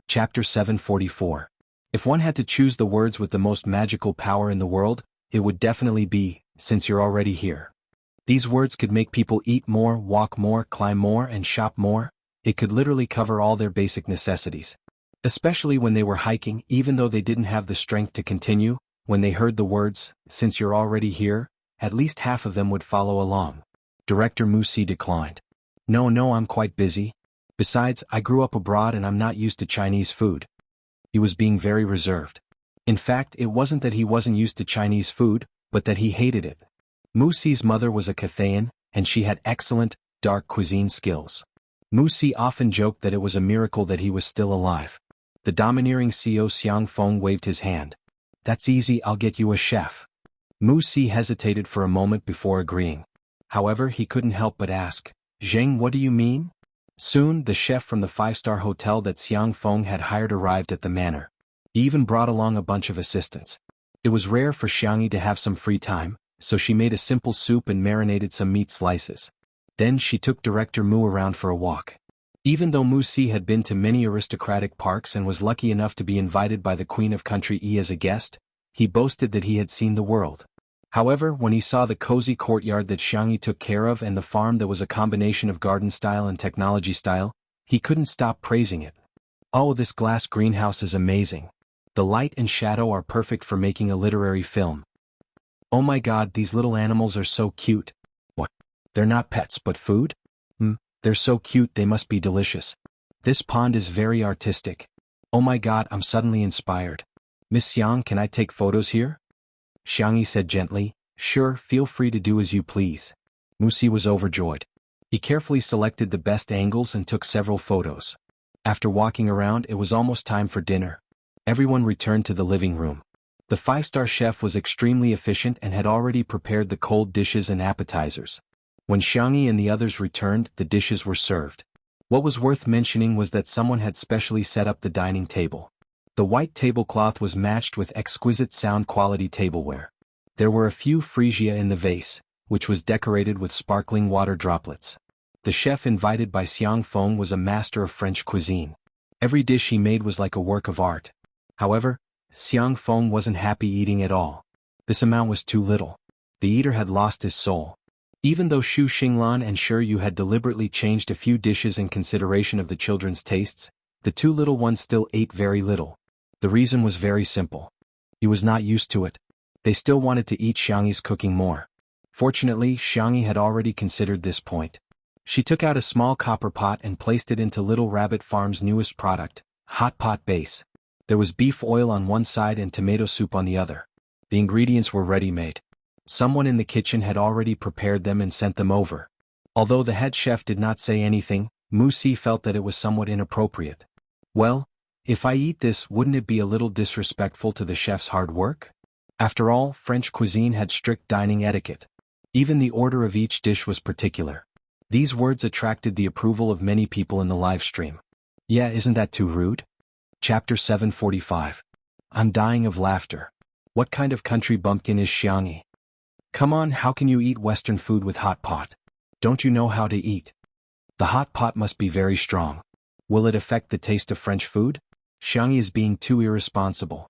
Chapter 744. If one had to choose the words with the most magical power in the world, it would definitely be, since you're already here. These words could make people eat more, walk more, climb more, and shop more. It could literally cover all their basic necessities. Especially when they were hiking, even though they didn't have the strength to continue, when they heard the words, since you're already here, at least half of them would follow along. Director Wuxia declined. No, I'm quite busy. Besides, I grew up abroad and I'm not used to Chinese food. He was being very reserved. In fact, it wasn't that he wasn't used to Chinese food, but that he hated it. Wuxia's mother was a Cathayan, and she had excellent, dark cuisine skills. Wuxia often joked that it was a miracle that he was still alive. The domineering CEO Xiang Feng waved his hand. That's easy, I'll get you a chef. Wuxia hesitated for a moment before agreeing. However, he couldn't help but ask, Zheng, what do you mean? Soon, the chef from the five-star hotel that Xiang Feng had hired arrived at the manor. He even brought along a bunch of assistants. It was rare for Xiangyi to have some free time, so she made a simple soup and marinated some meat slices. Then she took Director Mu around for a walk. Even though Wuxia had been to many aristocratic parks and was lucky enough to be invited by the Queen of Country E as a guest, he boasted that he had seen the world. However, when he saw the cozy courtyard that Xiangyi took care of and the farm that was a combination of garden style and technology style, he couldn't stop praising it. Oh, this glass greenhouse is amazing. The light and shadow are perfect for making a literary film. Oh my god, these little animals are so cute. What? They're not pets but food? They're so cute, they must be delicious. This pond is very artistic. Oh my god, I'm suddenly inspired. Miss Xiang, can I take photos here? Xiangyi said gently, sure, feel free to do as you please. Wuxia was overjoyed. He carefully selected the best angles and took several photos. After walking around, it was almost time for dinner. Everyone returned to the living room. The five-star chef was extremely efficient and had already prepared the cold dishes and appetizers. When Xiangyi and the others returned, the dishes were served. What was worth mentioning was that someone had specially set up the dining table. The white tablecloth was matched with exquisite sound quality tableware. There were a few freesia in the vase, which was decorated with sparkling water droplets. The chef invited by Xiang Feng was a master of French cuisine. Every dish he made was like a work of art. However, Xiang Feng wasn't happy eating at all. This amount was too little. The eater had lost his soul. Even though Xu Xinglan and Shi Yu had deliberately changed a few dishes in consideration of the children's tastes, the two little ones still ate very little. The reason was very simple. He was not used to it. They still wanted to eat Xiangyi's cooking more. Fortunately, Xiangyi had already considered this point. She took out a small copper pot and placed it into Little Rabbit Farm's newest product, hot pot base. There was beef oil on one side and tomato soup on the other. The ingredients were ready-made. Someone in the kitchen had already prepared them and sent them over. Although the head chef did not say anything, Wuxia felt that it was somewhat inappropriate. Well, if I eat this, wouldn't it be a little disrespectful to the chef's hard work? After all, French cuisine had strict dining etiquette. Even the order of each dish was particular. These words attracted the approval of many people in the live stream. Yeah, isn't that too rude? Chapter 745. I'm dying of laughter. What kind of country bumpkin is Xiangyi? Come on, how can you eat Western food with hot pot? Don't you know how to eat? The hot pot must be very strong. Will it affect the taste of French food? Xiangyi is being too irresponsible.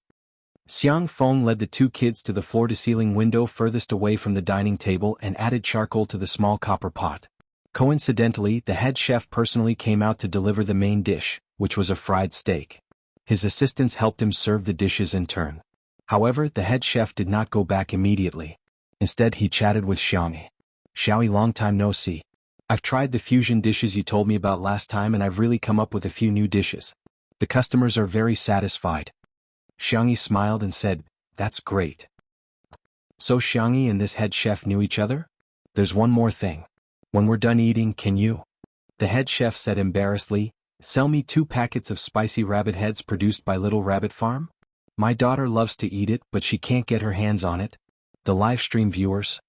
Xiang Feng led the two kids to the floor-to-ceiling window furthest away from the dining table and added charcoal to the small copper pot. Coincidentally, the head chef personally came out to deliver the main dish, which was a fried steak. His assistants helped him serve the dishes in turn. However, the head chef did not go back immediately. Instead, he chatted with Xiangyi. Xiangyi, long time no see. I've tried the fusion dishes you told me about last time and I've really come up with a few new dishes. The customers are very satisfied. Xiangyi smiled and said, that's great. So Xiangyi and this head chef knew each other? There's one more thing. When we're done eating, can you? The head chef said embarrassedly, sell me 2 packets of spicy rabbit heads produced by Little Rabbit Farm? My daughter loves to eat it, but she can't get her hands on it. The live stream viewers.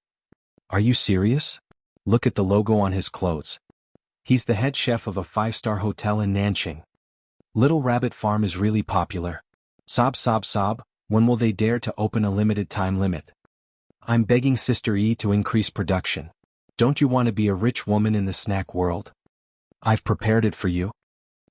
Are you serious? Look at the logo on his clothes. He's the head chef of a 5-star hotel in Nanqing. Little Rabbit Farm is really popular. Sob, when will they dare to open a limited time limit? I'm begging Sister E to increase production. Don't you want to be a rich woman in the snack world? I've prepared it for you.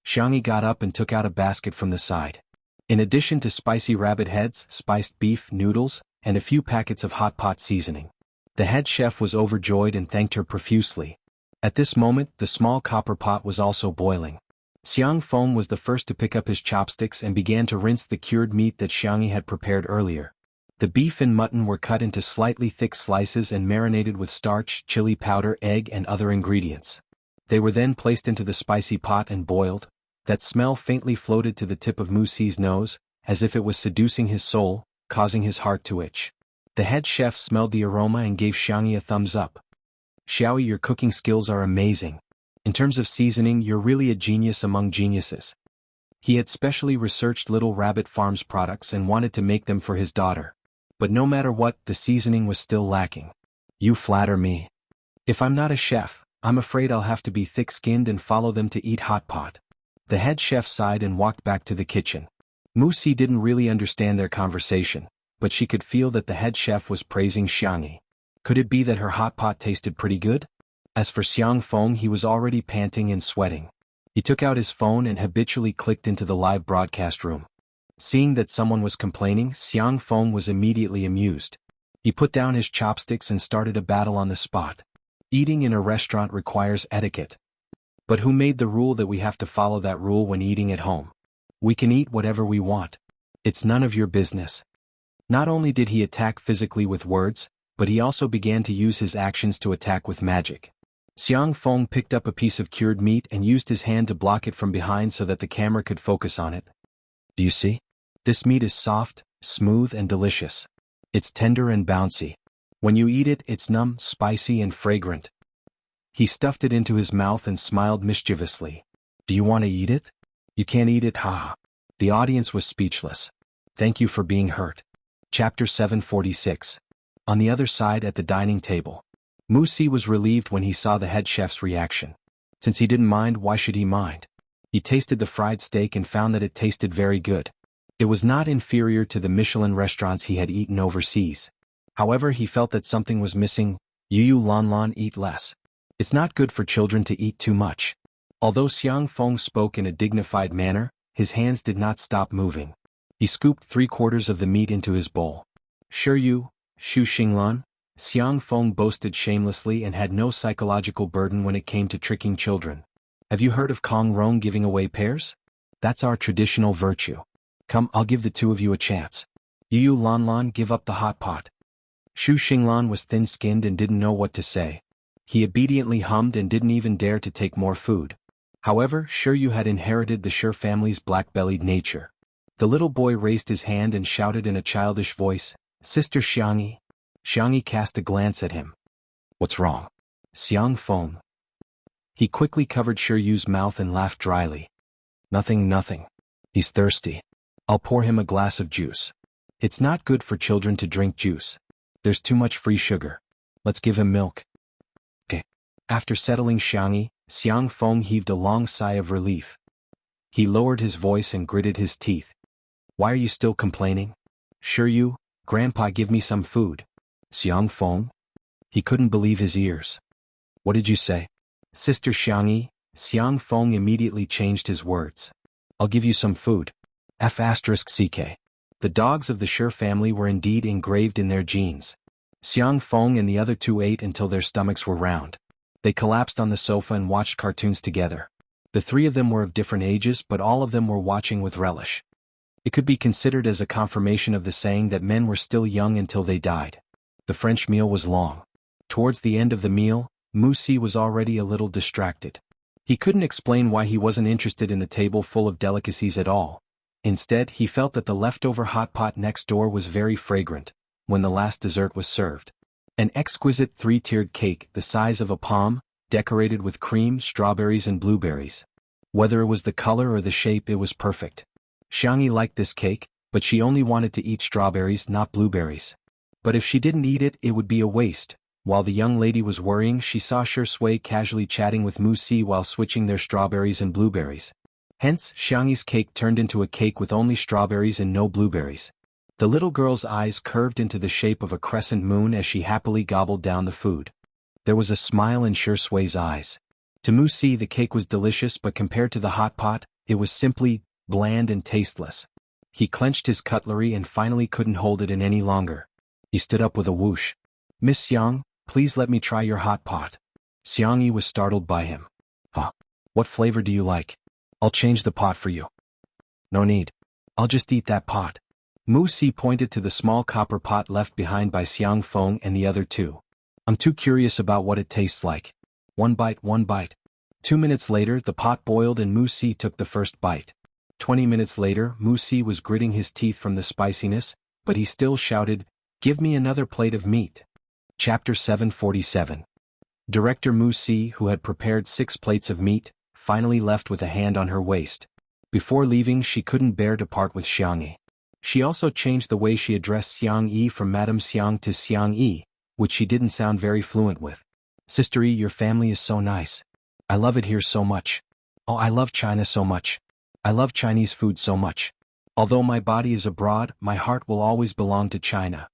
Xiangyi got up and took out a basket from the side. In addition to spicy rabbit heads, spiced beef, noodles, and a few packets of hot pot seasoning. The head chef was overjoyed and thanked her profusely. At this moment, the small copper pot was also boiling. Xiang Feng was the first to pick up his chopsticks and began to rinse the cured meat that Xiangyi had prepared earlier. The beef and mutton were cut into slightly thick slices and marinated with starch, chili powder, egg, and other ingredients. They were then placed into the spicy pot and boiled. That smell faintly floated to the tip of Wuxia's nose, as if it was seducing his soul, causing his heart to itch. The head chef smelled the aroma and gave Xiangyi a thumbs up. "Xiaoyi, your cooking skills are amazing. In terms of seasoning, you're really a genius among geniuses." He had specially researched Little Rabbit Farm's products and wanted to make them for his daughter. But no matter what, the seasoning was still lacking. "You flatter me. If I'm not a chef, I'm afraid I'll have to be thick-skinned and follow them to eat hot pot." The head chef sighed and walked back to the kitchen. Wuxia didn't really understand their conversation, but she could feel that the head chef was praising Xiangyi. Could it be that her hot pot tasted pretty good? As for Xiang Feng, he was already panting and sweating. He took out his phone and habitually clicked into the live broadcast room. Seeing that someone was complaining, Xiang Feng was immediately amused. He put down his chopsticks and started a battle on the spot. Eating in a restaurant requires etiquette. But who made the rule that we have to follow that rule when eating at home? We can eat whatever we want. It's none of your business. Not only did he attack physically with words, but he also began to use his actions to attack with magic. Xiang Feng picked up a piece of cured meat and used his hand to block it from behind so that the camera could focus on it. "Do you see? This meat is soft, smooth, and delicious. It's tender and bouncy. When you eat it, it's numb, spicy, and fragrant." He stuffed it into his mouth and smiled mischievously. "Do you want to eat it? You can't eat it, haha." The audience was speechless. Thank you for being hurt. Chapter 746. On the other side at the dining table. Wuxia was relieved when he saw the head chef's reaction. Since he didn't mind, why should he mind? He tasted the fried steak and found that it tasted very good. It was not inferior to the Michelin restaurants he had eaten overseas. However, he felt that something was missing. Yu Lan Lan, eat less. It's not good for children to eat too much. Although Xiang Feng spoke in a dignified manner, his hands did not stop moving. He scooped 3/4 of the meat into his bowl. "Sure you, Shu Xinglan?" Xiang Feng boasted shamelessly and had no psychological burden when it came to tricking children. "Have you heard of Kong Rong giving away pears? That's our traditional virtue. Come, I'll give the two of you a chance. Yu Lan Lan, give up the hot pot." Shu Xinglan was thin-skinned and didn't know what to say. He obediently hummed and didn't even dare to take more food. However, Shiryu had inherited the Shir family's black-bellied nature. The little boy raised his hand and shouted in a childish voice, "Sister Xiangyi." Xiangyi cast a glance at him. "What's wrong?" "Xiang Feng." He quickly covered Shiryu's mouth and laughed dryly. "Nothing, nothing. He's thirsty. I'll pour him a glass of juice. It's not good for children to drink juice. There's too much free sugar. Let's give him milk." After settling Xiangyi, Xiang Feng heaved a long sigh of relief. He lowered his voice and gritted his teeth. "Why are you still complaining? Shiryu, Grandpa, give me some food." "Xiang Feng?" He couldn't believe his ears. "What did you say?" "Sister Xiangyi." Xiang Feng immediately changed his words. "I'll give you some food. F***CK. The dogs of the Shir family were indeed engraved in their genes. Xiang Feng and the other two ate until their stomachs were round. They collapsed on the sofa and watched cartoons together. The three of them were of different ages, but all of them were watching with relish. It could be considered as a confirmation of the saying that men were still young until they died. The French meal was long. Towards the end of the meal, Wuxia was already a little distracted. He couldn't explain why he wasn't interested in the table full of delicacies at all. Instead, he felt that the leftover hot pot next door was very fragrant. When the last dessert was served, an exquisite 3-tiered cake the size of a palm, decorated with cream, strawberries and blueberries. Whether it was the color or the shape, it was perfect. Xiangyi liked this cake, but she only wanted to eat strawberries, not blueberries. But if she didn't eat it, it would be a waste. While the young lady was worrying, she saw Sher Sui casually chatting with Wuxia while switching their strawberries and blueberries. Hence, Xiangyi's cake turned into a cake with only strawberries and no blueberries. The little girl's eyes curved into the shape of a crescent moon as she happily gobbled down the food. There was a smile in Sher Sui's eyes. To Wuxia, the cake was delicious, but compared to the hot pot, It was simply bland and tasteless. He clenched his cutlery and finally couldn't hold it in any longer. He stood up with a whoosh. "Miss Xiang, please let me try your hot pot." Xiang Yi was startled by him. "Huh? What flavor do you like? I'll change the pot for you." "No need. I'll just eat that pot." Mu Si pointed to the small copper pot left behind by Xiang Feng and the other two. "I'm too curious about what it tastes like." One bite, one bite. 2 minutes later the pot boiled and Mu Si took the first bite. 20 minutes later Mu Si was gritting his teeth from the spiciness, but he still shouted, "Give me another plate of meat." Chapter 747. Director Mu Si, who had prepared 6 plates of meat, finally left with a hand on her waist. Before leaving she couldn't bear to part with Xiang Yi. She also changed the way she addressed Xiang Yi from Madame Xiang to Xiang Yi, which she didn't sound very fluent with. "Sister Yi, your family is so nice. I love it here so much. Oh, I love China so much. I love Chinese food so much. Although my body is abroad, my heart will always belong to China."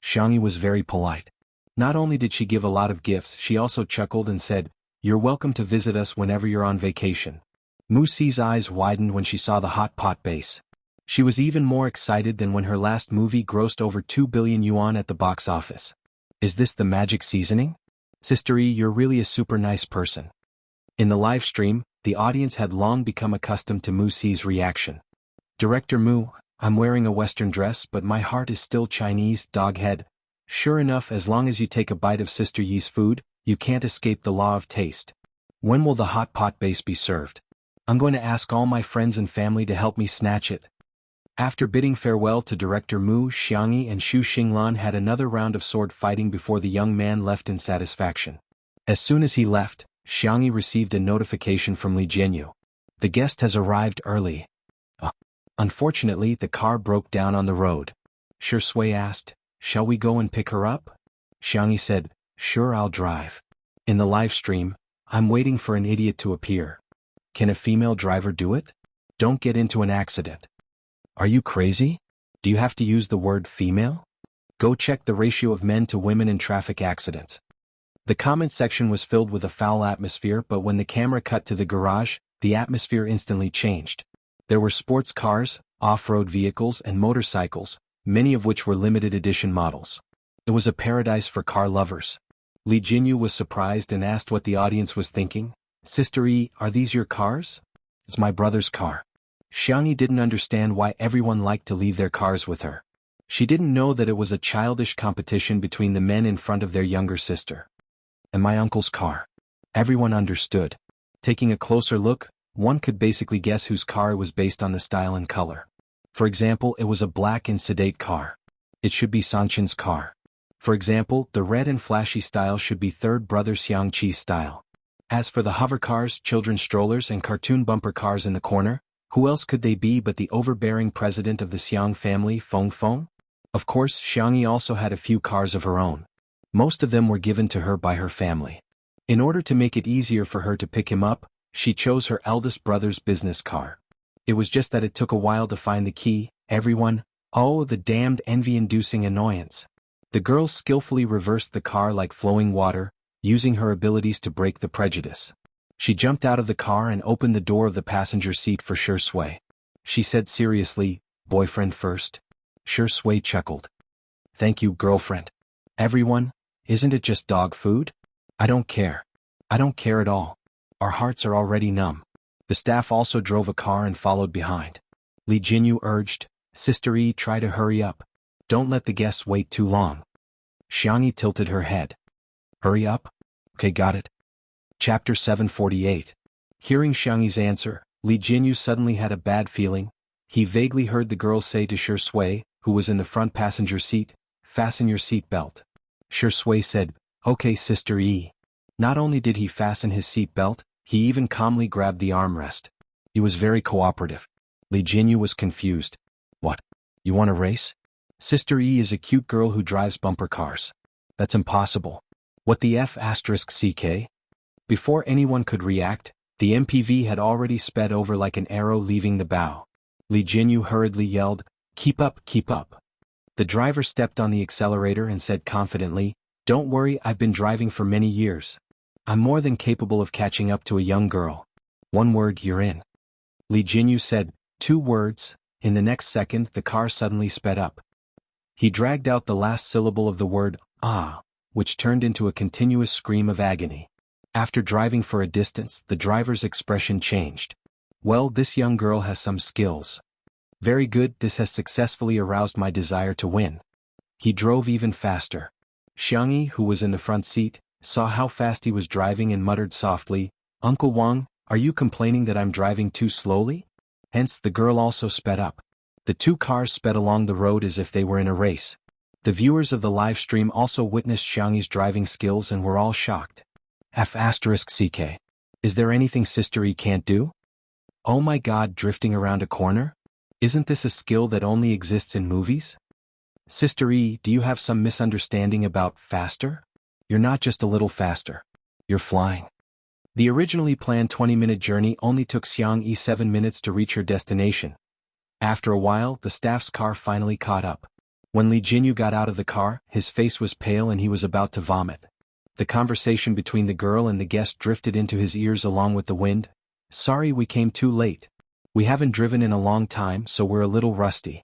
Xiang Yi was very polite. Not only did she give a lot of gifts, she also chuckled and said, "You're welcome to visit us whenever you're on vacation." Mu Si's eyes widened when she saw the hot pot base. She was even more excited than when her last movie grossed over 2 billion yuan at the box office. "Is this the magic seasoning? Sister Yi, you're really a super nice person." In the live stream, the audience had long become accustomed to Mu Si's reaction. "Director Mu, I'm wearing a Western dress but my heart is still Chinese, doghead." "Sure enough, as long as you take a bite of Sister Yi's food, you can't escape the law of taste." "When will the hot pot base be served? I'm going to ask all my friends and family to help me snatch it." After bidding farewell to Director Mu, Xiang Yi and Xu Xinglan had another round of sword fighting before the young man left in satisfaction. As soon as he left, Xiang Yi received a notification from Li Jianyu. "The guest has arrived early." Unfortunately, the car broke down on the road. Shi Sui asked, "Shall we go and pick her up?" Xiang Yi said, "Sure, I'll drive." In the live stream, "I'm waiting for an idiot to appear. Can a female driver do it? Don't get into an accident." "Are you crazy? Do you have to use the word female? Go check the ratio of men to women in traffic accidents." The comment section was filled with a foul atmosphere, but when the camera cut to the garage, the atmosphere instantly changed. There were sports cars, off-road vehicles and motorcycles, many of which were limited edition models. It was a paradise for car lovers. Li Jinyu was surprised and asked what the audience was thinking. "Sister Yi, are these your cars?" "It's my brother's car." Xiang Yi didn't understand why everyone liked to leave their cars with her. She didn't know that it was a childish competition between the men in front of their younger sister. "And my uncle's car." Everyone understood. Taking a closer look, one could basically guess whose car it was based on the style and color. For example, it was a black and sedate car. It should be Sangchen's car. For example, the red and flashy style should be third brother Xiang Qi's style. As for the hover cars, children's strollers and cartoon bumper cars in the corner, who else could they be but the overbearing president of the Xiang family, Feng Feng? Of course, Xiang Yi also had a few cars of her own. Most of them were given to her by her family. In order to make it easier for her to pick him up, she chose her eldest brother's business car. It was just that it took a while to find the key. Everyone, oh, the damned envy-inducing annoyance. The girl skillfully reversed the car like flowing water, using her abilities to break the prejudice. She jumped out of the car and opened the door of the passenger seat for Shi Sui. She said seriously, "Boyfriend first?" Shi Sui chuckled. "Thank you, girlfriend." "Everyone, isn't it just dog food?" "I don't care. I don't care at all. Our hearts are already numb." The staff also drove a car and followed behind. Li Jinyu urged, "Sister Yi, try to hurry up. Don't let the guests wait too long." Xiang Yi tilted her head. "Hurry up? Okay, got it." Chapter 748. Hearing Xiang Yi's answer, Li Jinyu suddenly had a bad feeling. He vaguely heard the girl say to Shi Sui, who was in the front passenger seat, "Fasten your seat belt." Shi Sui said, "Okay, Sister Yi." Not only did he fasten his seat belt, he even calmly grabbed the armrest. He was very cooperative. Li Jinyu was confused. "What? You want to race?" "Sister Yi is a cute girl who drives bumper cars." "That's impossible." "What the F***ck?" Before anyone could react, the MPV had already sped over like an arrow leaving the bow. Li Jinyu hurriedly yelled, "Keep up, keep up." The driver stepped on the accelerator and said confidently, "Don't worry, I've been driving for many years. I'm more than capable of catching up to a young girl. One word, you're in." Li Jinyu said, 2 words. In the next second the car suddenly sped up. He dragged out the last syllable of the word, ah, which turned into a continuous scream of agony. After driving for a distance, the driver's expression changed. Well, this young girl has some skills. Very good, this has successfully aroused my desire to win. He drove even faster. Xiangyi, who was in the front seat, saw how fast he was driving and muttered softly, Uncle Wang, are you complaining that I'm driving too slowly? Hence the girl also sped up. The 2 cars sped along the road as if they were in a race. The viewers of the live stream also witnessed Xiangyi's driving skills and were all shocked. F***CK. Is there anything Sister E can't do? Oh my god, drifting around a corner? Isn't this a skill that only exists in movies? Sister E, do you have some misunderstanding about faster? You're not just a little faster. You're flying. The originally planned 20-minute journey only took Xiangyi 7 minutes to reach her destination. After a while, the staff's car finally caught up. When Li Jinyu got out of the car, his face was pale and he was about to vomit. The conversation between the girl and the guest drifted into his ears along with the wind. Sorry we came too late. We haven't driven in a long time, so we're a little rusty.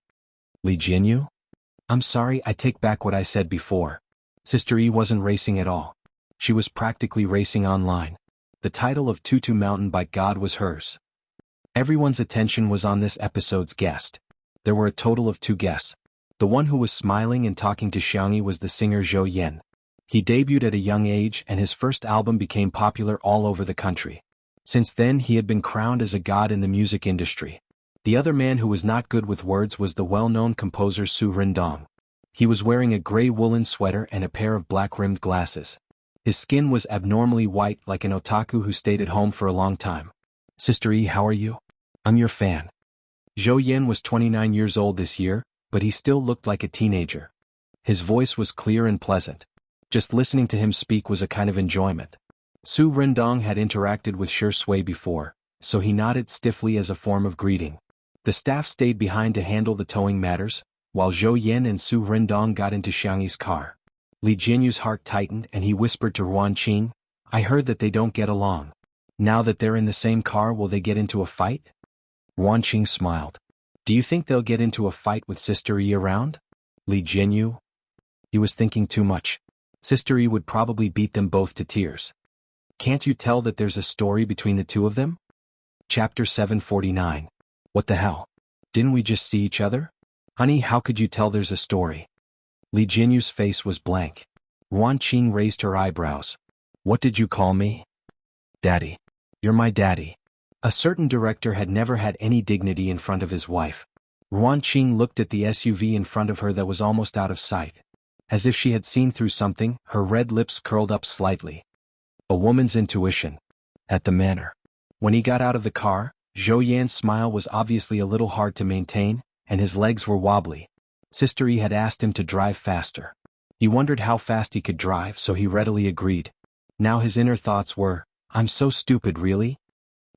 Li Jinyu? I'm sorry, I take back what I said before. Sister E wasn't racing at all. She was practically racing online. The title of Tutu Mountain by God was hers. Everyone's attention was on this episode's guest. There were a total of 2 guests. The one who was smiling and talking to Xiangyi was the singer Zhou Yan. He debuted at a young age and his first album became popular all over the country. Since then he had been crowned as a god in the music industry. The other man who was not good with words was the well-known composer Su Rindong. He was wearing a gray woolen sweater and a pair of black-rimmed glasses. His skin was abnormally white like an otaku who stayed at home for a long time. Sister E, how are you? I'm your fan. Zhou Yan was 29 years old this year, but he still looked like a teenager. His voice was clear and pleasant. Just listening to him speak was a kind of enjoyment. Su Rindong had interacted with Shi Sui before, so he nodded stiffly as a form of greeting. The staff stayed behind to handle the towing matters, while Zhou Yan and Su Rindong got into Xiangyi's car. Li Jinyu's heart tightened and he whispered to Ruan Qing, I heard that they don't get along. Now that they're in the same car, will they get into a fight? Ruan Qing smiled. Do you think they'll get into a fight with Sister E around? Li Jinyu? He was thinking too much. Sister E would probably beat them both to tears. Can't you tell that there's a story between the 2 of them? Chapter 749. What the hell? Didn't we just see each other? Honey, how could you tell there's a story? Li Jinyu's face was blank. Ruan Qing raised her eyebrows. What did you call me? Daddy. You're my daddy. A certain director had never had any dignity in front of his wife. Ruan Qing looked at the SUV in front of her that was almost out of sight. As if she had seen through something, her red lips curled up slightly. A woman's intuition. At the manor. When he got out of the car, Zhou Yan's smile was obviously a little hard to maintain, and his legs were wobbly. Sister E had asked him to drive faster. He wondered how fast he could drive, so he readily agreed. Now his inner thoughts were, I'm so stupid, really?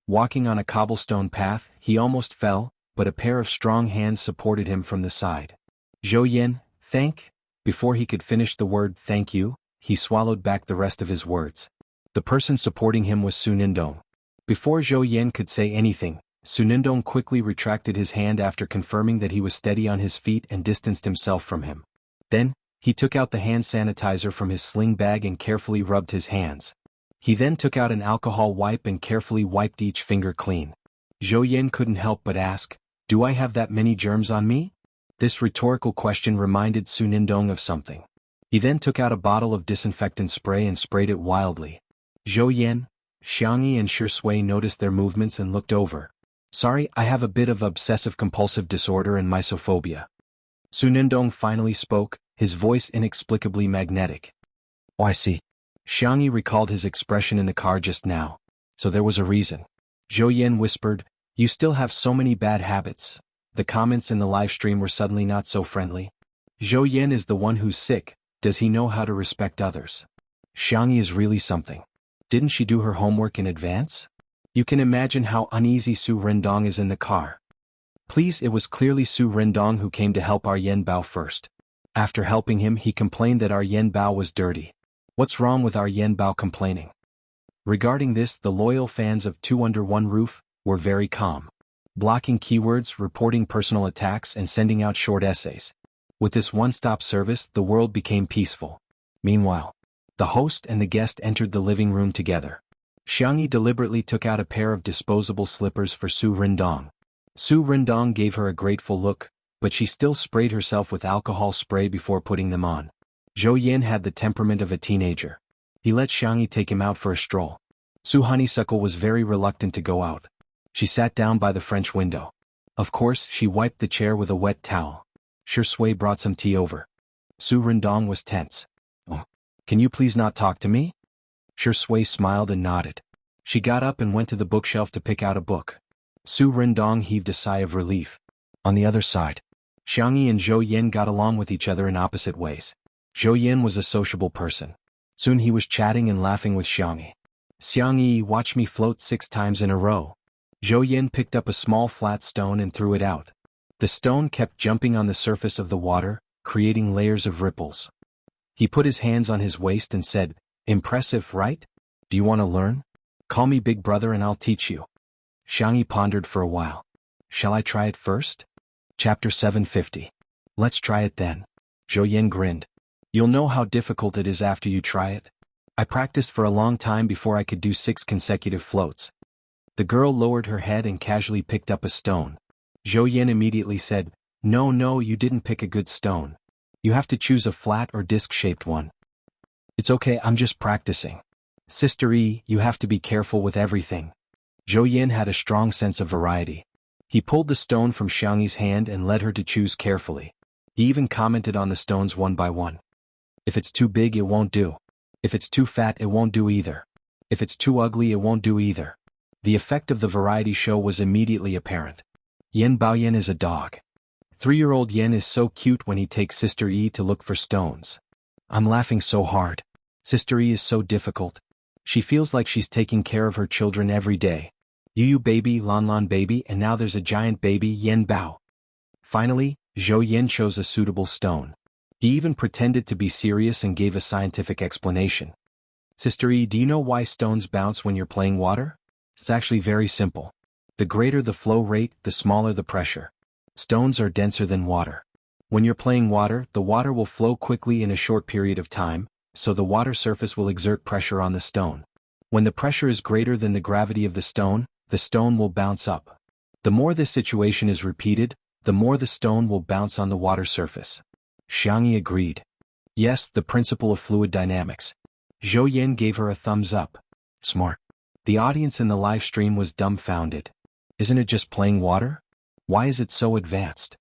Walking on a cobblestone path, he almost fell, but a pair of strong hands supported him from the side. Zhou Yan, thank? Before he could finish the word thank you, he swallowed back the rest of his words. The person supporting him was Su Nindong. Before Zhou Yan could say anything, Su Nindong quickly retracted his hand after confirming that he was steady on his feet and distanced himself from him. Then, he took out the hand sanitizer from his sling bag and carefully rubbed his hands. He then took out an alcohol wipe and carefully wiped each finger clean. Zhou Yan couldn't help but ask, do I have that many germs on me? This rhetorical question reminded Su Nindong of something. He then took out a bottle of disinfectant spray and sprayed it wildly. Zhou Yan, Xiangyi and Shi Sui noticed their movements and looked over. Sorry, I have a bit of obsessive-compulsive disorder and mysophobia. Su Nindong finally spoke, his voice inexplicably magnetic. Oh, I see. Xiangyi recalled his expression in the car just now. So there was a reason. Zhou Yan whispered, you still have so many bad habits. The comments in the live stream were suddenly not so friendly. Zhou Yan is the one who's sick, does he know how to respect others? Xiangyi is really something. Didn't she do her homework in advance? You can imagine how uneasy Su Rindong is in the car. Please, it was clearly Su Rindong who came to help our Yen Bao first. After helping him, he complained that our Yen Bao was dirty. What's wrong with our Yen Bao complaining? Regarding this, the loyal fans of Two Under One Roof were very calm. blocking keywords, reporting personal attacks, and sending out short essays. With this one-stop service, the world became peaceful. Meanwhile, the host and the guest entered the living room together. Xiangyi deliberately took out a pair of disposable slippers for Su Rindong. Su Rindong gave her a grateful look, but she still sprayed herself with alcohol spray before putting them on. Zhou Yin had the temperament of a teenager. He let Xiangyi take him out for a stroll. Su Honeysuckle was very reluctant to go out. She sat down by the French window. Of course, she wiped the chair with a wet towel. Shi Sui brought some tea over. Su Rindong was tense. "Oh, can you please not talk to me?" Shi Sui smiled and nodded. She got up and went to the bookshelf to pick out a book. Su Rindong heaved a sigh of relief. On the other side, Xiangyi and Zhou Yin got along with each other in opposite ways. Zhou Yin was a sociable person. Soon he was chatting and laughing with Xiangyi. "Xiangyi, watch me float 6 times in a row." Zhou Yin picked up a small flat stone and threw it out. The stone kept jumping on the surface of the water, creating layers of ripples. He put his hands on his waist and said, "Impressive, right? Do you want to learn? Call me Big Brother and I'll teach you." Xiangyi pondered for a while. "Shall I try it first?" Chapter 750. "Let's try it then." Zhou Yin grinned. "You'll know how difficult it is after you try it. I practiced for a long time before I could do 6 consecutive floats." The girl lowered her head and casually picked up a stone. Zhou Yin immediately said, No, you didn't pick a good stone. You have to choose a flat or disc-shaped one." "It's okay, I'm just practicing." "Sister E, you have to be careful with everything." Zhou Yin had a strong sense of variety. He pulled the stone from Xiangyi's hand and led her to choose carefully. He even commented on the stones one by one. "If it's too big, it won't do. If it's too fat, it won't do either. If it's too ugly, it won't do either." The effect of the variety show was immediately apparent. Yen Baoyan is a dog. 3-year-old Yen is so cute when he takes Sister E to look for stones. I'm laughing so hard. Sister E is so difficult. She feels like she's taking care of her children every day. Yu baby, Lan baby, and now there's a giant baby, Yen Bao. Finally, Zhou Yin chose a suitable stone. He even pretended to be serious and gave a scientific explanation. "Sister E, do you know why stones bounce when you're playing water? It's actually very simple. The greater the flow rate, the smaller the pressure. Stones are denser than water. When you're playing water, the water will flow quickly in a short period of time, so the water surface will exert pressure on the stone. When the pressure is greater than the gravity of the stone will bounce up. The more this situation is repeated, the more the stone will bounce on the water surface." Xiangyi agreed. "Yes, the principle of fluid dynamics." Zhou Yin gave her a thumbs up. "Smart." The audience in the live stream was dumbfounded. "Isn't it just playing water? Why is it so advanced?"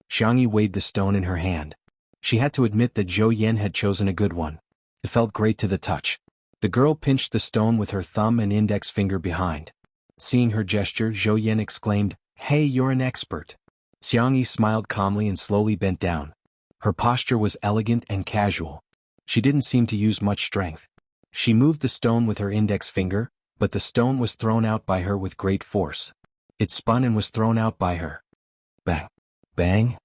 Xiangyi weighed the stone in her hand. She had to admit that Zhou Yin had chosen a good one. It felt great to the touch. The girl pinched the stone with her thumb and index finger behind. Seeing her gesture, Zhou Yin exclaimed, "Hey, you're an expert." Xiangyi smiled calmly and slowly bent down. Her posture was elegant and casual. She didn't seem to use much strength. She moved the stone with her index finger, but the stone was thrown out by her with great force. It spun and was thrown out by her. Bang! Bang!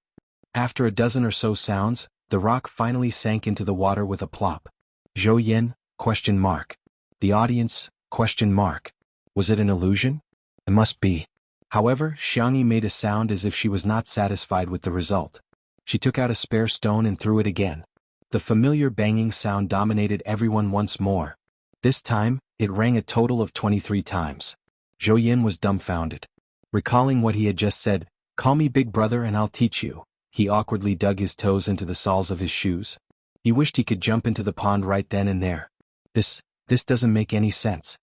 After a dozen or so sounds, the rock finally sank into the water with a plop. "Zhou Yin? Question mark. The audience? Question mark. Was it an illusion? It must be." However, Xiangyi made a sound as if she was not satisfied with the result. She took out a spare stone and threw it again. The familiar banging sound dominated everyone once more. This time, it rang a total of 23 times. Zhou Yin was dumbfounded. Recalling what he had just said, "Call me Big Brother and I'll teach you," he awkwardly dug his toes into the soles of his shoes. He wished he could jump into the pond right then and there. This doesn't make any sense."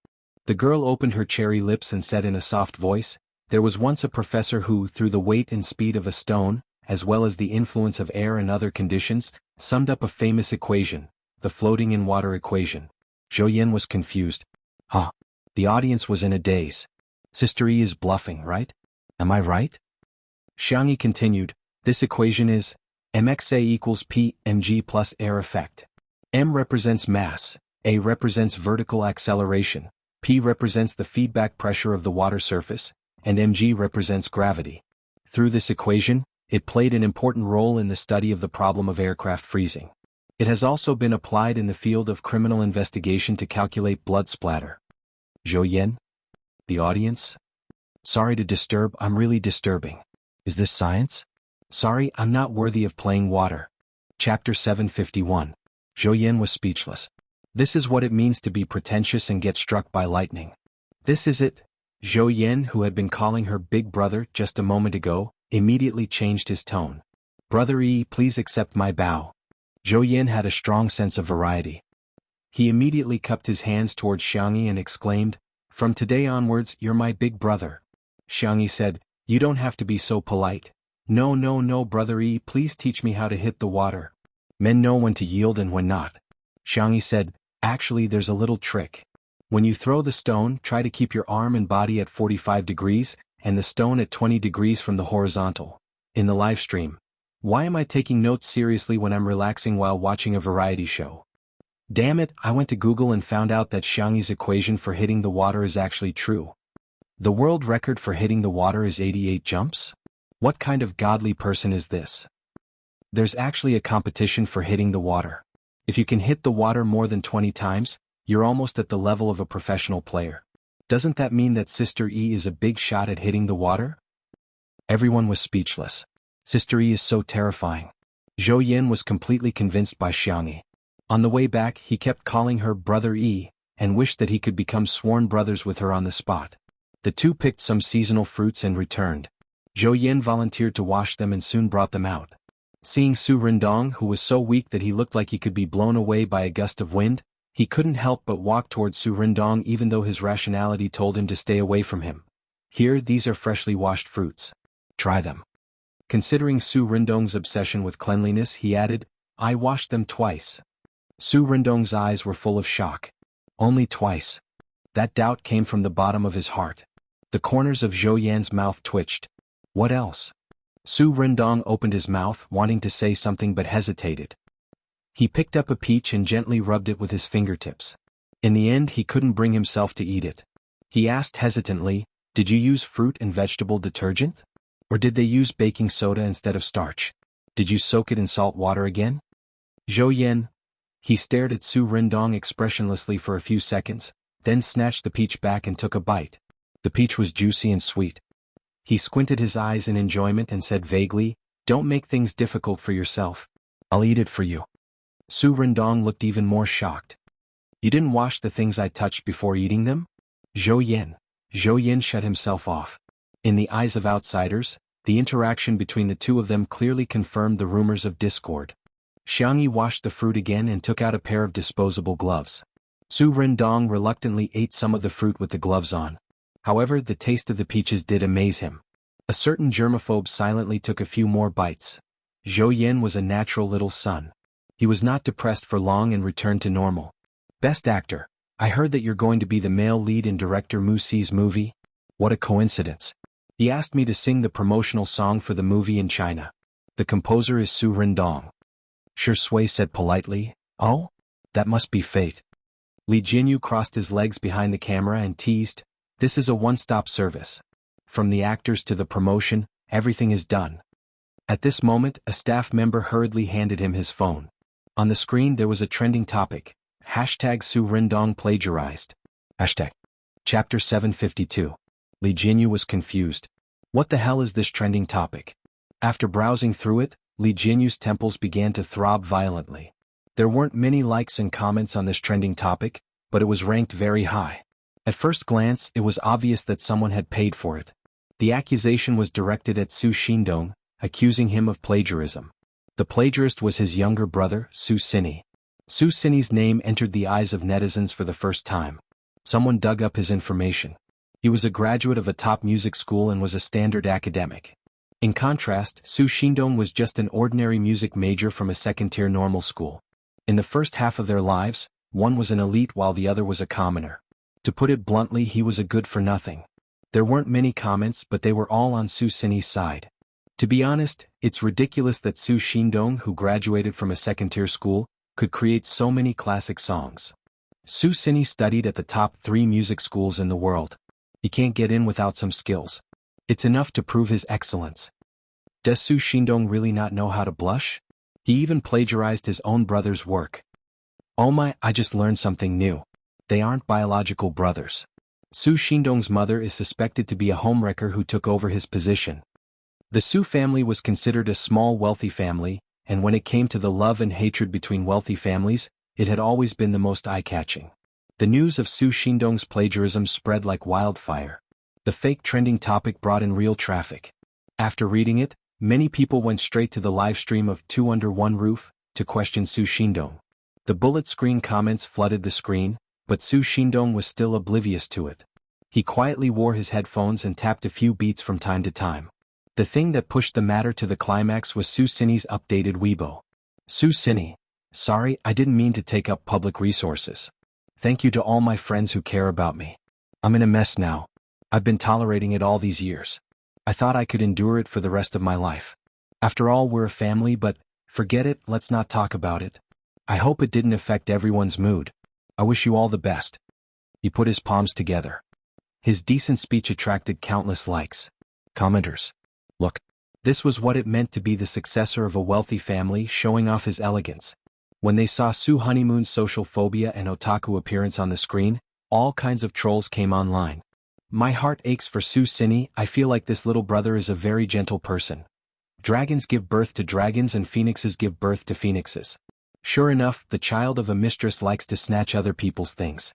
The girl opened her cherry lips and said in a soft voice, "There was once a professor who, through the weight and speed of a stone, as well as the influence of air and other conditions, summed up a famous equation, the floating in water equation." Zhou Yin was confused. "Huh?" The audience was in a daze. "Sister E is bluffing, right? Am I right?" Xiangyi continued, "This equation is mxa equals p mg plus air effect. M represents mass, A represents vertical acceleration, P represents the feedback pressure of the water surface, and mg represents gravity. Through this equation, it played an important role in the study of the problem of aircraft freezing. It has also been applied in the field of criminal investigation to calculate blood splatter." "Zhou Yin?" The audience? Sorry to disturb, I'm really disturbing. Is this science? Sorry, I'm not worthy of playing water. Chapter 751. Zhou Yin was speechless. This is what it means to be pretentious and get struck by lightning. This is it. Zhou Yin, who had been calling her big brother just a moment ago, immediately changed his tone. Brother Yi, please accept my bow. Zhou Yin had a strong sense of variety. He immediately cupped his hands towards Xiangyi and exclaimed, From today onwards, you're my big brother. Xiangyi said, You don't have to be so polite. No, Brother Yi, please teach me how to hit the water. Men know when to yield and when not. Xiangyi said, Actually, there's a little trick. When you throw the stone, try to keep your arm and body at 45 degrees, and the stone at 20 degrees from the horizontal. In the live stream. Why am I taking notes seriously when I'm relaxing while watching a variety show? Damn it, I went to Google and found out that Xiangyi's equation for hitting the water is actually true. The world record for hitting the water is 88 jumps? What kind of godly person is this? There's actually a competition for hitting the water. If you can hit the water more than 20 times, you're almost at the level of a professional player. Doesn't that mean that Sister E is a big shot at hitting the water? Everyone was speechless. Sister E is so terrifying. Zhou Yin was completely convinced by Xiangyi. On the way back, he kept calling her Brother E, and wished that he could become sworn brothers with her on the spot. The two picked some seasonal fruits and returned. Zhou Yin volunteered to wash them and soon brought them out. Seeing Su Rindong, who was so weak that he looked like he could be blown away by a gust of wind, he couldn't help but walk towards Su Rindong even though his rationality told him to stay away from him. Here, these are freshly washed fruits. Try them. Considering Su Rindong's obsession with cleanliness, he added, I washed them twice. Su Rindong's eyes were full of shock. Only twice. That doubt came from the bottom of his heart. The corners of Zhou Yan's mouth twitched. What else? Su Rindong opened his mouth, wanting to say something but hesitated. He picked up a peach and gently rubbed it with his fingertips. In the end, he couldn't bring himself to eat it. He asked hesitantly, Did you use fruit and vegetable detergent? Or did they use baking soda instead of starch? Did you soak it in salt water again? Zhou Yin. He stared at Su Rindong expressionlessly for a few seconds, then snatched the peach back and took a bite. The peach was juicy and sweet. He squinted his eyes in enjoyment and said vaguely, Don't make things difficult for yourself. I'll eat it for you. Su Rindong looked even more shocked. You didn't wash the things I touched before eating them? Zhou Yin. Zhou Yin shut himself off. In the eyes of outsiders, the interaction between the two of them clearly confirmed the rumors of discord. Xiangyi washed the fruit again and took out a pair of disposable gloves. Su Rindong reluctantly ate some of the fruit with the gloves on. However, the taste of the peaches did amaze him. A certain germaphobe silently took a few more bites. Zhou Yin was a natural little son. He was not depressed for long and returned to normal. Best actor, I heard that you're going to be the male lead in director Mu Si's movie. What a coincidence. He asked me to sing the promotional song for the movie in China. The composer is Su Rindong. Shi Sui said politely, Oh? That must be fate. Li Jinyu crossed his legs behind the camera and teased, This is a one-stop service. From the actors to the promotion, everything is done. At this moment, a staff member hurriedly handed him his phone. On the screen there was a trending topic. Hashtag Su Rindong plagiarized. Hashtag. Chapter 752. Li Jinyu was confused. What the hell is this trending topic? After browsing through it, Li Jinyu's temples began to throb violently. There weren't many likes and comments on this trending topic, but it was ranked very high. At first glance, it was obvious that someone had paid for it. The accusation was directed at Su Xindong, accusing him of plagiarism. The plagiarist was his younger brother, Su Xini. Su Xini's name entered the eyes of netizens for the first time. Someone dug up his information. He was a graduate of a top music school and was a standard academic. In contrast, Su Xindong was just an ordinary music major from a second-tier normal school. In the first half of their lives, one was an elite while the other was a commoner. To put it bluntly, he was a good-for-nothing. There weren't many comments, but they were all on Su Xini's side. To be honest, it's ridiculous that Su Xindong, who graduated from a second-tier school, could create so many classic songs. Su Xini studied at the top 3 music schools in the world. He can't get in without some skills. It's enough to prove his excellence. Does Su Xindong really not know how to blush? He even plagiarized his own brother's work. Oh my, I just learned something new. They aren't biological brothers. Su Xindong's mother is suspected to be a homewrecker who took over his position. The Su family was considered a small wealthy family, and when it came to the love and hatred between wealthy families, it had always been the most eye-catching. The news of Su Xindong's plagiarism spread like wildfire. The fake trending topic brought in real traffic. After reading it, many people went straight to the live stream of Two Under One Roof to question Su Xindong. The bullet screen comments flooded the screen, but Su Xindong was still oblivious to it. He quietly wore his headphones and tapped a few beats from time to time. The thing that pushed the matter to the climax was Su Xini's updated Weibo. Su Xini. Sorry, I didn't mean to take up public resources. Thank you to all my friends who care about me. I'm in a mess now. I've been tolerating it all these years. I thought I could endure it for the rest of my life. After all, we're a family, but forget it, let's not talk about it. I hope it didn't affect everyone's mood. I wish you all the best. He put his palms together. His decent speech attracted countless likes. Commenters. Look. This was what it meant to be the successor of a wealthy family, showing off his elegance. When they saw Su Honeymoon's social phobia and otaku appearance on the screen, all kinds of trolls came online. My heart aches for Su Xini. I feel like this little brother is a very gentle person. Dragons give birth to dragons and phoenixes give birth to phoenixes. Sure enough, the child of a mistress likes to snatch other people's things.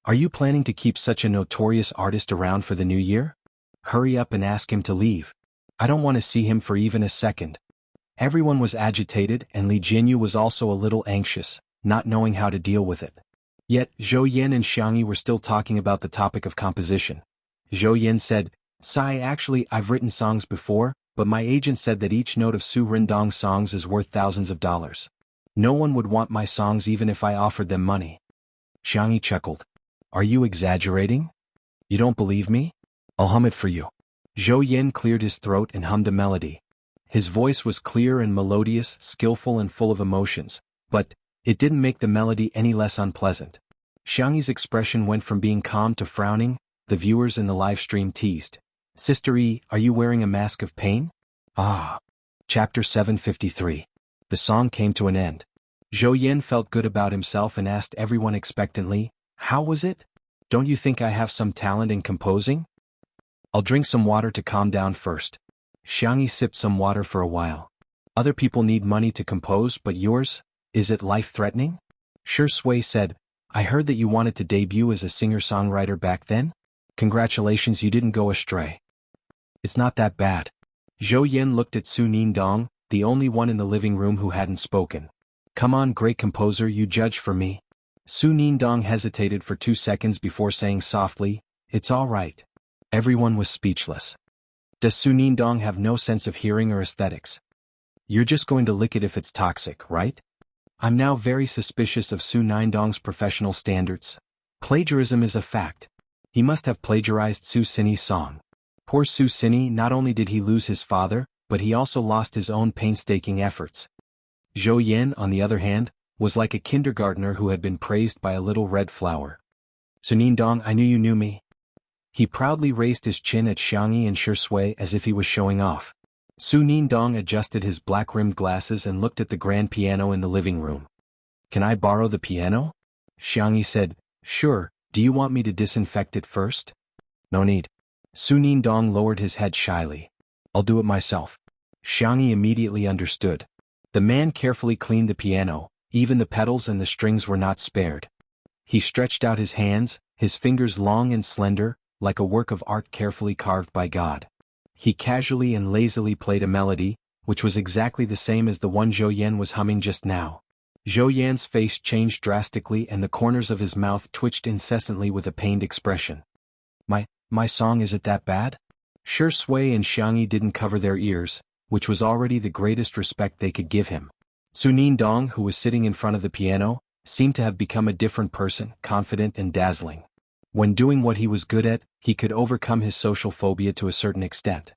Are you planning to keep such a notorious artist around for the new year? Hurry up and ask him to leave. I don't want to see him for even a second. Everyone was agitated, and Li Jinyu was also a little anxious, not knowing how to deal with it. Yet, Zhou Yan and Xiangyi were still talking about the topic of composition. Zhou Yan said, "Sai, actually, I've written songs before, but my agent said that each note of Su Rindong's songs is worth thousands of dollars. No one would want my songs even if I offered them money." Xiangyi chuckled. Are you exaggerating? You don't believe me? I'll hum it for you. Zhou Yan cleared his throat and hummed a melody. His voice was clear and melodious, skillful and full of emotions, but it didn't make the melody any less unpleasant. Xiangyi's expression went from being calm to frowning. The viewers in the live stream teased. Sister E, are you wearing a mask of pain? Ah. Chapter 753. The song came to an end. Zhou Yan felt good about himself and asked everyone expectantly, how was it? Don't you think I have some talent in composing? I'll drink some water to calm down first. Xiangyi sipped some water for a while. Other people need money to compose, but yours? Is it life-threatening? Shi Sui said, I heard that you wanted to debut as a singer-songwriter back then? Congratulations, you didn't go astray. It's not that bad. Zhou Yan looked at Su Nindong, the only one in the living room who hadn't spoken. Come on, great composer, you judge for me. Su Nindong hesitated for 2 seconds before saying softly, it's all right. Everyone was speechless. Does Su Nindong have no sense of hearing or aesthetics? You're just going to lick it if it's toxic, right? I'm now very suspicious of Su Nindong's professional standards. Plagiarism is a fact. He must have plagiarized Su Xini's song. Poor Su Xini, not only did he lose his father, but he also lost his own painstaking efforts. Zhou Yan, on the other hand, was like a kindergartner who had been praised by a little red flower. Su Nindong, I knew you knew me. He proudly raised his chin at Xiangyi and Shi Sui as if he was showing off. Su Nindong adjusted his black-rimmed glasses and looked at the grand piano in the living room. Can I borrow the piano? Xiangyi said, sure, do you want me to disinfect it first? No need. Su Nindong lowered his head shyly. I'll do it myself. Xiangyi immediately understood. The man carefully cleaned the piano, even the pedals and the strings were not spared. He stretched out his hands, his fingers long and slender, like a work of art carefully carved by God. He casually and lazily played a melody, which was exactly the same as the one Zhou Yan was humming just now. Zhou Yan's face changed drastically and the corners of his mouth twitched incessantly with a pained expression. My song, is it that bad? Shi Sui and Xiangyi didn't cover their ears, which was already the greatest respect they could give him. Su Nindong, who was sitting in front of the piano, seemed to have become a different person, confident and dazzling. When doing what he was good at, he could overcome his social phobia to a certain extent.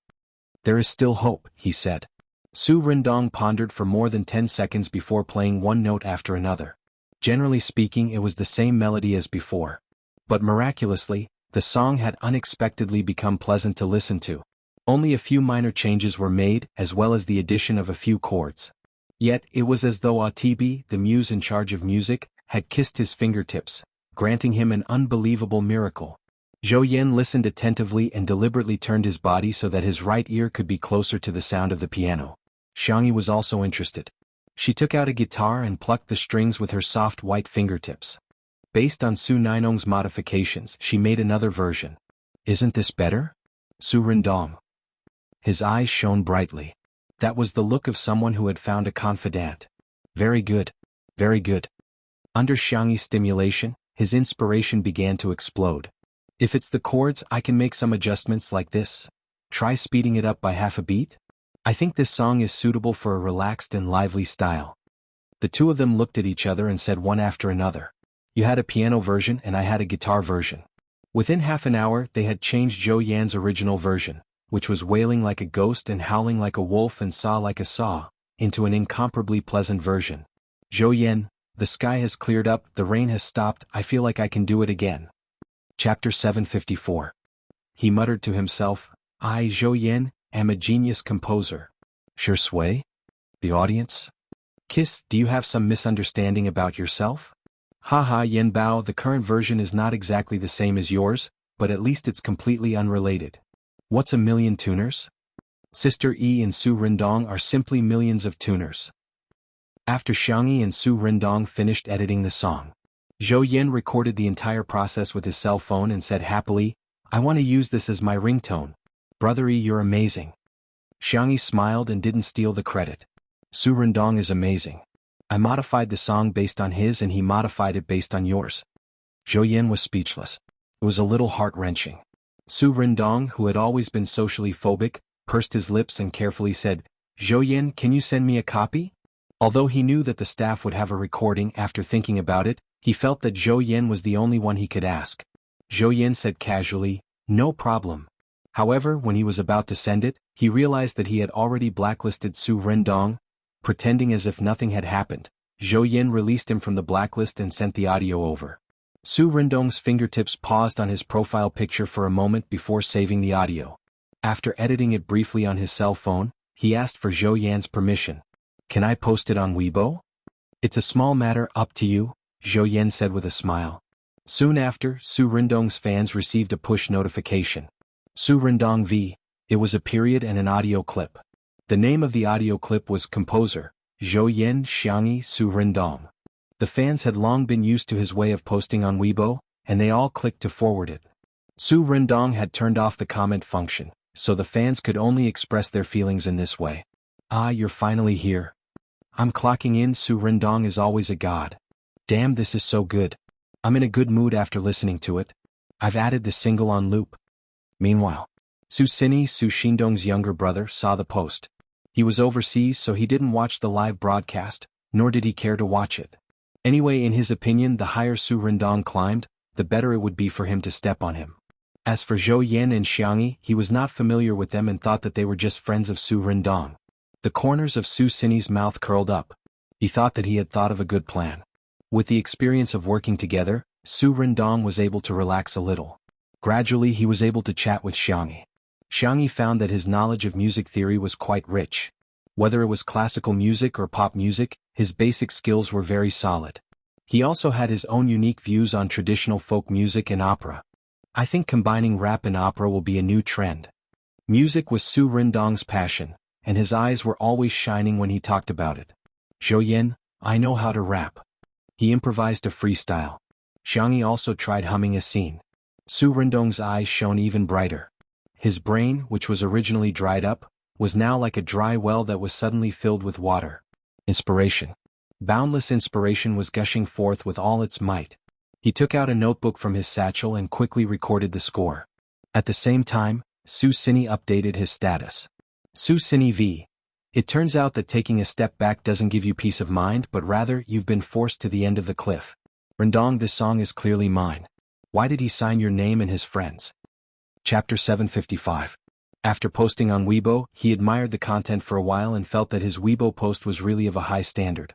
There is still hope, he said. Su Rindong pondered for more than 10 seconds before playing one note after another. Generally speaking, it was the same melody as before. But miraculously, the song had unexpectedly become pleasant to listen to. Only a few minor changes were made, as well as the addition of a few chords. Yet, it was as though Atibi, the muse in charge of music, had kissed his fingertips, granting him an unbelievable miracle. Zhou Yan listened attentively and deliberately turned his body so that his right ear could be closer to the sound of the piano. Xiangyi was also interested. She took out a guitar and plucked the strings with her soft white fingertips. Based on Su Ninong's modifications, she made another version. Isn't this better? Su Rindong. His eyes shone brightly. That was the look of someone who had found a confidant. Very good. Very good. Under Xiangyi's stimulation, his inspiration began to explode. If it's the chords, I can make some adjustments like this. Try speeding it up by half a beat. I think this song is suitable for a relaxed and lively style. The two of them looked at each other and said one after another. You had a piano version and I had a guitar version. Within half an hour, they had changed Zhou Yan's original version, which was wailing like a ghost and howling like a wolf and saw like a saw, into an incomparably pleasant version. Zhou Yan, the sky has cleared up, the rain has stopped, I feel like I can do it again. Chapter 754. He muttered to himself, I, Zhou Yan, am a genius composer. Sure sway? The audience? Kiss, do you have some misunderstanding about yourself? Haha Yen Bao, the current version is not exactly the same as yours, but at least it's completely unrelated. What's a million tuners? Sister E and Su Rindong are simply millions of tuners. After Xiangyi and Su Rindong finished editing the song, Zhou Yan recorded the entire process with his cell phone and said happily, I want to use this as my ringtone. Brother E, you're amazing. Xiangyi smiled and didn't steal the credit. Su Rindong is amazing. I modified the song based on his and he modified it based on yours. Zhou Yan was speechless. It was a little heart-wrenching. Su Rindong, who had always been socially phobic, pursed his lips and carefully said, Zhou Yan, can you send me a copy? Although he knew that the staff would have a recording after thinking about it, he felt that Zhou Yan was the only one he could ask. Zhou Yan said casually, no problem. However, when he was about to send it, he realized that he had already blacklisted Su Rindong. Pretending as if nothing had happened, Zhou Yan released him from the blacklist and sent the audio over. Su Rindong's fingertips paused on his profile picture for a moment before saving the audio. After editing it briefly on his cell phone, he asked for Zhou Yan's permission. Can I post it on Weibo? It's a small matter, up to you, Zhou Yan said with a smile. Soon after, Su Rindong's fans received a push notification. Su Rindong V. It was a period and an audio clip. The name of the audio clip was Composer, Zhou Yan Xiangyi Su Rindong. The fans had long been used to his way of posting on Weibo, and they all clicked to forward it. Su Rindong had turned off the comment function, so the fans could only express their feelings in this way. Ah, you're finally here. I'm clocking in. Su Rindong is always a god. Damn, this is so good. I'm in a good mood after listening to it. I've added the single on loop. Meanwhile, Su Xini, Su Xindong's younger brother, saw the post. He was overseas, so he didn't watch the live broadcast, nor did he care to watch it. Anyway, in his opinion, the higher Su Rindong climbed, the better it would be for him to step on him. As for Zhou Yan and Xiangyi, he was not familiar with them and thought that they were just friends of Su Rindong. The corners of Su Xini's mouth curled up. He thought that he had thought of a good plan. With the experience of working together, Su Rindong was able to relax a little. Gradually, he was able to chat with Xiangyi. Xiangyi found that his knowledge of music theory was quite rich. Whether it was classical music or pop music, his basic skills were very solid. He also had his own unique views on traditional folk music and opera. I think combining rap and opera will be a new trend. Music was Su Rindong's passion, and his eyes were always shining when he talked about it. Zhou Yan, I know how to rap. He improvised a freestyle. Xiangyi also tried humming a scene. Su Rindong's eyes shone even brighter. His brain, which was originally dried up, was now like a dry well that was suddenly filled with water. Inspiration. Boundless inspiration was gushing forth with all its might. He took out a notebook from his satchel and quickly recorded the score. At the same time, Su Xini updated his status. Su Xini V. It turns out that taking a step back doesn't give you peace of mind, but rather you've been forced to the end of the cliff. Rindong, this song is clearly mine. Why did he sign your name and his friends? Chapter 755. After posting on Weibo, he admired the content for a while and felt that his Weibo post was really of a high standard.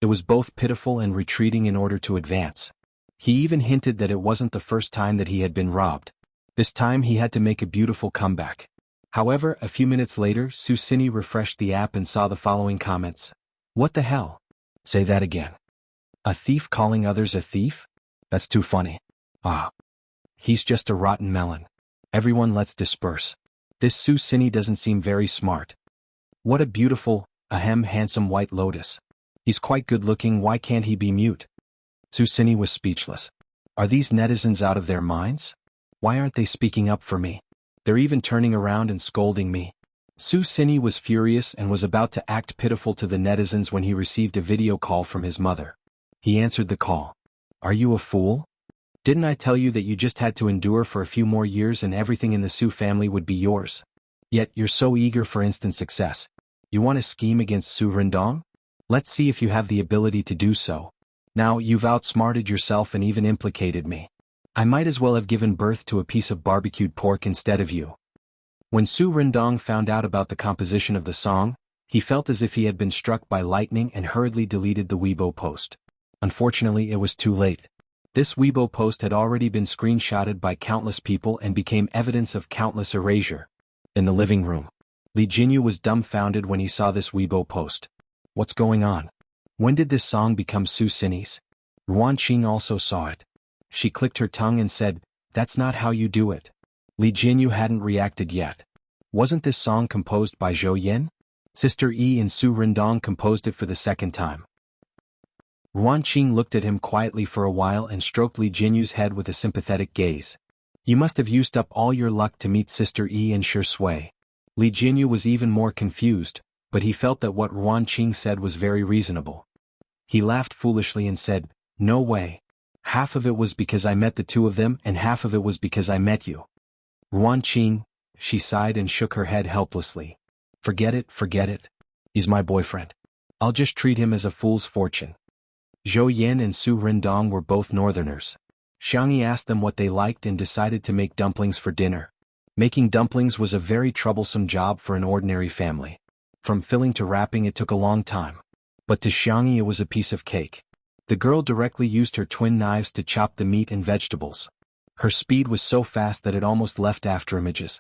It was both pitiful and retreating in order to advance. He even hinted that it wasn't the first time that he had been robbed. This time he had to make a beautiful comeback. However, a few minutes later, Su Xini refreshed the app and saw the following comments. What the hell? Say that again. A thief calling others a thief? That's too funny. Ah. He's just a rotten melon. Everyone let's disperse. This Su Cini doesn't seem very smart. What a beautiful, handsome white lotus. He's quite good looking, why can't he be mute? Su Cini was speechless. Are these netizens out of their minds? Why aren't they speaking up for me? They're even turning around and scolding me. Su Cini was furious and was about to act pitiful to the netizens when he received a video call from his mother. He answered the call. Are you a fool? Didn't I tell you that you just had to endure for a few more years and everything in the Su family would be yours? Yet you're so eager for instant success. You want to scheme against Su Rendong? Let's see if you have the ability to do so. Now you've outsmarted yourself and even implicated me. I might as well have given birth to a piece of barbecued pork instead of you. When Su Rendong found out about the composition of the song, he felt as if he had been struck by lightning and hurriedly deleted the Weibo post. Unfortunately, it was too late. This Weibo post had already been screenshotted by countless people and became evidence of countless erasure. In the living room, Li Jinyu was dumbfounded when he saw this Weibo post. What's going on? When did this song become Su Cini's? Ruan Qing also saw it. She clicked her tongue and said, "That's not how you do it." Li Jinyu hadn't reacted yet. Wasn't this song composed by Zhou Yin? Sister Yi and Su Rendong composed it for the second time. Ruan Qing looked at him quietly for a while and stroked Li Jinyu's head with a sympathetic gaze. You must have used up all your luck to meet Sister Yi and Shi Sui. Li Jinyu was even more confused, but he felt that what Ruan Qing said was very reasonable. He laughed foolishly and said, "No way. Half of it was because I met the two of them and half of it was because I met you." Ruan Qing, she sighed and shook her head helplessly. Forget it. He's my boyfriend. I'll just treat him as a fool's fortune." Zhou Yin and Su Rendong were both northerners. Xiangyi asked them what they liked and decided to make dumplings for dinner. Making dumplings was a very troublesome job for an ordinary family. From filling to wrapping it took a long time. But to Xiangyi it was a piece of cake. The girl directly used her twin knives to chop the meat and vegetables. Her speed was so fast that it almost left afterimages.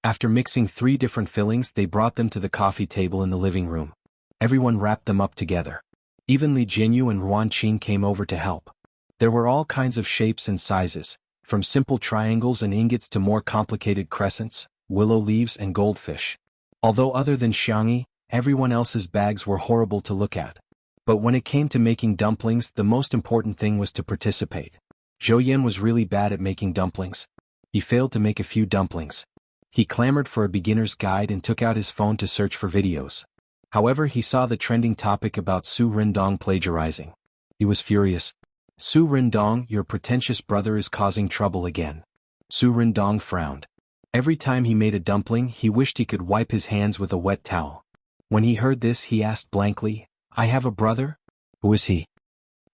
After mixing 3 different fillings, they brought them to the coffee table in the living room. Everyone wrapped them up together. Even Li Jinyu and Ruan Qing came over to help. There were all kinds of shapes and sizes, from simple triangles and ingots to more complicated crescents, willow leaves and goldfish. Although other than Xiangyi, everyone else's bags were horrible to look at. But when it came to making dumplings, the most important thing was to participate. Zhou Yin was really bad at making dumplings. He failed to make a few dumplings. He clamored for a beginner's guide and took out his phone to search for videos. However, he saw the trending topic about Su Rendong plagiarizing. He was furious. "Su Rendong, your pretentious brother is causing trouble again." Su Rendong frowned. Every time he made a dumpling, he wished he could wipe his hands with a wet towel. When he heard this, he asked blankly, "I have a brother? Who is he?"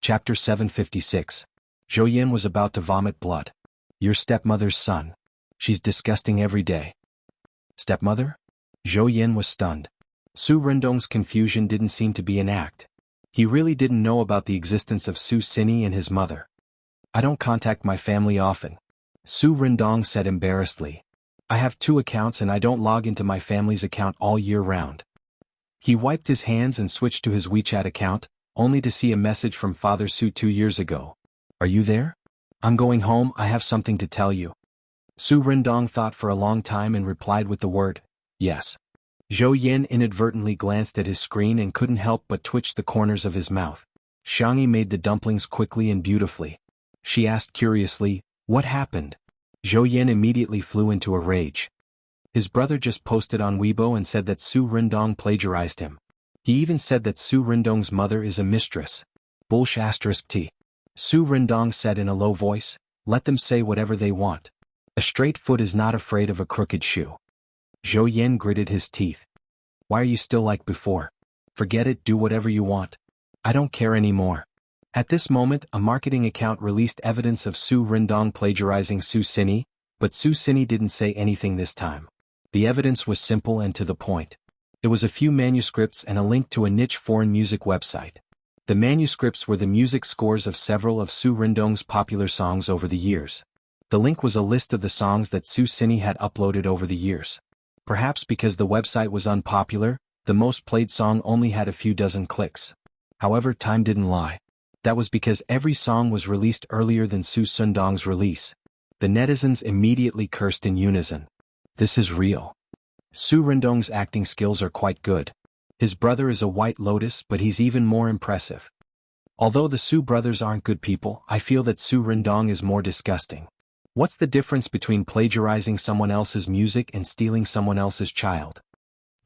Chapter 756. Zhou Yin was about to vomit blood. "Your stepmother's son. She's disgusting every day." Stepmother? Zhou Yin was stunned. Su Rendong's confusion didn't seem to be an act. He really didn't know about the existence of Su Cini and his mother. "I don't contact my family often," Su Rendong said embarrassedly. "I have 2 accounts and I don't log into my family's account all year round." He wiped his hands and switched to his WeChat account, only to see a message from Father Su 2 years ago. "Are you there? I'm going home, I have something to tell you." Su Rendong thought for a long time and replied with the word, "Yes." Zhou Yin inadvertently glanced at his screen and couldn't help but twitch the corners of his mouth. Xiangyi made the dumplings quickly and beautifully. She asked curiously, "What happened?" Zhou Yin immediately flew into a rage. His brother just posted on Weibo and said that Su Rendong plagiarized him. He even said that Su Rendong's mother is a mistress. Bullsh*t. Su Rendong said in a low voice, "Let them say whatever they want. A straight foot is not afraid of a crooked shoe." Zhou Yin gritted his teeth. "Why are you still like before? Forget it, do whatever you want. I don't care anymore." At this moment, a marketing account released evidence of Su Rendong plagiarizing Su Cini, but Su Cini didn't say anything this time. The evidence was simple and to the point. It was a few manuscripts and a link to a niche foreign music website. The manuscripts were the music scores of several of Su Rendong's popular songs over the years. The link was a list of the songs that Su Cini had uploaded over the years. Perhaps because the website was unpopular, the most played song only had a few dozen clicks. However, time didn't lie. That was because every song was released earlier than Su Sundong's release. The netizens immediately cursed in unison. This is real. Su Rendong's acting skills are quite good. His brother is a White Lotus, but he's even more impressive. Although the Su brothers aren't good people, I feel that Su Rendong is more disgusting. What's the difference between plagiarizing someone else's music and stealing someone else's child?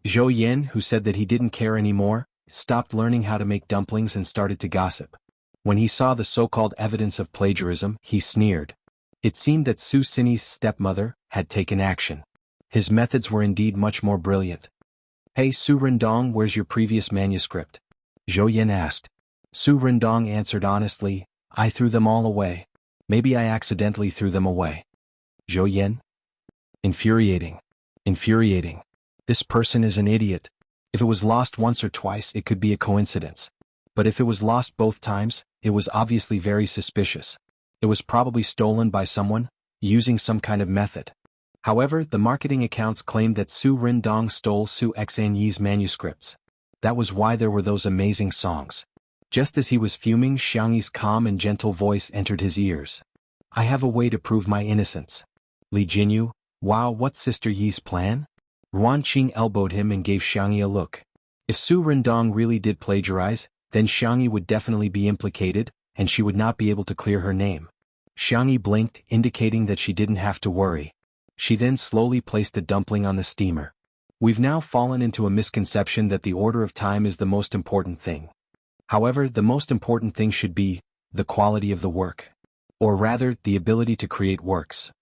Zhou Yen, who said that he didn't care anymore, stopped learning how to make dumplings and started to gossip. When he saw the so-called evidence of plagiarism, he sneered. It seemed that Su Xinyi's stepmother had taken action. His methods were indeed much more brilliant. Hey Su Rendong, where's your previous manuscript? Zhou Yen asked. Su Rendong answered honestly, I threw them all away. Maybe I accidentally threw them away. Zhou Yen? Infuriating. Infuriating. This person is an idiot. If it was lost once or twice, it could be a coincidence. But if it was lost both times, it was obviously very suspicious. It was probably stolen by someone, using some kind of method. However, the marketing accounts claimed that Su Rendong stole Su Xinyi's manuscripts. That was why there were those amazing songs. Just as he was fuming, Xiangyi's calm and gentle voice entered his ears. I have a way to prove my innocence. Li Jinyu, wow, what's Sister Yi's plan? Ruan Qing elbowed him and gave Xiangyi a look. If Su Rendong really did plagiarize, then Xiangyi would definitely be implicated, and she would not be able to clear her name. Xiangyi blinked, indicating that she didn't have to worry. She then slowly placed a dumpling on the steamer. We've now fallen into a misconception that the order of time is the most important thing. However, the most important thing should be the quality of the work. Or rather, the ability to create works.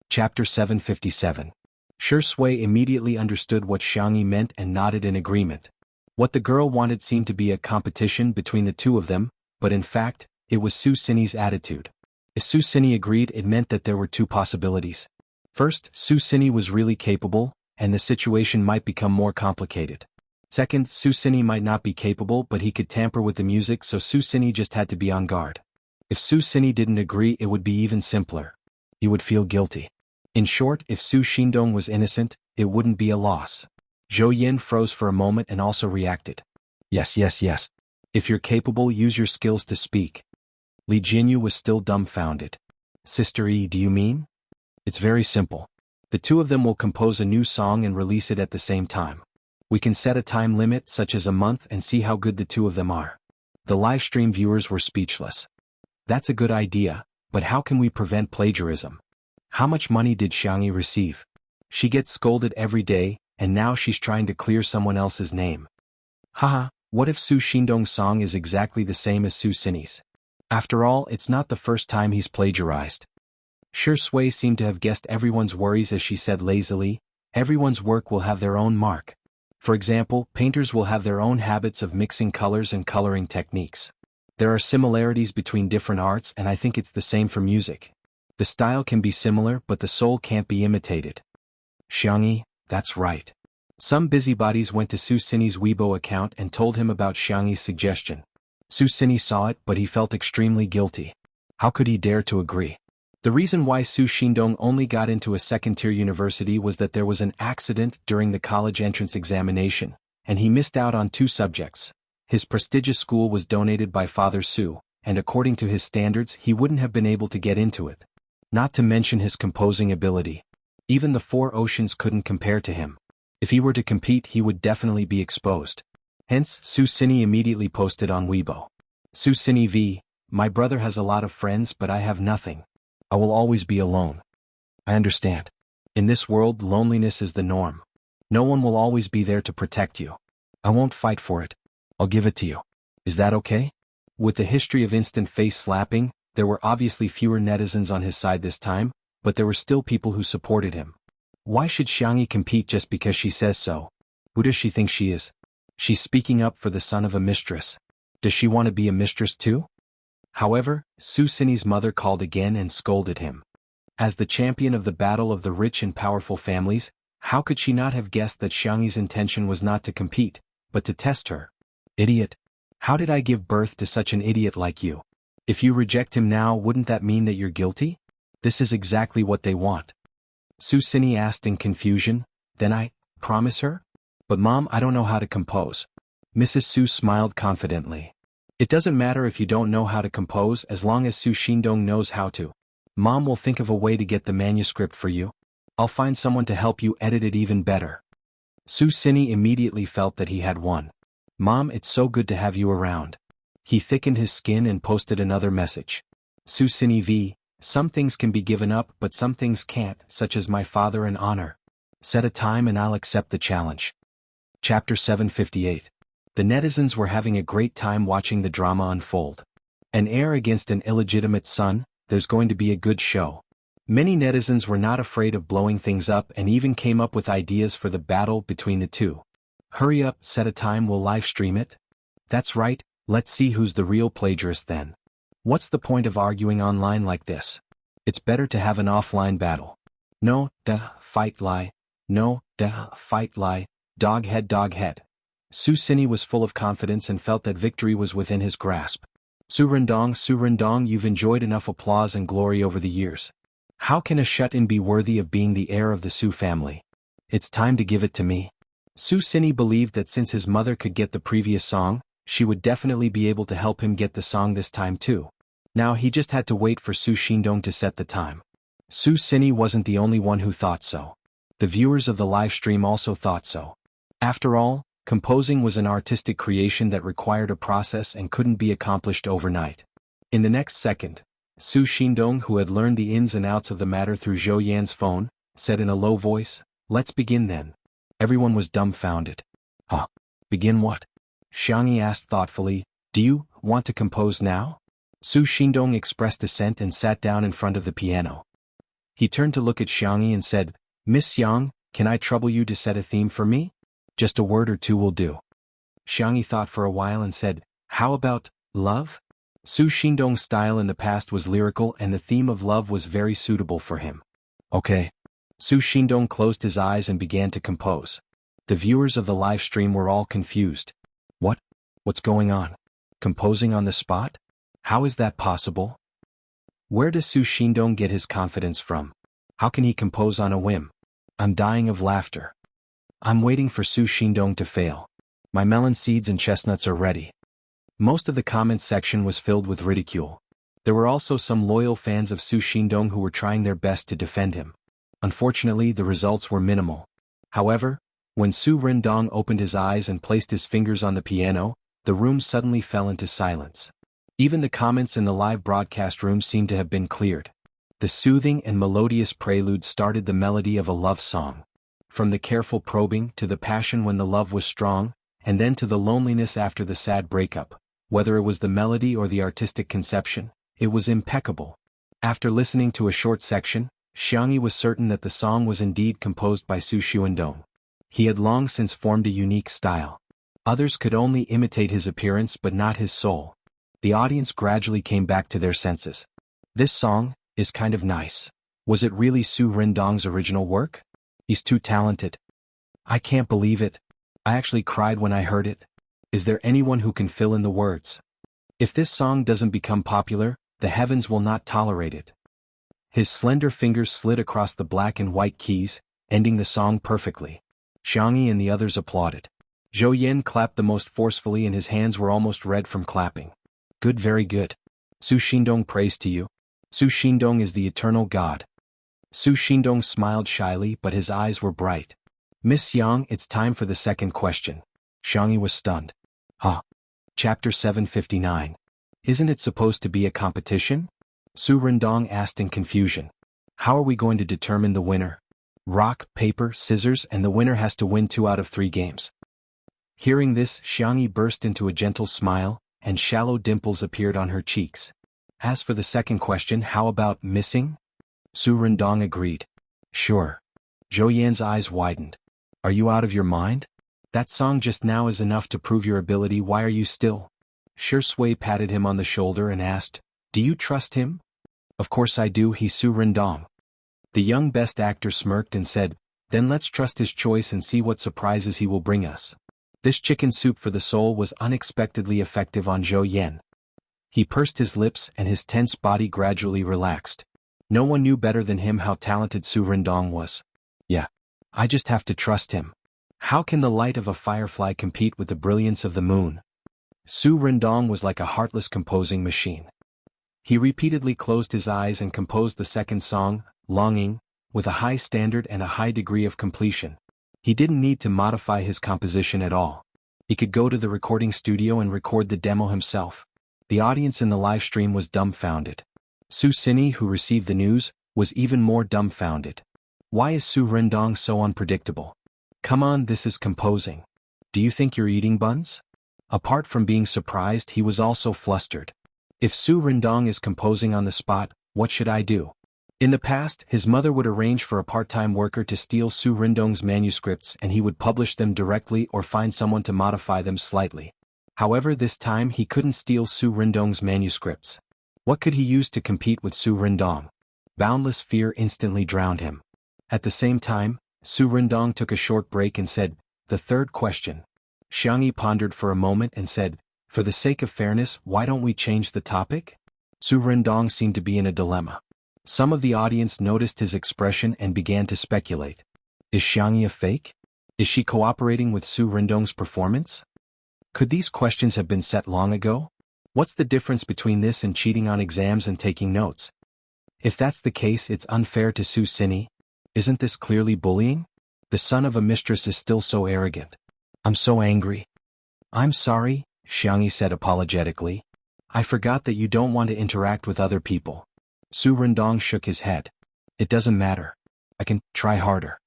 Chapter 757. Shi Sui immediately understood what Xiangyi meant and nodded in agreement. What the girl wanted seemed to be a competition between the two of them, but in fact, it was Su Xinyi's attitude. If Su Xinyi agreed, it meant that there were two possibilities. First, Su Xinyi was really capable, and the situation might become more complicated. Second, Su Xinyi might not be capable, but he could tamper with the music, so Su Xinyi just had to be on guard. If Su Xinyi didn't agree, it would be even simpler. He would feel guilty. In short, if Su Xindong was innocent, it wouldn't be a loss. Zhou Yin froze for a moment and also reacted. Yes. If you're capable, use your skills to speak. Li Jinyu was still dumbfounded. Sister Yi, do you mean? It's very simple. The two of them will compose a new song and release it at the same time. We can set a time limit, such as a month, and see how good the two of them are. The live stream viewers were speechless. That's a good idea, but how can we prevent plagiarism? How much money did Xiangyi receive? She gets scolded every day, and now she's trying to clear someone else's name. Haha, what if Su Xindong's song is exactly the same as Su Xinyi's? After all, it's not the first time he's plagiarized. Shi Sui seemed to have guessed everyone's worries as she said lazily, everyone's work will have their own mark. For example, painters will have their own habits of mixing colors and coloring techniques. There are similarities between different arts, and I think it's the same for music. The style can be similar, but the soul can't be imitated. Xiangyi, that's right. Some busybodies went to Su Xinyi's Weibo account and told him about Xiangyi's suggestion. Su Xinyi saw it, but he felt extremely guilty. How could he dare to agree? The reason why Su Xindong only got into a second-tier university was that there was an accident during the college entrance examination, and he missed out on 2 subjects. His prestigious school was donated by Father Su, and according to his standards he wouldn't have been able to get into it. Not to mention his composing ability. Even the 4 oceans couldn't compare to him. If he were to compete, he would definitely be exposed. Hence, Su Xinyi immediately posted on Weibo. Su Xinyi v. My brother has a lot of friends, but I have nothing. I will always be alone. I understand. In this world, loneliness is the norm. No one will always be there to protect you. I won't fight for it. I'll give it to you. Is that okay? With the history of instant face slapping, there were obviously fewer netizens on his side this time, but there were still people who supported him. Why should Xiangyi compete just because she says so? Who does she think she is? She's speaking up for the son of a mistress. Does she want to be a mistress too? However, Su Xinyi's mother called again and scolded him. As the champion of the battle of the rich and powerful families, how could she not have guessed that Xiangyi's intention was not to compete, but to test her? Idiot! How did I give birth to such an idiot like you? If you reject him now, wouldn't that mean that you're guilty? This is exactly what they want. Su Xinyi asked in confusion, then I promise her? But Mom, I don't know how to compose. Mrs. Su smiled confidently. It doesn't matter if you don't know how to compose as long as Su Xindong knows how to. Mom will think of a way to get the manuscript for you. I'll find someone to help you edit it even better. Su Sini immediately felt that he had won. Mom, it's so good to have you around. He thickened his skin and posted another message. Su Sini v. Some things can be given up but some things can't, such as my father and honor. Set a time and I'll accept the challenge. Chapter 758. The netizens were having a great time watching the drama unfold. An heir against an illegitimate son, there's going to be a good show. Many netizens were not afraid of blowing things up and even came up with ideas for the battle between the two. Hurry up, set a time, we'll live stream it. That's right, let's see who's the real plagiarist then. What's the point of arguing online like this? It's better to have an offline battle. No, fight lie. No, fight lie. Dog head, dog head. Su Sini was full of confidence and felt that victory was within his grasp. Su Rendong, you've enjoyed enough applause and glory over the years. How can a shut-in be worthy of being the heir of the Su family? It's time to give it to me. Su Sini believed that since his mother could get the previous song, she would definitely be able to help him get the song this time too. Now he just had to wait for Su Shindong to set the time. Su Sini wasn't the only one who thought so. The viewers of the live stream also thought so. After all, composing was an artistic creation that required a process and couldn't be accomplished overnight. In the next second, Su Shindong, who had learned the ins and outs of the matter through Zhou Yan's phone, said in a low voice, "Let's begin then." Everyone was dumbfounded. Huh? Begin what? Xiangyi asked thoughtfully, "Do you want to compose now?" Su Shindong expressed assent and sat down in front of the piano. He turned to look at Xiangyi and said, "Miss Xiang, can I trouble you to set a theme for me? Just a word or two will do." Xiangyi thought for a while and said, "How about love?" Su Shindong's style in the past was lyrical and the theme of love was very suitable for him. Okay. Su Shindong closed his eyes and began to compose. The viewers of the live stream were all confused. What's going on? Composing on the spot? How is that possible? Where does Su Shindong get his confidence from? How can he compose on a whim? I'm dying of laughter. I'm waiting for Su Shindong to fail. My melon seeds and chestnuts are ready. Most of the comments section was filled with ridicule. There were also some loyal fans of Su Shindong who were trying their best to defend him. Unfortunately, the results were minimal. However, when Su Rendong opened his eyes and placed his fingers on the piano, the room suddenly fell into silence. Even the comments in the live broadcast room seemed to have been cleared. The soothing and melodious prelude started the melody of a love song. From the careful probing to the passion when the love was strong, and then to the loneliness after the sad breakup. Whether it was the melody or the artistic conception, it was impeccable. After listening to a short section, Xiangyi was certain that the song was indeed composed by Su Shindong. He had long since formed a unique style. Others could only imitate his appearance but not his soul. The audience gradually came back to their senses. This song is kind of nice. Was it really Su Rendong's original work? He's too talented. I can't believe it. I actually cried when I heard it. Is there anyone who can fill in the words? If this song doesn't become popular, the heavens will not tolerate it. His slender fingers slid across the black and white keys, ending the song perfectly. Xiangyi and the others applauded. Zhou Yan clapped the most forcefully and his hands were almost red from clapping. Good, very good. Su Shindong, praise to you. Su Shindong is the eternal god. Su Shindong smiled shyly but his eyes were bright. Miss Yang, it's time for the second question. Xiangyi was stunned. Huh? Chapter 759. Isn't it supposed to be a competition? Su Rendong asked in confusion. How are we going to determine the winner? Rock, paper, scissors, and the winner has to win 2 out of 3 games. Hearing this, Xiangyi burst into a gentle smile, and shallow dimples appeared on her cheeks. As for the second question, how about missing? Su Rendong agreed. Sure. Zhou Yan's eyes widened. Are you out of your mind? That song just now is enough to prove your ability. Why are you still? Shi Sui patted him on the shoulder and asked, Do you trust him? Of course I do, he Su Rendong. The young best actor smirked and said, Then let's trust his choice and see what surprises he will bring us. This chicken soup for the soul was unexpectedly effective on Zhou Yan. He pursed his lips and his tense body gradually relaxed. No one knew better than him how talented Su Rendong was. Yeah. I just have to trust him. How can the light of a firefly compete with the brilliance of the moon? Su Rendong was like a heartless composing machine. He repeatedly closed his eyes and composed the second song, Longing, with a high standard and a high degree of completion. He didn't need to modify his composition at all. He could go to the recording studio and record the demo himself. The audience in the live stream was dumbfounded. Su Xini, who received the news, was even more dumbfounded. Why is Su Rendong so unpredictable? Come on, this is composing. Do you think you're eating buns? Apart from being surprised, he was also flustered. If Su Rendong is composing on the spot, what should I do? In the past, his mother would arrange for a part-time worker to steal Su Rendong's manuscripts and he would publish them directly or find someone to modify them slightly. However, this time he couldn't steal Su Rendong's manuscripts. What could he use to compete with Su Rendong? Boundless fear instantly drowned him. At the same time, Su Rendong took a short break and said, "The third question." Xiangyi pondered for a moment and said, "For the sake of fairness, why don't we change the topic?" Su Rendong seemed to be in a dilemma. Some of the audience noticed his expression and began to speculate. Is Xiangyi a fake? Is she cooperating with Su Rendong's performance? Could these questions have been set long ago? What's the difference between this and cheating on exams and taking notes? If that's the case, it's unfair to Su Xini. Isn't this clearly bullying? The son of a mistress is still so arrogant. I'm so angry. I'm sorry, Xiangyi said apologetically. I forgot that you don't want to interact with other people. Su Rendong shook his head. It doesn't matter. I can try harder.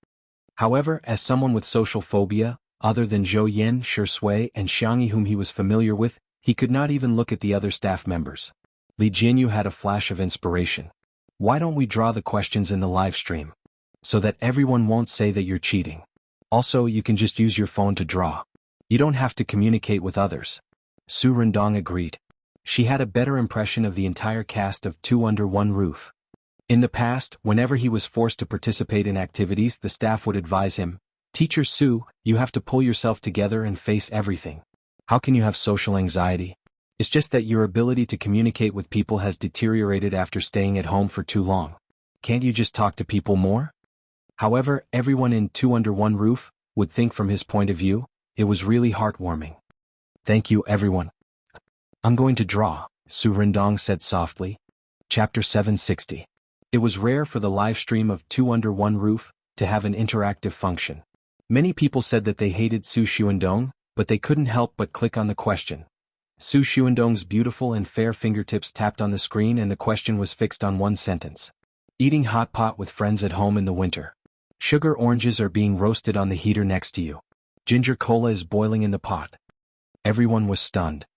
However, as someone with social phobia, other than Zhou Yin, Shi Sui, and Xiangyi whom he was familiar with, he could not even look at the other staff members. Li Jinyu had a flash of inspiration. Why don't we draw the questions in the live stream? So that everyone won't say that you're cheating. Also, you can just use your phone to draw. You don't have to communicate with others. Su Rendong agreed. She had a better impression of the entire cast of Two Under One Roof. In the past, whenever he was forced to participate in activities, the staff would advise him, "Teacher Su, you have to pull yourself together and face everything. How can you have social anxiety? It's just that your ability to communicate with people has deteriorated after staying at home for too long. Can't you just talk to people more?" However, everyone in Two Under One Roof would think from his point of view, it was really heartwarming. "Thank you, everyone. I'm going to draw," Su Rendong said softly. Chapter 760. It was rare for the live stream of Two Under One Roof to have an interactive function. Many people said that they hated Su Xuandong, but they couldn't help but click on the question. Su Xuandong's beautiful and fair fingertips tapped on the screen and the question was fixed on one sentence. Eating hot pot with friends at home in the winter. Sugar oranges are being roasted on the heater next to you. Ginger cola is boiling in the pot. Everyone was stunned.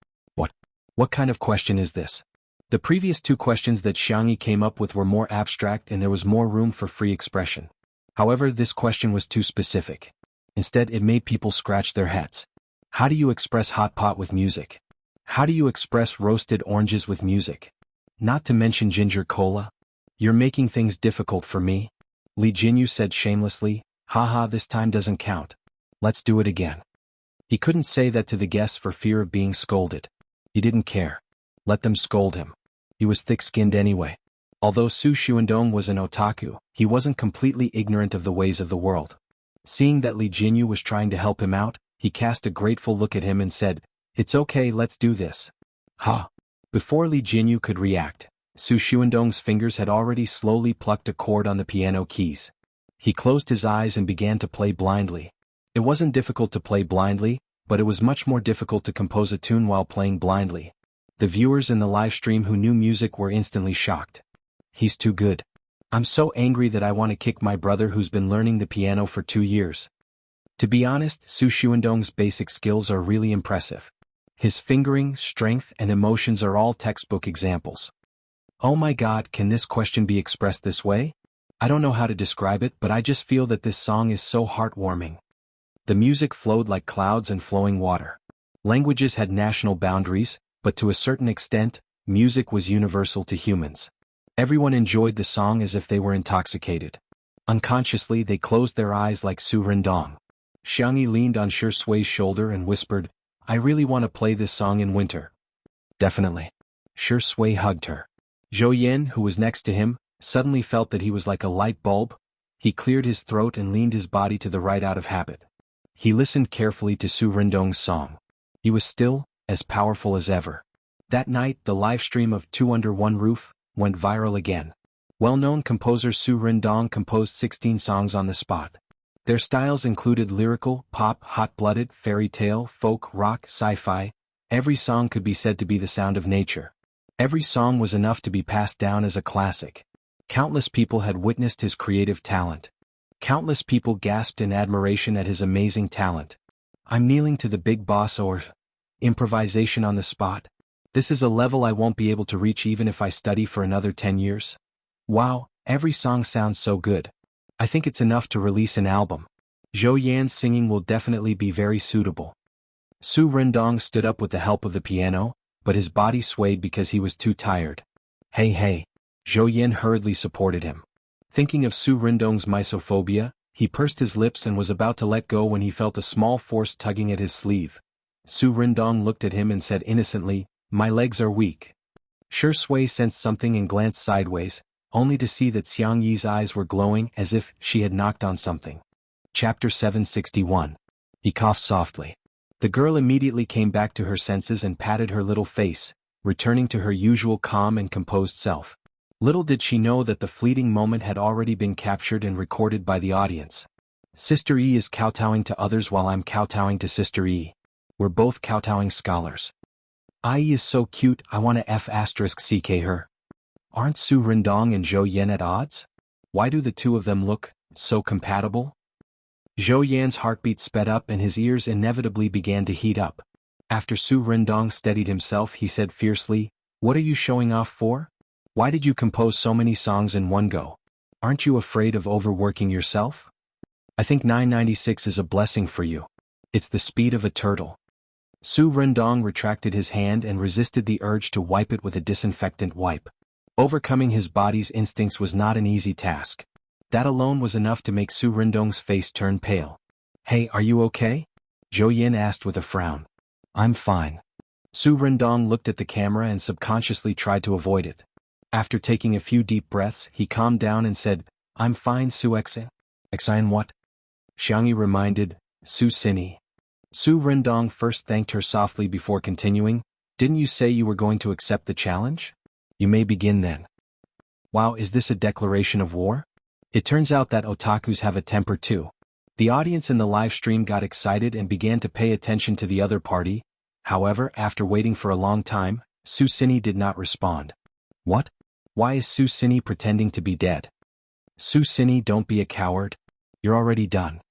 What kind of question is this? The previous two questions that Xiangyi came up with were more abstract and there was more room for free expression. However, this question was too specific. Instead, it made people scratch their heads. How do you express hot pot with music? How do you express roasted oranges with music? Not to mention ginger cola? You're making things difficult for me. Li Jinyu said shamelessly, "Haha, this time doesn't count. Let's do it again." He couldn't say that to the guests for fear of being scolded. He didn't care. Let them scold him. He was thick-skinned anyway. Although Su Xuandong was an otaku, he wasn't completely ignorant of the ways of the world. Seeing that Li Jinyu was trying to help him out, he cast a grateful look at him and said, "It's okay, let's do this." Ha! Before Li Jinyu could react, Su Xuandong's fingers had already slowly plucked a chord on the piano keys. He closed his eyes and began to play blindly. It wasn't difficult to play blindly, but it was much more difficult to compose a tune while playing blindly. The viewers in the live stream who knew music were instantly shocked. He's too good. I'm so angry that I want to kick my brother who's been learning the piano for 2 years. To be honest, Su Xuandong's basic skills are really impressive. His fingering, strength, and emotions are all textbook examples. Oh my God, can this question be expressed this way? I don't know how to describe it, but I just feel that this song is so heartwarming. The music flowed like clouds and flowing water. Languages had national boundaries, but to a certain extent, music was universal to humans. Everyone enjoyed the song as if they were intoxicated. Unconsciously, they closed their eyes like Su Rendong. Xiangyi leaned on Shi Sui's shoulder and whispered, "I really want to play this song in winter." "Definitely." Shi Sui hugged her. Zhou Yin, who was next to him, suddenly felt that he was like a light bulb. He cleared his throat and leaned his body to the right out of habit. He listened carefully to Su Rendong's song. He was still, as powerful as ever. That night, the live stream of Two Under One Roof went viral again. Well-known composer Su Rindong composed 16 songs on the spot. Their styles included lyrical, pop, hot-blooded, fairy tale, folk, rock, sci-fi. Every song could be said to be the sound of nature. Every song was enough to be passed down as a classic. Countless people had witnessed his creative talent. Countless people gasped in admiration at his amazing talent. I'm kneeling to the big boss, or improvisation on the spot. This is a level I won't be able to reach even if I study for another 10 years. Wow, every song sounds so good. I think it's enough to release an album. Zhou Yan's singing will definitely be very suitable. Su Rindong stood up with the help of the piano, but his body swayed because he was too tired. Hey. Zhou Yan hurriedly supported him. Thinking of Su Rindong's misophobia, he pursed his lips and was about to let go when he felt a small force tugging at his sleeve. Su Rindong looked at him and said innocently, "My legs are weak." Shi Sui sensed something and glanced sideways, only to see that Xiang Yi's eyes were glowing as if she had knocked on something. Chapter 761. He coughed softly. The girl immediately came back to her senses and patted her little face, returning to her usual calm and composed self. Little did she know that the fleeting moment had already been captured and recorded by the audience. Sister E is kowtowing to others while I'm kowtowing to Sister E. We're both kowtowing scholars. IE is so cute, I wanna F***ck her. Aren't Su Rindong and Zhou Yan at odds? Why do the two of them look so compatible? Zhou Yan's heartbeat sped up and his ears inevitably began to heat up. After Su Rindong steadied himself, he said fiercely, "What are you showing off for? Why did you compose so many songs in one go? Aren't you afraid of overworking yourself? I think 996 is a blessing for you. It's the speed of a turtle." Su Rindong retracted his hand and resisted the urge to wipe it with a disinfectant wipe. Overcoming his body's instincts was not an easy task. That alone was enough to make Su Rindong's face turn pale. "Hey, are you okay?" Zhou Yan asked with a frown. "I'm fine." Su Rindong looked at the camera and subconsciously tried to avoid it. After taking a few deep breaths, he calmed down and said, "I'm fine, Su Xin." "Xin what?" Xiang Yi reminded, "Su Xini." Su Rindong first thanked her softly before continuing, "Didn't you say you were going to accept the challenge? You may begin then." "Wow, is this a declaration of war?" It turns out that otakus have a temper too. The audience in the live stream got excited and began to pay attention to the other party. However, after waiting for a long time, Su Xini did not respond. "What? Why is Su Xini pretending to be dead?" "Su Xini, don't be a coward. You're already done."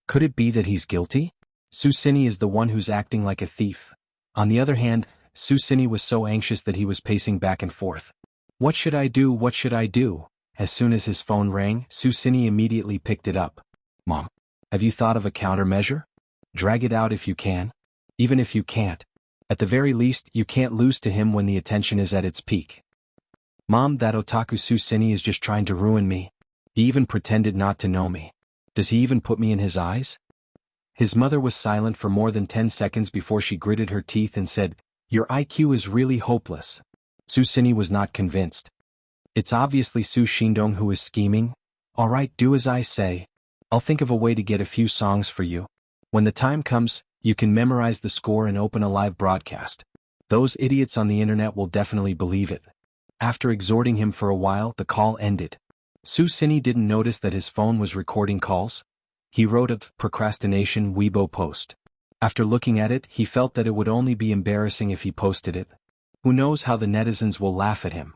Could it be that he's guilty? Su Xini is the one who's acting like a thief. On the other hand, Su Xini was so anxious that he was pacing back and forth. What should I do? What should I do? As soon as his phone rang, Su Xini immediately picked it up. "Mom, have you thought of a countermeasure? Drag it out if you can. Even if you can't. At the very least, you can't lose to him when the attention is at its peak." "Mom, that otaku Su Xini is just trying to ruin me. He even pretended not to know me. Does he even put me in his eyes?" His mother was silent for more than 10 seconds before she gritted her teeth and said, "Your IQ is really hopeless." Su Xini was not convinced. "It's obviously Su Shindong who is scheming. All right, do as I say. I'll think of a way to get a few songs for you. When the time comes, you can memorize the score and open a live broadcast. Those idiots on the internet will definitely believe it." After exhorting him for a while, the call ended. Su Xini didn't notice that his phone was recording calls. He wrote a procrastination Weibo post. After looking at it, he felt that it would only be embarrassing if he posted it. Who knows how the netizens will laugh at him.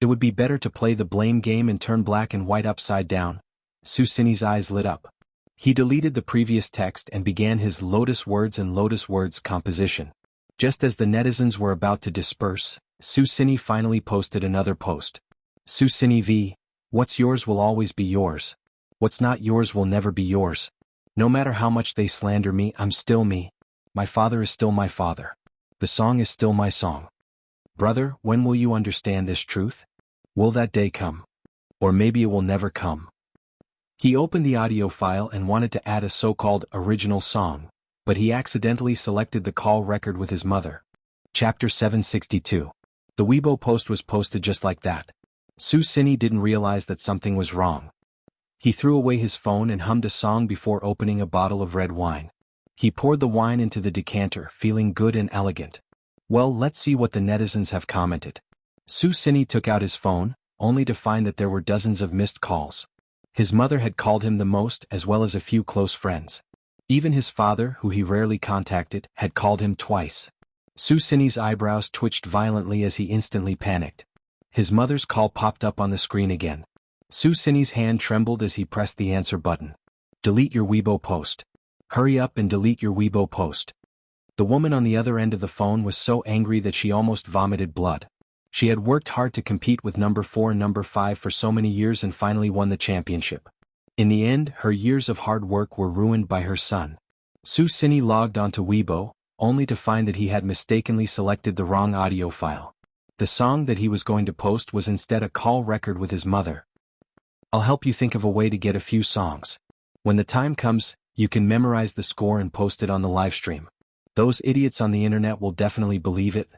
It would be better to play the blame game and turn black and white upside down. Su Xini's eyes lit up. He deleted the previous text and began his Lotus Words and Lotus Words composition. Just as the netizens were about to disperse, Su Xini finally posted another post. "Su Xini V. What's yours will always be yours. What's not yours will never be yours. No matter how much they slander me, I'm still me. My father is still my father. The song is still my song. Brother, when will you understand this truth? Will that day come? Or maybe it will never come." He opened the audio file and wanted to add a so-called original song, but he accidentally selected the call record with his mother. Chapter 762. The Weibo post was posted just like that. Su Xini didn't realize that something was wrong. He threw away his phone and hummed a song before opening a bottle of red wine. He poured the wine into the decanter, feeling good and elegant. Well, let's see what the netizens have commented. Su Sini took out his phone, only to find that there were dozens of missed calls. His mother had called him the most, as well as a few close friends. Even his father, who he rarely contacted, had called him twice. Su Sini's eyebrows twitched violently as he instantly panicked. His mother's call popped up on the screen again. Su Sini's hand trembled as he pressed the answer button. Delete your Weibo post. Hurry up and delete your Weibo post. The woman on the other end of the phone was so angry that she almost vomited blood. She had worked hard to compete with number 4 and number 5 for so many years and finally won the championship. In the end, her years of hard work were ruined by her son. Su Sini logged onto Weibo, only to find that he had mistakenly selected the wrong audio file. The song that he was going to post was instead a call record with his mother. I'll help you think of a way to get a few songs. When the time comes, you can memorize the score and post it on the livestream. Those idiots on the internet will definitely believe it.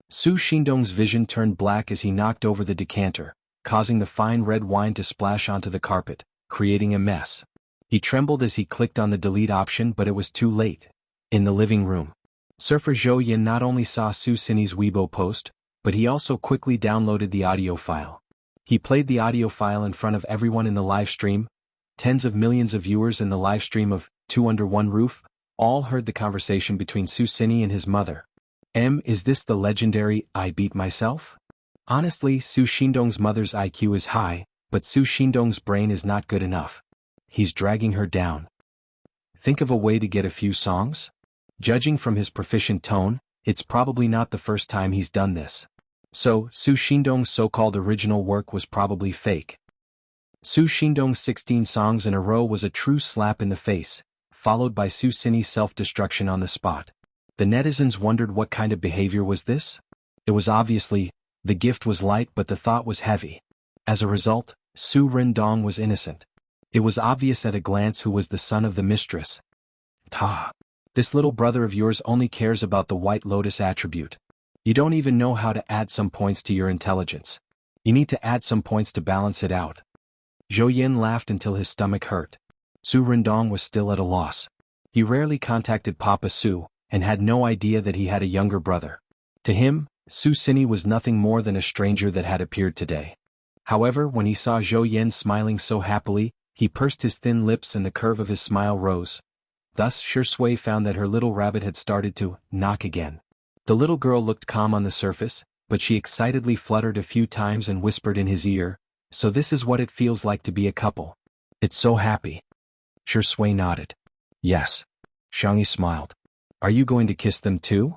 Su Xindong's vision turned black as he knocked over the decanter, causing the fine red wine to splash onto the carpet, creating a mess. He trembled as he clicked on the delete option, but it was too late. In the living room, surfer Zhou Yin not only saw Su Sini's Weibo post, but he also quickly downloaded the audio file. He played the audio file in front of everyone in the live stream. Tens of millions of viewers in the live stream of Two Under One Roof all heard the conversation between Su Sini and his mother. Is this the legendary I beat myself? Honestly, Su Xindong's mother's IQ is high, but Su Xindong's brain is not good enough. He's dragging her down. Think of a way to get a few songs? Judging from his proficient tone, it's probably not the first time he's done this. So, Su Xindong's so-called original work was probably fake. Su Xindong's 16 songs in a row was a true slap in the face, followed by Su Sini's self-destruction on the spot. The netizens wondered what kind of behavior was this? It was obviously, the gift was light but the thought was heavy. As a result, Su Rendong was innocent. It was obvious at a glance who was the son of the mistress. This little brother of yours only cares about the White Lotus attribute. You don't even know how to add some points to your intelligence. You need to add some points to balance it out. Zhou Yin laughed until his stomach hurt. Su Rendong was still at a loss. He rarely contacted Papa Su, and had no idea that he had a younger brother. To him, Su Sini was nothing more than a stranger that had appeared today. However, when he saw Zhou Yin smiling so happily, he pursed his thin lips and the curve of his smile rose. Thus, Shi Sui found that her little rabbit had started to knock again. The little girl looked calm on the surface, but she excitedly fluttered a few times and whispered in his ear, "So this is what it feels like to be a couple. It's so happy." Shi Sui nodded. "Yes." Xiangyi smiled. "Are you going to kiss them too?"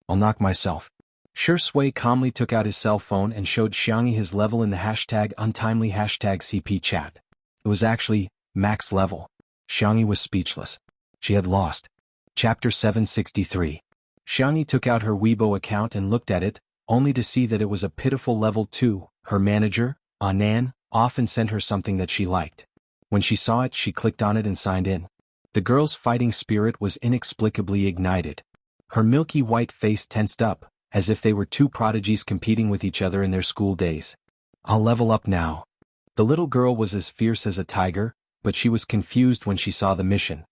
"I'll knock myself." Shi Sui calmly took out his cell phone and showed Xiangyi his level in the #untimely #CP chat. It was actually max level. Xiangyi was speechless. She had lost. Chapter 763. Xiangyi took out her Weibo account and looked at it, only to see that it was a pitiful level 2. Her manager, Anan, often sent her something that she liked. When she saw it, she clicked on it and signed in. The girl's fighting spirit was inexplicably ignited. Her milky white face tensed up, as if they were two prodigies competing with each other in their school days. "I'll level up now." The little girl was as fierce as a tiger, but she was confused when she saw the mission.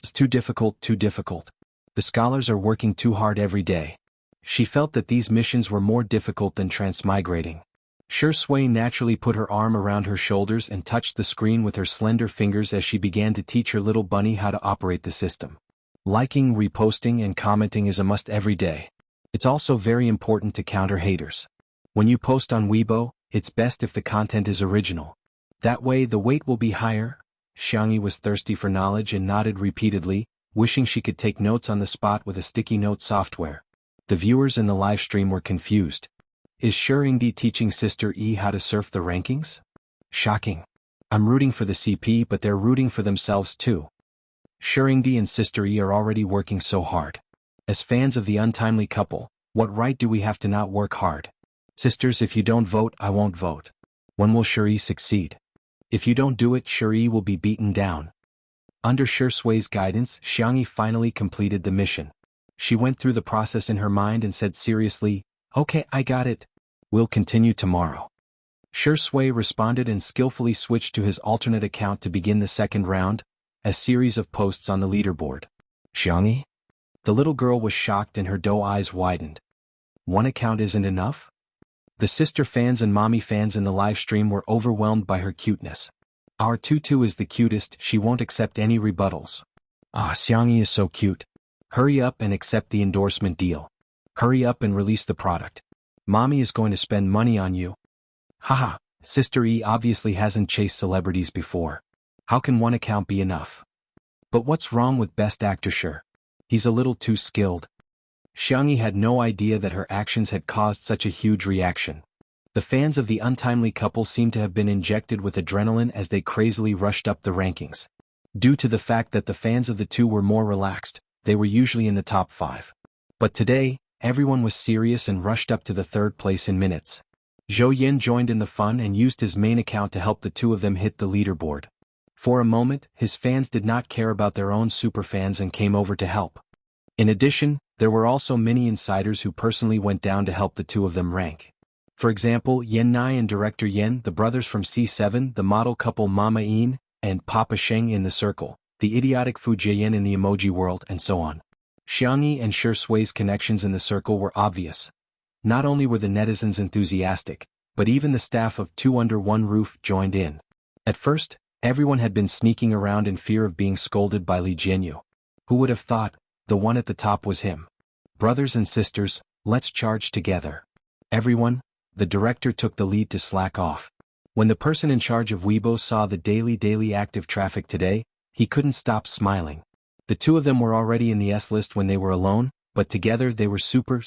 It's too difficult, too difficult. The scholars are working too hard every day. She felt that these missions were more difficult than transmigrating. Shi Sui naturally put her arm around her shoulders and touched the screen with her slender fingers as she began to teach her little bunny how to operate the system. Liking, reposting, and commenting is a must every day. It's also very important to counter haters. When you post on Weibo, it's best if the content is original. That way the weight will be higher. Xiangyi was thirsty for knowledge and nodded repeatedly, wishing she could take notes on the spot with a sticky note software. The viewers in the live stream were confused. Is Shurindi teaching Sister E how to surf the rankings? Shocking. I'm rooting for the CP, but they're rooting for themselves too. Shurindi and Sister E are already working so hard. As fans of the untimely couple, what right do we have to not work hard? Sisters, if you don't vote, I won't vote. When will Shuri succeed? If you don't do it, Shuri will be beaten down. Under Shi Sui's guidance, Xiangyi finally completed the mission. She went through the process in her mind and said seriously, "Okay, I got it. We'll continue tomorrow." Shi Sui responded and skillfully switched to his alternate account to begin the second round, a series of posts on the leaderboard. "Xiangyi?" The little girl was shocked and her doe eyes widened. One account isn't enough? The sister fans and mommy fans in the live stream were overwhelmed by her cuteness. Our Tutu is the cutest, she won't accept any rebuttals. Ah, Xiangyi is so cute. Hurry up and accept the endorsement deal. Hurry up and release the product. Mommy is going to spend money on you. Haha, Sister E obviously hasn't chased celebrities before. How can one account be enough? But what's wrong with Best Actor? Sure. He's a little too skilled. Xiangyi had no idea that her actions had caused such a huge reaction. The fans of the untimely couple seemed to have been injected with adrenaline as they crazily rushed up the rankings. Due to the fact that the fans of the two were more relaxed, they were usually in the top 5. But today, everyone was serious and rushed up to the 3rd place in minutes. Zhou Yin joined in the fun and used his main account to help the two of them hit the leaderboard. For a moment, his fans did not care about their own superfans and came over to help. In addition, there were also many insiders who personally went down to help the two of them rank. For example, Yen Nai and director Yen, the brothers from C7, the model couple Mama Yin, and Papa Sheng in the circle, the idiotic Fu Jian in the emoji world, and so on. Xiangyi and Shi Sui's connections in the circle were obvious. Not only were the netizens enthusiastic, but even the staff of Two Under One Roof joined in. At first, everyone had been sneaking around in fear of being scolded by Li Jianyu. Who would have thought the one at the top was him? Brothers and sisters, let's charge together. Everyone, the director took the lead to slack off. When the person in charge of Weibo saw the daily active traffic today, he couldn't stop smiling. The two of them were already in the S list when they were alone, but together they were super.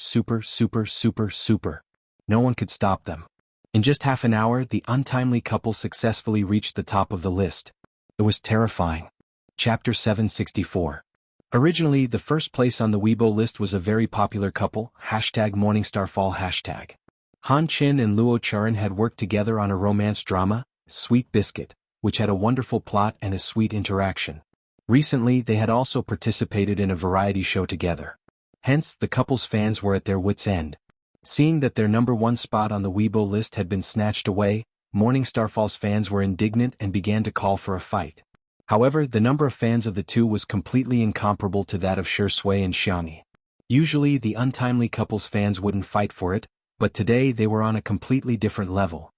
No one could stop them. In just half an hour, the untimely couple successfully reached the top of the list. It was terrifying. Chapter 764. Originally, the first place on the Weibo list was a very popular couple, #MorningstarFall#. Han Qin and Luo Chuan had worked together on a romance drama, Sweet Biscuit, which had a wonderful plot and a sweet interaction. Recently, they had also participated in a variety show together. Hence, the couple's fans were at their wits' end. Seeing that their number 1 spot on the Weibo list had been snatched away, Morningstarfall's fans were indignant and began to call for a fight. However, the number of fans of the two was completely incomparable to that of Shi Sui and Xiangyi. Usually, the untimely couple's fans wouldn't fight for it, but today they were on a completely different level.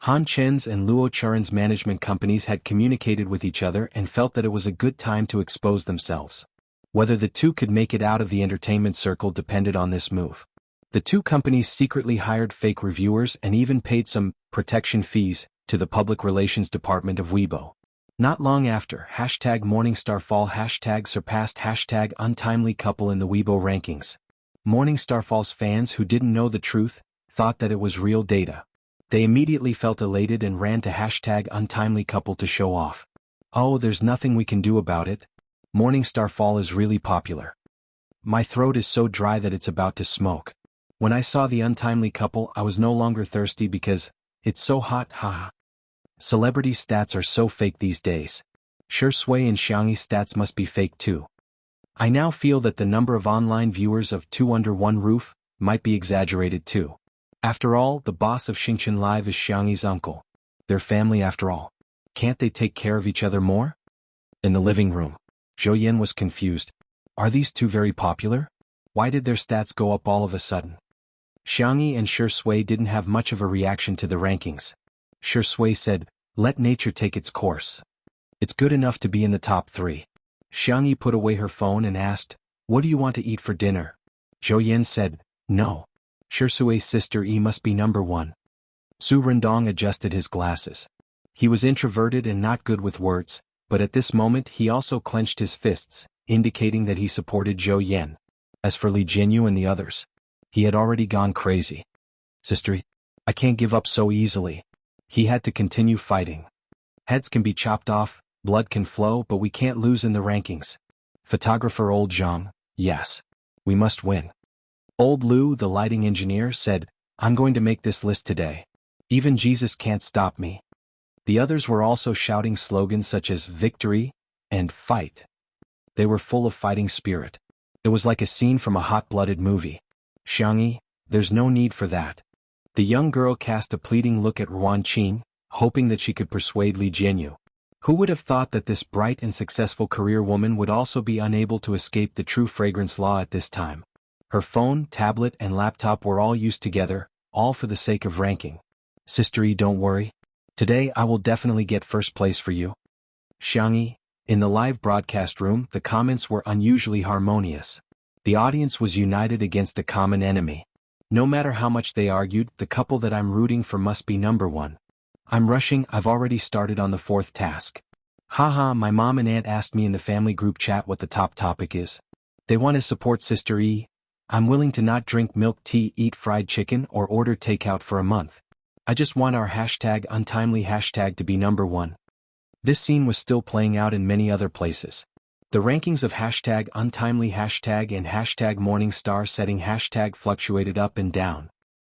Han Chen's and Luo Chuan's management companies had communicated with each other and felt that it was a good time to expose themselves. Whether the two could make it out of the entertainment circle depended on this move. The two companies secretly hired fake reviewers and even paid some protection fees to the public relations department of Weibo. Not long after, #MorningstarFall surpassed #untimely couple in the Weibo rankings. Morningstarfall's fans who didn't know the truth thought that it was real data. They immediately felt elated and ran to #untimely couple to show off. Oh, there's nothing we can do about it. Morningstarfall is really popular. My throat is so dry that it's about to smoke. When I saw the untimely couple, I was no longer thirsty because it's so hot, haha. Celebrity stats are so fake these days. Shi Sui and Xiangyi's stats must be fake too. I now feel that the number of online viewers of Two Under One Roof might be exaggerated too. After all, the boss of Xingqian Live is Xiangyi's uncle. Their family after all. Can't they take care of each other more? In the living room, Zhou Yin was confused. Are these two very popular? Why did their stats go up all of a sudden? Xiangyi and Shi Sui didn't have much of a reaction to the rankings. Shi Sui said, "Let nature take its course. It's good enough to be in the top 3. Xiangyi put away her phone and asked, "What do you want to eat for dinner?" Zhou Yin said, "No. Shi Sui's sister E must be number 1. Su Rendong adjusted his glasses. He was introverted and not good with words, but at this moment he also clenched his fists, indicating that he supported Zhou Yin. As for Li Jianyu and the others, he had already gone crazy. Sister E, I can't give up so easily. He had to continue fighting. Heads can be chopped off, blood can flow, but we can't lose in the rankings. Photographer Old Zhang, yes. We must win. Old Lu, the lighting engineer, said, I'm going to make this list today. Even Jesus can't stop me. The others were also shouting slogans such as victory and fight. They were full of fighting spirit. It was like a scene from a hot-blooded movie. Xiangyi, there's no need for that. The young girl cast a pleading look at Ruan Qin, hoping that she could persuade Li Jianyu. Who would have thought that this bright and successful career woman would also be unable to escape the true fragrance law at this time? Her phone, tablet, and laptop were all used together, all for the sake of ranking. Sister E, don't worry. Today I will definitely get first place for you. Xiangyi. In the live broadcast room, the comments were unusually harmonious. The audience was united against a common enemy. No matter how much they argued, the couple that I'm rooting for must be number one. I'm rushing, I've already started on the fourth task. Haha, my mom and aunt asked me in the family group chat what the top topic is. They want to support Sister E. I'm willing to not drink milk tea, eat fried chicken, or order takeout for a month. I just want our #untimely hashtag to be number one. This scene was still playing out in many other places. The rankings of #untimely hashtag and #morningstar setting hashtag fluctuated up and down.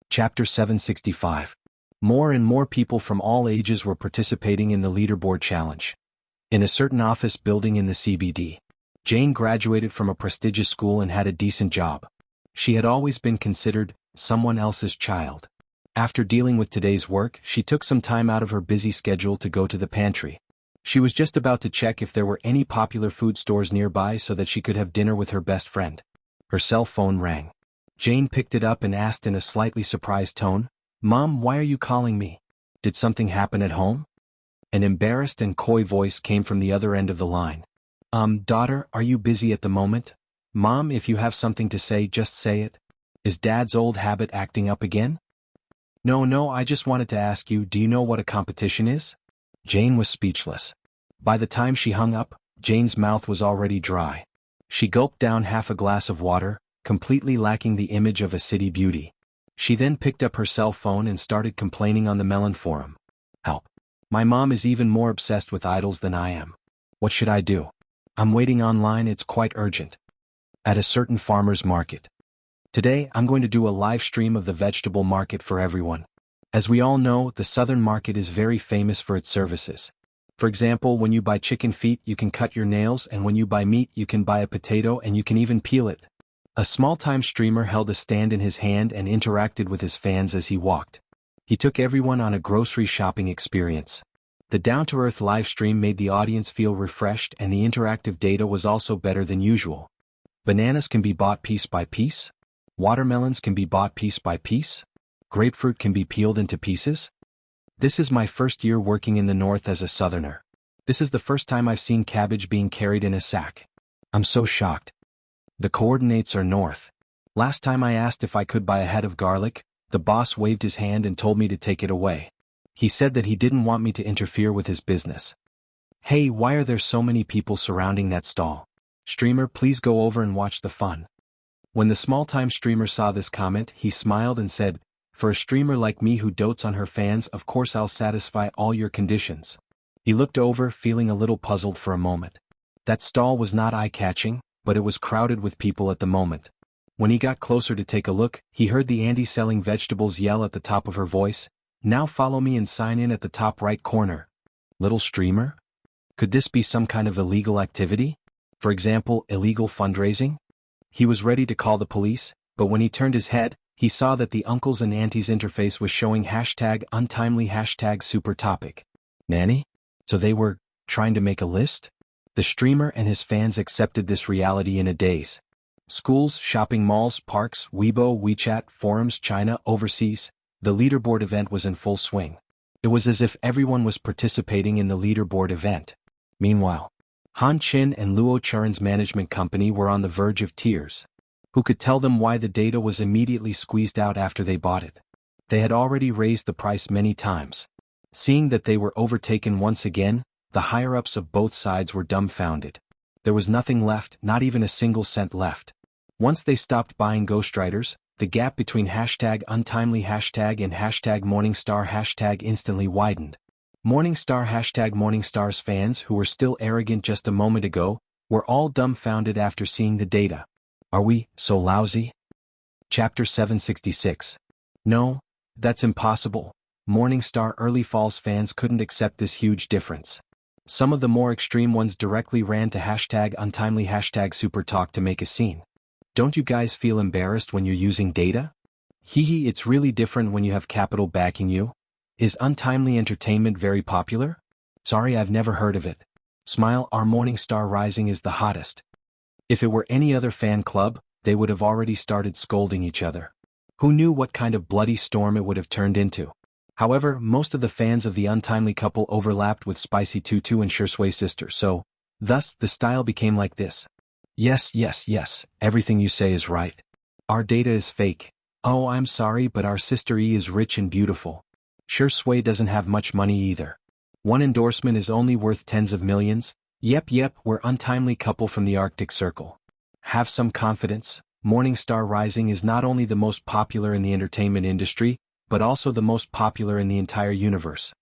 Chapter 765. More and more people from all ages were participating in the leaderboard challenge. In a certain office building in the CBD, Jane graduated from a prestigious school and had a decent job. She had always been considered someone else's child. After dealing with today's work, she took some time out of her busy schedule to go to the pantry. She was just about to check if there were any popular food stores nearby so that she could have dinner with her best friend. Her cell phone rang. Jane picked it up and asked in a slightly surprised tone, "Mom, why are you calling me? Did something happen at home?" An embarrassed and coy voice came from the other end of the line. Daughter, are you busy at the moment? Mom, if you have something to say, just say it. Is Dad's old habit acting up again? No, I just wanted to ask you, do you know what a competition is? Jane was speechless. By the time she hung up, Jane's mouth was already dry. She gulped down half a glass of water, completely lacking the image of a city beauty. She then picked up her cell phone and started complaining on the Melon forum. Help. My mom is even more obsessed with idols than I am. What should I do? I'm waiting online, it's quite urgent. At a certain farmer's market. Today, I'm going to do a live stream of the vegetable market for everyone. As we all know, the southern market is very famous for its services. For example, when you buy chicken feet, you can cut your nails, and when you buy meat, you can buy a potato and you can even peel it. A small-time streamer held a stand in his hand and interacted with his fans as he walked. He took everyone on a grocery shopping experience. The down-to-earth live stream made the audience feel refreshed, and the interactive data was also better than usual. Bananas can be bought piece by piece. Watermelons can be bought piece by piece. Grapefruit can be peeled into pieces. This is my first year working in the north as a southerner. This is the first time I've seen cabbage being carried in a sack. I'm so shocked. The coordinates are north. Last time I asked if I could buy a head of garlic, the boss waved his hand and told me to take it away. He said that he didn't want me to interfere with his business. Hey, why are there so many people surrounding that stall? Streamer, please go over and watch the fun. When the small-time streamer saw this comment, he smiled and said, "For a streamer like me who dotes on her fans, of course I'll satisfy all your conditions." He looked over, feeling a little puzzled for a moment. That stall was not eye-catching, but it was crowded with people at the moment. When he got closer to take a look, he heard the auntie selling vegetables yell at the top of her voice, "Now follow me and sign in at the top right corner." Little streamer? Could this be some kind of illegal activity? For example, illegal fundraising? He was ready to call the police, but when he turned his head, he saw that the uncles and aunties interface was showing #untimely #super topic. Nanny? So they were trying to make a list? The streamer and his fans accepted this reality in a daze. Schools, shopping malls, parks, Weibo, WeChat, forums, China, overseas, the leaderboard event was in full swing. It was as if everyone was participating in the leaderboard event. Meanwhile, Han Chin and Luo Churen's management company were on the verge of tears. Who could tell them why the data was immediately squeezed out after they bought it? They had already raised the price many times. Seeing that they were overtaken once again, the higher-ups of both sides were dumbfounded. There was nothing left, not even a single cent left. Once they stopped buying ghostwriters, the gap between #untimely and #morningstar instantly widened. Morningstar's fans, who were still arrogant just a moment ago, were all dumbfounded after seeing the data. Are we so lousy? Chapter 766. No, that's impossible. Morningstar Early Falls fans couldn't accept this huge difference. Some of the more extreme ones directly ran to #untimely #super talk to make a scene. Don't you guys feel embarrassed when you're using data? Hee, it's really different when you have capital backing you. Is untimely entertainment very popular? Sorry, I've never heard of it. Smile, our Morningstar Rising is the hottest. If it were any other fan club, they would have already started scolding each other. Who knew what kind of bloody storm it would have turned into? However, most of the fans of the untimely couple overlapped with Spicy Tutu and Shursui sister, so, thus, the style became like this. Yes, yes, yes, everything you say is right. Our data is fake. Oh, I'm sorry, but our sister E is rich and beautiful. Shursui doesn't have much money either. One endorsement is only worth tens of millions. Yep, we're untimely couple from the Arctic Circle. Have some confidence. Morning Star Rising is not only the most popular in the entertainment industry, but also the most popular in the entire universe.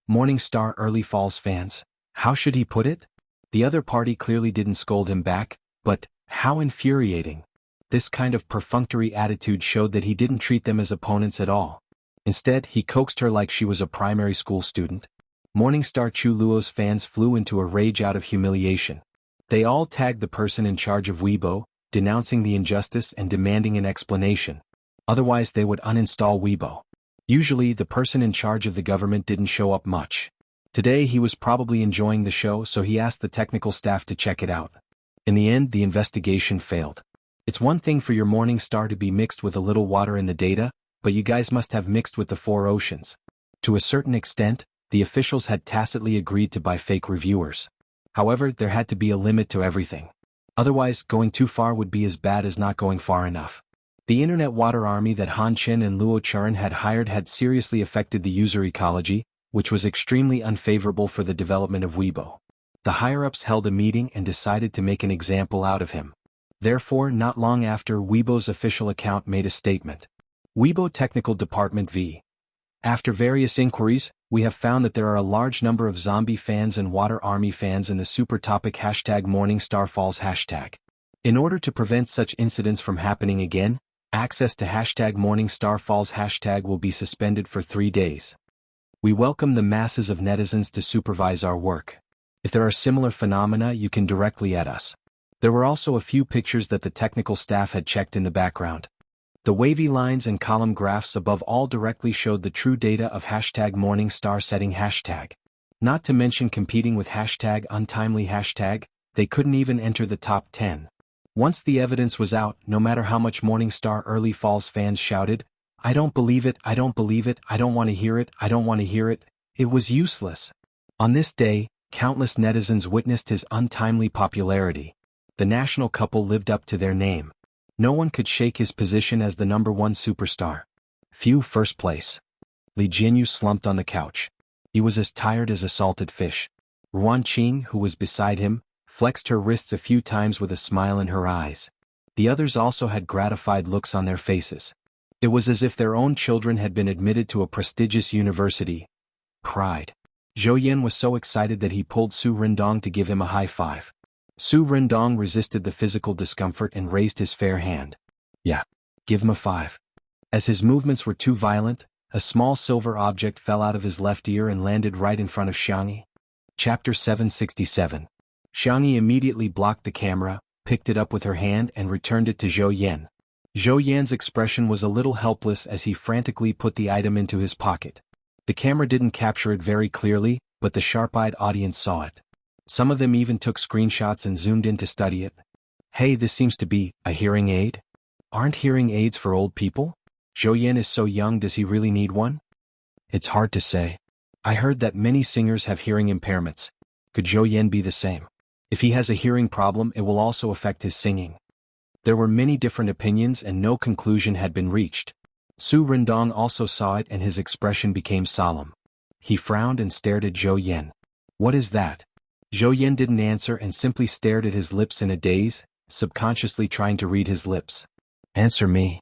Morning Star Early Falls fans, how should he put it? The other party clearly didn't scold him back, but, how infuriating. This kind of perfunctory attitude showed that he didn't treat them as opponents at all. Instead, he coaxed her like she was a primary school student. Morningstar Chu Luo's fans flew into a rage out of humiliation. They all tagged the person in charge of Weibo, denouncing the injustice and demanding an explanation. Otherwise they would uninstall Weibo. Usually the person in charge of the government didn't show up much. Today he was probably enjoying the show, so he asked the technical staff to check it out. In the end, the investigation failed. It's one thing for your Morning Star to be mixed with a little water in the data, but you guys must have mixed with the four oceans. To a certain extent, the officials had tacitly agreed to buy fake reviewers. However, there had to be a limit to everything. Otherwise, going too far would be as bad as not going far enough. The internet water army that Han Chen and Luo Churen had hired had seriously affected the user ecology, which was extremely unfavorable for the development of Weibo. The higher-ups held a meeting and decided to make an example out of him. Therefore, not long after, Weibo's official account made a statement. Weibo Technical Department v. After various inquiries, we have found that there are a large number of zombie fans and water army fans in the super topic #MorningstarFalls hashtag. In order to prevent such incidents from happening again, access to #MorningstarFalls hashtag will be suspended for 3 days. We welcome the masses of netizens to supervise our work. If there are similar phenomena, you can directly at us. There were also a few pictures that the technical staff had checked in the background. The wavy lines and column graphs above all directly showed the true data of #Morningstar setting hashtag. Not to mention competing with #untimely hashtag, they couldn't even enter the top 10. Once the evidence was out, no matter how much Morningstar Early Falls fans shouted, "I don't believe it, I don't believe it, I don't want to hear it, I don't want to hear it," it was useless. On this day, countless netizens witnessed his untimely popularity. The national couple lived up to their name. No one could shake his position as the #1 superstar. Few first place. Li Jinyu slumped on the couch. He was as tired as a salted fish. Ruan Qing, who was beside him, flexed her wrists a few times with a smile in her eyes. The others also had gratified looks on their faces. It was as if their own children had been admitted to a prestigious university. Pride. Zhou Yan was so excited that he pulled Su Rindong to give him a high five. Su Rindong resisted the physical discomfort and raised his fair hand. Yeah. Give him a 5. As his movements were too violent, a small silver object fell out of his left ear and landed right in front of Xiangyi. Chapter 767. Xiangyi immediately blocked the camera, picked it up with her hand and returned it to Zhou Yan. Zhou Yan's expression was a little helpless as he frantically put the item into his pocket. The camera didn't capture it very clearly, but the sharp-eyed audience saw it. Some of them even took screenshots and zoomed in to study it. Hey, this seems to be a hearing aid? Aren't hearing aids for old people? Zhou Yan is so young, does he really need one? It's hard to say. I heard that many singers have hearing impairments. Could Zhou Yan be the same? If he has a hearing problem, it will also affect his singing. There were many different opinions and no conclusion had been reached. Su Rindong also saw it and his expression became solemn. He frowned and stared at Zhou Yan. What is that? Zhou Yan didn't answer and simply stared at his lips in a daze, subconsciously trying to read his lips. Answer me.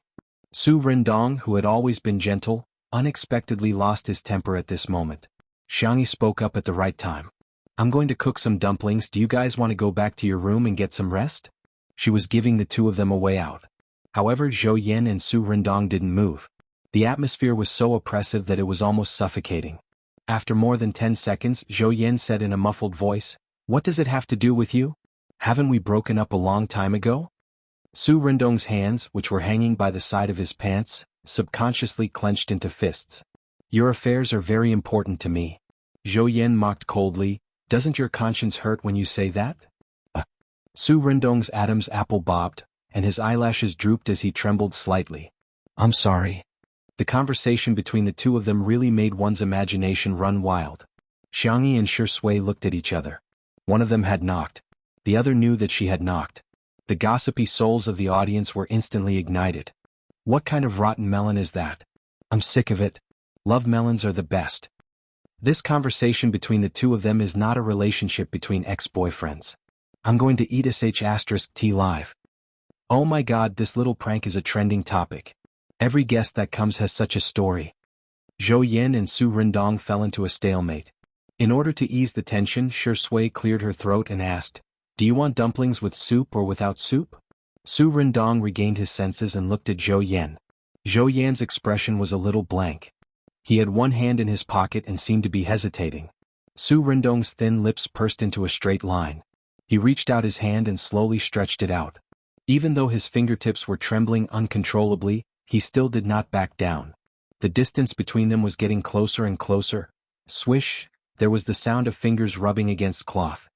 Su Rindong, who had always been gentle, unexpectedly lost his temper at this moment. Xiangyi spoke up at the right time. I'm going to cook some dumplings. Do you guys want to go back to your room and get some rest? She was giving the two of them a way out. However, Zhou Yan and Su Rindong didn't move. The atmosphere was so oppressive that it was almost suffocating. After more than 10 seconds, Zhou Yan said in a muffled voice, "What does it have to do with you? Haven't we broken up a long time ago?" Su Rindong's hands, which were hanging by the side of his pants, subconsciously clenched into fists. Your affairs are very important to me. Zhou Yan mocked coldly, doesn't your conscience hurt when you say that? Su Rindong's Adam's apple bobbed, and his eyelashes drooped as he trembled slightly. "I'm sorry." The conversation between the two of them really made one's imagination run wild. Xiangyi and Shi Sui looked at each other. One of them had knocked. The other knew that she had knocked. The gossipy souls of the audience were instantly ignited. What kind of rotten melon is that? I'm sick of it. Love melons are the best. This conversation between the two of them is not a relationship between ex-boyfriends. I'm going to eat sh*t live. Oh my god, this little prank is a trending topic. Every guest that comes has such a story. Zhou Yan and Su Rindong fell into a stalemate. In order to ease the tension, Shi Sui cleared her throat and asked, "Do you want dumplings with soup or without soup?" Su Rindong regained his senses and looked at Zhou Yan. Zhou Yan's expression was a little blank. He had one hand in his pocket and seemed to be hesitating. Su Rindong's thin lips pursed into a straight line. He reached out his hand and slowly stretched it out. Even though his fingertips were trembling uncontrollably, he still did not back down. The distance between them was getting closer and closer. Swish, there was the sound of fingers rubbing against cloth.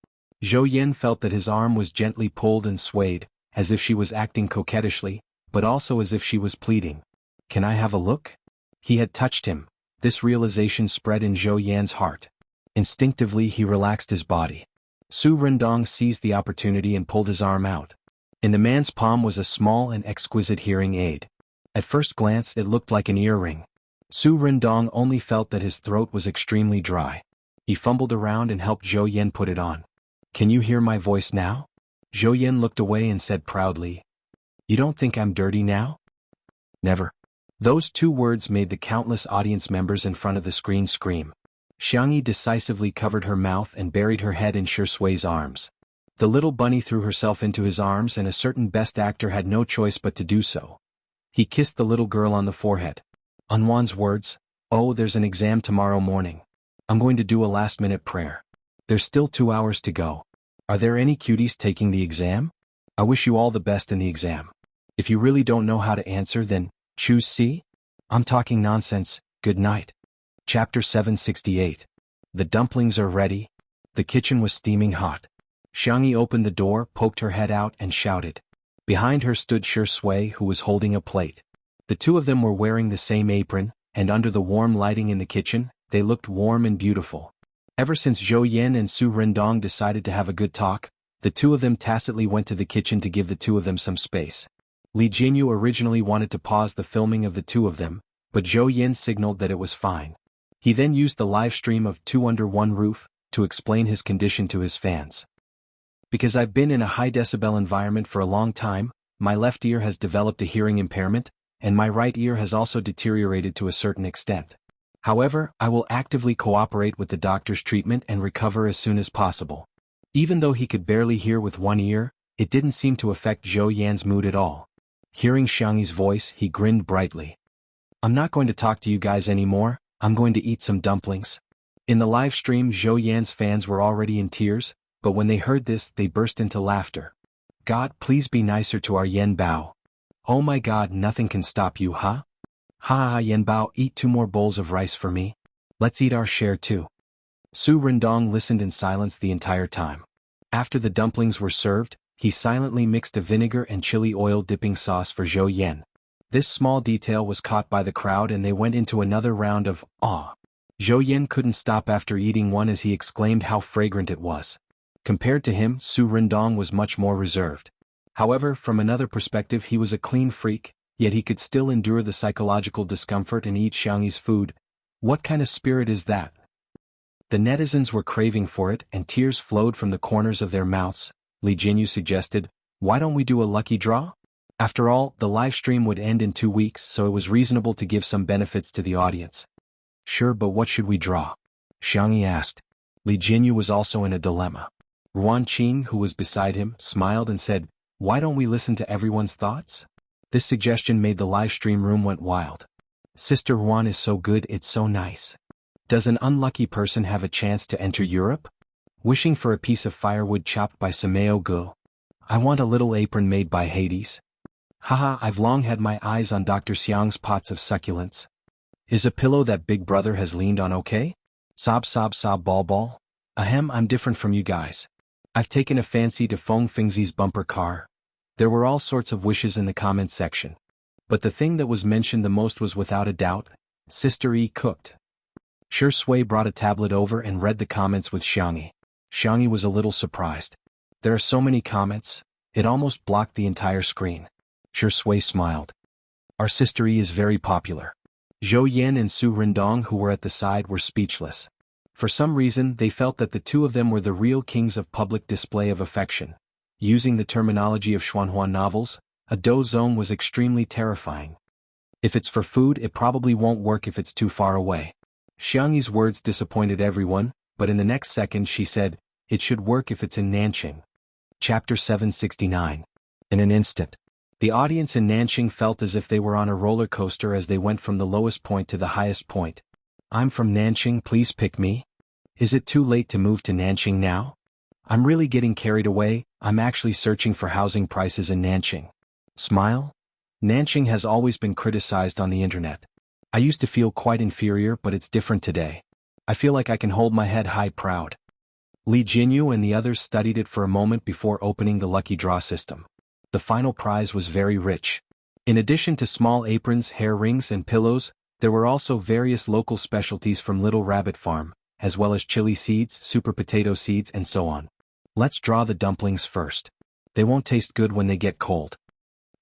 Zhou Yan felt that his arm was gently pulled and swayed, as if she was acting coquettishly, but also as if she was pleading. "Can I have a look?" He had touched him. This realization spread in Zhou Yan's heart. Instinctively he relaxed his body. Su Rindong seized the opportunity and pulled his arm out. In the man's palm was a small and exquisite hearing aid. At first glance it looked like an earring. Su Rindong only felt that his throat was extremely dry. He fumbled around and helped Zhou Yan put it on. "Can you hear my voice now?" Zhou Yan looked away and said proudly, "You don't think I'm dirty now?" "Never." Those two words made the countless audience members in front of the screen scream. Xiangyi decisively covered her mouth and buried her head in Shi Sui's arms. The little bunny threw herself into his arms and a certain best actor had no choice but to do so. He kissed the little girl on the forehead. Anwan's words, "Oh, there's an exam tomorrow morning. I'm going to do a last-minute prayer. There's still 2 hours to go. Are there any cuties taking the exam? I wish you all the best in the exam. If you really don't know how to answer, then choose C? I'm talking nonsense, good night." Chapter 768. The dumplings are ready. The kitchen was steaming hot. Xiangyi opened the door, poked her head out and shouted. Behind her stood Shi Sui, who was holding a plate. The two of them were wearing the same apron, and under the warm lighting in the kitchen, they looked warm and beautiful. Ever since Zhou Yan and Su Rindong decided to have a good talk, the two of them tacitly went to the kitchen to give the two of them some space. Li Jinyu originally wanted to pause the filming of the two of them, but Zhou Yan signaled that it was fine. He then used the live stream of Two Under One Roof to explain his condition to his fans. "Because I've been in a high-decibel environment for a long time, my left ear has developed a hearing impairment, and my right ear has also deteriorated to a certain extent. However, I will actively cooperate with the doctor's treatment and recover as soon as possible." Even though he could barely hear with one ear, it didn't seem to affect Zhou Yan's mood at all. Hearing Xiangyi's voice, he grinned brightly. "I'm not going to talk to you guys anymore, I'm going to eat some dumplings." In the live stream, Zhou Yan's fans were already in tears, but when they heard this, they burst into laughter. "God, please be nicer to our Yan Bao. Oh my god, nothing can stop you, huh? Ha ha, Yan Bao, eat 2 more bowls of rice for me. Let's eat our share too." Su Rindong listened in silence the entire time. After the dumplings were served, he silently mixed a vinegar and chili oil dipping sauce for Zhou Yan. This small detail was caught by the crowd and they went into another round of awe. Zhou Yan couldn't stop after eating one as he exclaimed how fragrant it was. Compared to him, Su Rindong was much more reserved. However, from another perspective he was a clean freak, yet he could still endure the psychological discomfort and eat Xiangyi's food. What kind of spirit is that? The netizens were craving for it and tears flowed from the corners of their mouths. Li Jinyu suggested, "Why don't we do a lucky draw?" After all, the live stream would end in 2 weeks, so it was reasonable to give some benefits to the audience. "Sure, but what should we draw?" Xiangyi asked. Li Jinyu was also in a dilemma. Ruan Qing, who was beside him, smiled and said, "Why don't we listen to everyone's thoughts?" This suggestion made the live stream room went wild. "Sister Ruan is so good, it's so nice. Does an unlucky person have a chance to enter Europe? Wishing for a piece of firewood chopped by Sameo Gu. I want a little apron made by Hades. Haha, I've long had my eyes on Dr. Xiang's pots of succulents. Is a pillow that Big Brother has leaned on okay? Sob sob sob ball ball. Ahem, I'm different from you guys. I've taken a fancy to Feng Fingzi's bumper car. There were all sorts of wishes in the comments section. But the thing that was mentioned the most was without a doubt, Sister Yi cooked. Shi Sui brought a tablet over and read the comments with Xiangyi. Xiangyi was a little surprised. There are so many comments, it almost blocked the entire screen. Shi Sui smiled. Our Sister Yi is very popular. Zhou Yan and Su Rindong, who were at the side, were speechless. For some reason they felt that the two of them were the real kings of public display of affection. Using the terminology of Xuanhua novels, a dough zone was extremely terrifying. If it's for food, it probably won't work if it's too far away. Xiangyi's words disappointed everyone, but in the next second she said, it should work if it's in Nanqing. Chapter 769. In an instant, the audience in Nanqing felt as if they were on a roller coaster as they went from the lowest point to the highest point. I'm from Nanqing, please pick me. Is it too late to move to Nanqing now? I'm really getting carried away, I'm actually searching for housing prices in Nanqing. Smile? Nanqing has always been criticized on the internet. I used to feel quite inferior, but it's different today. I feel like I can hold my head high proud. Li Jinyu and the others studied it for a moment before opening the lucky draw system. The final prize was very rich. In addition to small aprons, hair rings and pillows, there were also various local specialties from Little Rabbit Farm, as well as chili seeds, super potato seeds and so on. Let's draw the dumplings first. They won't taste good when they get cold.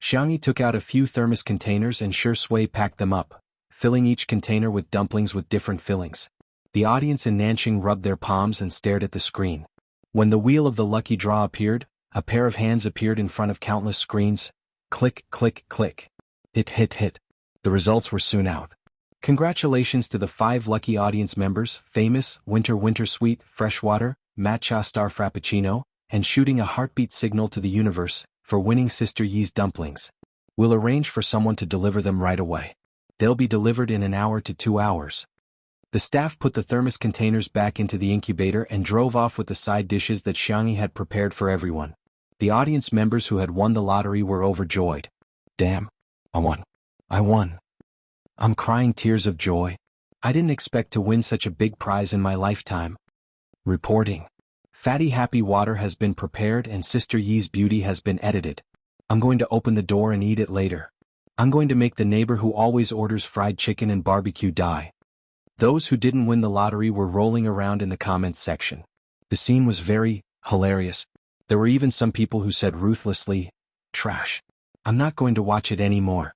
Xiangyi took out a few thermos containers and Shi Sui packed them up, filling each container with dumplings with different fillings. The audience in Nanqing rubbed their palms and stared at the screen. When the wheel of the lucky draw appeared, a pair of hands appeared in front of countless screens. Click, click, click. Hit, hit, hit. The results were soon out. Congratulations to the 5 lucky audience members, Famous, Winter Sweet, Freshwater, Matcha Star Frappuccino, and Shooting a Heartbeat Signal to the Universe, for winning Sister Yi's dumplings. We'll arrange for someone to deliver them right away. They'll be delivered in an hour to 2 hours. The staff put the thermos containers back into the incubator and drove off with the side dishes that Xiangyi had prepared for everyone. The audience members who had won the lottery were overjoyed. Damn. I won. I won. I'm crying tears of joy. I didn't expect to win such a big prize in my lifetime. Reporting. Fatty Happy Water has been prepared and Sister Yi's beauty has been edited. I'm going to open the door and eat it later. I'm going to make the neighbor who always orders fried chicken and barbecue die. Those who didn't win the lottery were rolling around in the comments section. The scene was very hilarious. There were even some people who said ruthlessly, trash. I'm not going to watch it anymore.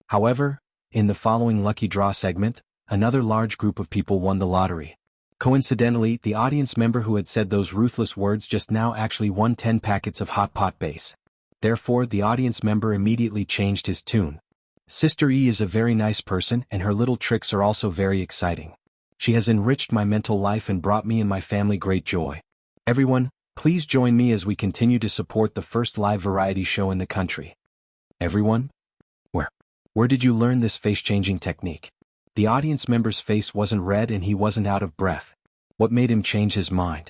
However, in the following lucky draw segment, another large group of people won the lottery. Coincidentally, the audience member who had said those ruthless words just now actually won 10 packets of hot pot base. Therefore, the audience member immediately changed his tune. Sister Yi is a very nice person and her little tricks are also very exciting. She has enriched my mental life and brought me and my family great joy. Everyone, please join me as we continue to support the first live variety show in the country. Everyone? Where did you learn this face-changing technique? The audience member's face wasn't red and he wasn't out of breath. What made him change his mind?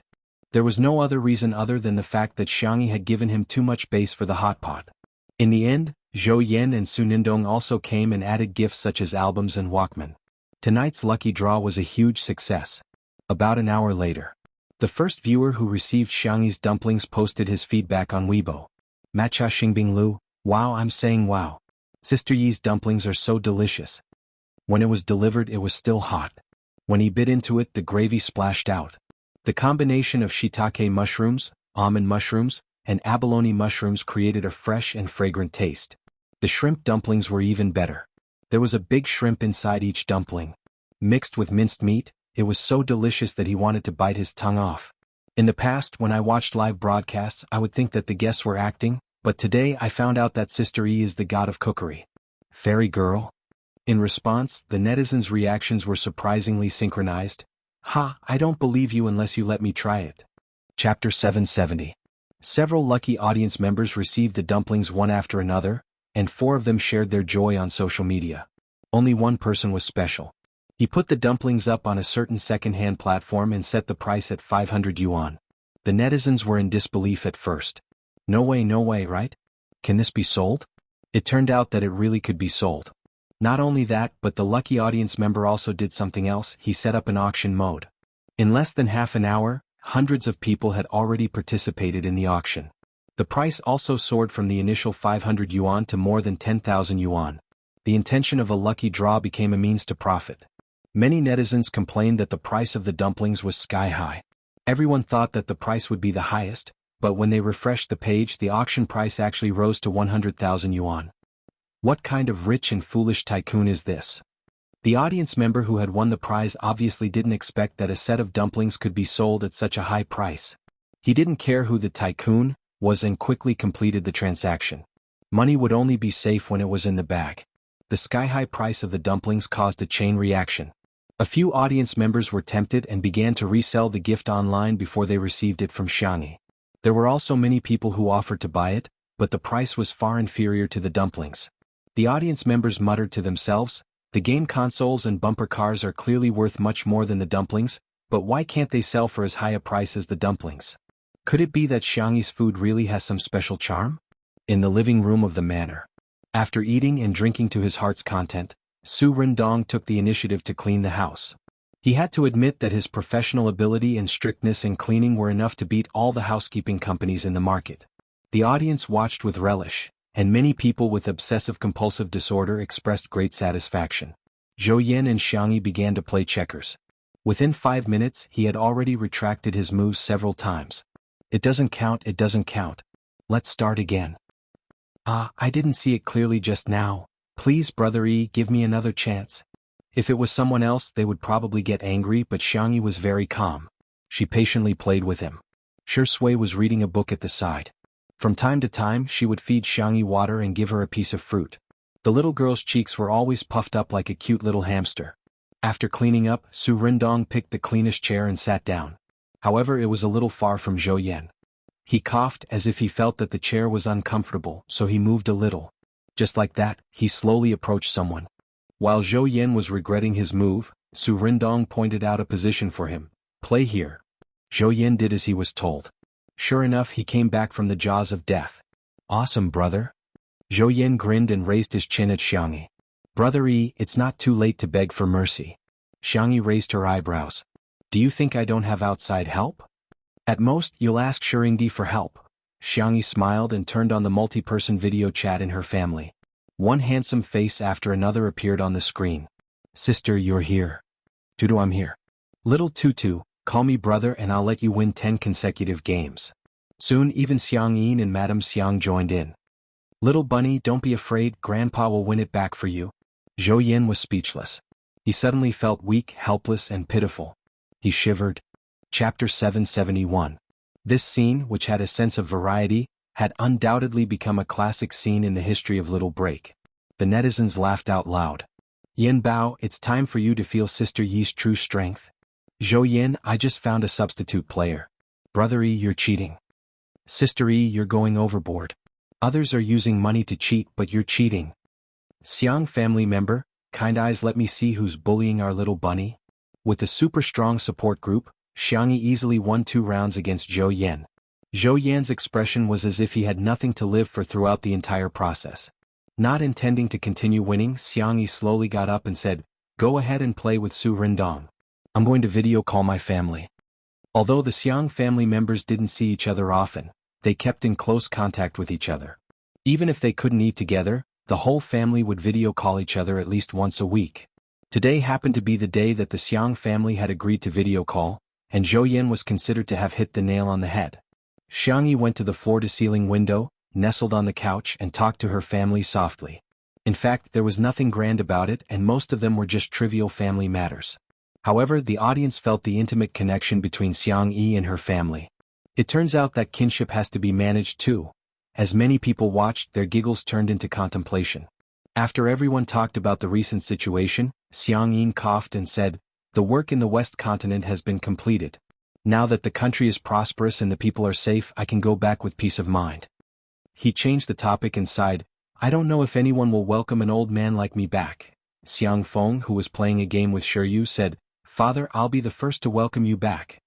There was no other reason other than the fact that Xiangyi had given him too much base for the hot pot. In the end, Zhou Yan and Su Nindong also came and added gifts such as albums and Walkman. Tonight's lucky draw was a huge success. About an hour later, the first viewer who received Xiangyi's dumplings posted his feedback on Weibo. Matcha Xingbing Lu, wow, I'm saying wow. Sister Yi's dumplings are so delicious. When it was delivered it was still hot. When he bit into it the gravy splashed out. The combination of shiitake mushrooms, almond mushrooms, and abalone mushrooms created a fresh and fragrant taste. The shrimp dumplings were even better. There was a big shrimp inside each dumpling. Mixed with minced meat, it was so delicious that he wanted to bite his tongue off. In the past when I watched live broadcasts I would think that the guests were acting, but today I found out that Sister Yi is the god of cookery. Fairy girl? In response, the netizens' reactions were surprisingly synchronized. Ha, I don't believe you unless you let me try it. Chapter 770. Several lucky audience members received the dumplings one after another, and 4 of them shared their joy on social media. Only one person was special. He put the dumplings up on a certain second-hand platform and set the price at 500 yuan. The netizens were in disbelief at first. No way, right? Can this be sold? It turned out that it really could be sold. Not only that, but the lucky audience member also did something else. He set up an auction mode. In less than half an hour, hundreds of people had already participated in the auction. The price also soared from the initial 500 yuan to more than 10,000 yuan. The intention of a lucky draw became a means to profit. Many netizens complained that the price of the dumplings was sky high. Everyone thought that the price would be the highest, but when they refreshed the page, the auction price actually rose to 100,000 yuan. What kind of rich and foolish tycoon is this? The audience member who had won the prize obviously didn't expect that a set of dumplings could be sold at such a high price. He didn't care who the tycoon was and quickly completed the transaction. Money would only be safe when it was in the bag. The sky-high price of the dumplings caused a chain reaction. A few audience members were tempted and began to resell the gift online before they received it from Xiangyi. There were also many people who offered to buy it, but the price was far inferior to the dumplings. The audience members muttered to themselves, "The game consoles and bumper cars are clearly worth much more than the dumplings, but why can't they sell for as high a price as the dumplings? Could it be that Xiangyi's food really has some special charm?" In the living room of the manor, after eating and drinking to his heart's content, Su Rindong took the initiative to clean the house. He had to admit that his professional ability and strictness in cleaning were enough to beat all the housekeeping companies in the market. The audience watched with relish, and many people with obsessive-compulsive disorder expressed great satisfaction. Zhou Yan and Xiangyi began to play checkers. Within 5 minutes, he had already retracted his moves several times. "It doesn't count, it doesn't count. Let's start again." I didn't see it clearly just now. Please, Brother E, give me another chance." If it was someone else, they would probably get angry, but Xiangyi was very calm. She patiently played with him. Shui was reading a book at the side. From time to time, she would feed Xiangyi water and give her a piece of fruit. The little girl's cheeks were always puffed up like a cute little hamster. After cleaning up, Su Rindong picked the cleanest chair and sat down. However, it was a little far from Zhou Yan. He coughed as if he felt that the chair was uncomfortable, so he moved a little. Just like that, he slowly approached someone. While Zhou Yan was regretting his move, Su Rindong pointed out a position for him. "Play here." Zhou Yan did as he was told. Sure enough, he came back from the jaws of death. "Awesome, brother." Zhou Yan grinned and raised his chin at Xiangyi. "Brother E, it's not too late to beg for mercy." Xiangyi raised her eyebrows. "Do you think I don't have outside help? At most, you'll ask Shurindi for help." Xiangyi smiled and turned on the multi-person video chat in her family. One handsome face after another appeared on the screen. "Sister, you're here." "Tutu, I'm here." "Little Tutu, call me brother and I'll let you win 10 consecutive games." Soon even Xiang Yin and Madame Xiang joined in. "Little bunny, don't be afraid, Grandpa will win it back for you." Zhou Yan was speechless. He suddenly felt weak, helpless, and pitiful. He shivered. Chapter 771. This scene, which had a sense of variety, had undoubtedly become a classic scene in the history of Little Break. The netizens laughed out loud. "Yin Bao, it's time for you to feel Sister Yi's true strength." "Zhou Yin, I just found a substitute player." "Brother E, you're cheating." "Sister E, you're going overboard." "Others are using money to cheat, but you're cheating." "Xiang family member, kind eyes, let me see who's bullying our little bunny." With a super strong support group, Xiangyi easily won 2 rounds against Zhou Yan. Zhou Yan's expression was as if he had nothing to live for throughout the entire process. Not intending to continue winning, Xiangyi slowly got up and said, "Go ahead and play with Su Rindong. I'm going to video call my family." Although the Xiang family members didn't see each other often, they kept in close contact with each other. Even if they couldn't eat together, the whole family would video call each other at least once a week. Today happened to be the day that the Xiang family had agreed to video call, and Zhou Yan was considered to have hit the nail on the head. Xiangyi went to the floor-to-ceiling window, nestled on the couch and talked to her family softly. In fact, there was nothing grand about it and most of them were just trivial family matters. However, the audience felt the intimate connection between Xiang Yi and her family. It turns out that kinship has to be managed too. As many people watched, their giggles turned into contemplation. After everyone talked about the recent situation, Xiang Yin coughed and said, "The work in the West Continent has been completed. Now that the country is prosperous and the people are safe, I can go back with peace of mind." He changed the topic and sighed, "I don't know if anyone will welcome an old man like me back." Xiang Feng, who was playing a game with Shiryu, said, "Father, I'll be the first to welcome you back."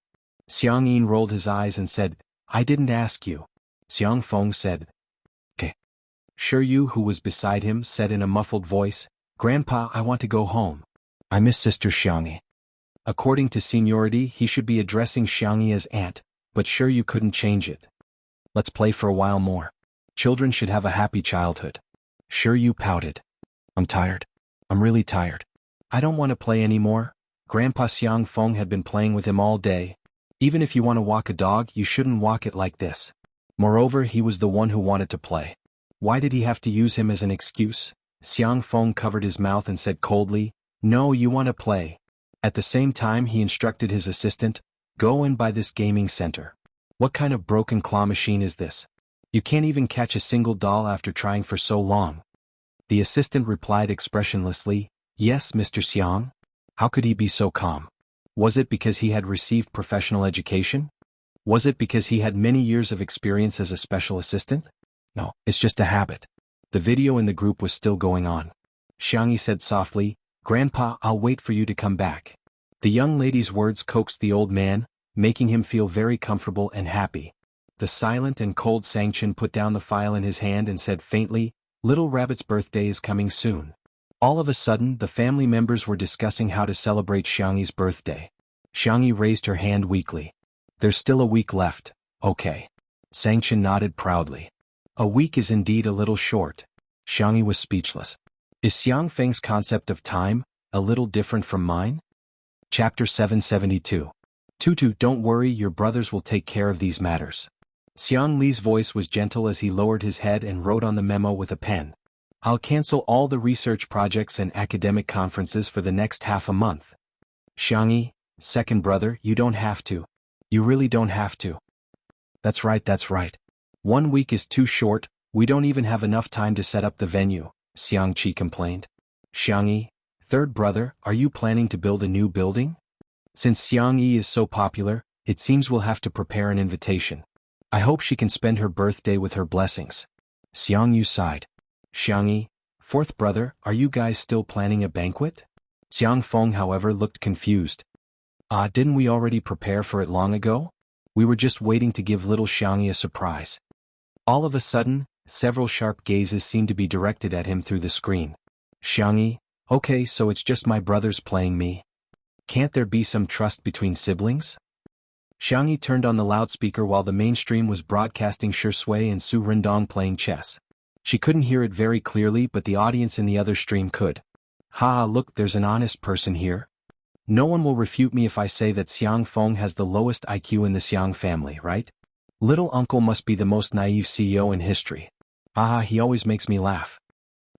Xiang Yin rolled his eyes and said, "I didn't ask you." Xiang Feng said, "Okay." Shiryu, who was beside him, said in a muffled voice, "Grandpa, I want to go home. I miss Sister Xiangyi." According to seniority, he should be addressing Xiangyi as aunt, but Shiryu couldn't change it. Let's play for a while more. Children should have a happy childhood. Sure, you pouted. I'm tired. I'm really tired. I don't want to play anymore. Grandpa Xiang Feng had been playing with him all day. Even if you want to walk a dog, you shouldn't walk it like this. Moreover, he was the one who wanted to play. Why did he have to use him as an excuse? Xiang Feng covered his mouth and said coldly, "No, you want to play." At the same time, he instructed his assistant, "Go and buy this gaming center." What kind of broken claw machine is this? You can't even catch a single doll after trying for so long. The assistant replied expressionlessly, "Yes, Mr. Xiang." How could he be so calm? Was it because he had received professional education? Was it because he had many years of experience as a special assistant? No, it's just a habit. The video in the group was still going on. Xiangyi said softly, "Grandpa, I'll wait for you to come back." The young lady's words coaxed the old man, making him feel very comfortable and happy. The silent and cold Sangchen put down the file in his hand and said faintly, "Little Rabbit's birthday is coming soon." All of a sudden, the family members were discussing how to celebrate Xiangyi's birthday. Xiangyi raised her hand weakly. "There's still a week left, okay." Sangchen nodded proudly. A week is indeed a little short. Xiangyi was speechless. Is Xiang Feng's concept of time a little different from mine? Chapter 772. Tutu, don't worry, your brothers will take care of these matters. Xiang Li's voice was gentle as he lowered his head and wrote on the memo with a pen. I'll cancel all the research projects and academic conferences for the next half a month. Xiangyi, second brother, you don't have to. You really don't have to. That's right, that's right. 1 week is too short, we don't even have enough time to set up the venue, Xiang Qi complained. Xiangyi, third brother, are you planning to build a new building? Since Xiangyi is so popular, it seems we'll have to prepare an invitation. I hope she can spend her birthday with her blessings. Xiang Yu sighed. Xiangyi, fourth brother, are you guys still planning a banquet? Xiang Feng, however, looked confused. Didn't we already prepare for it long ago? We were just waiting to give little Xiangyi a surprise. All of a sudden, several sharp gazes seemed to be directed at him through the screen. Xiangyi, okay, so it's just my brothers playing me. Can't there be some trust between siblings? Xiangyi turned on the loudspeaker while the mainstream was broadcasting Shi Sui and Su Rindong playing chess. She couldn't hear it very clearly, but the audience in the other stream could. Ha, look, there's an honest person here. No one will refute me if I say that Xiang Feng has the lowest IQ in the Xiang family, right? Little uncle must be the most naive CEO in history. He always makes me laugh.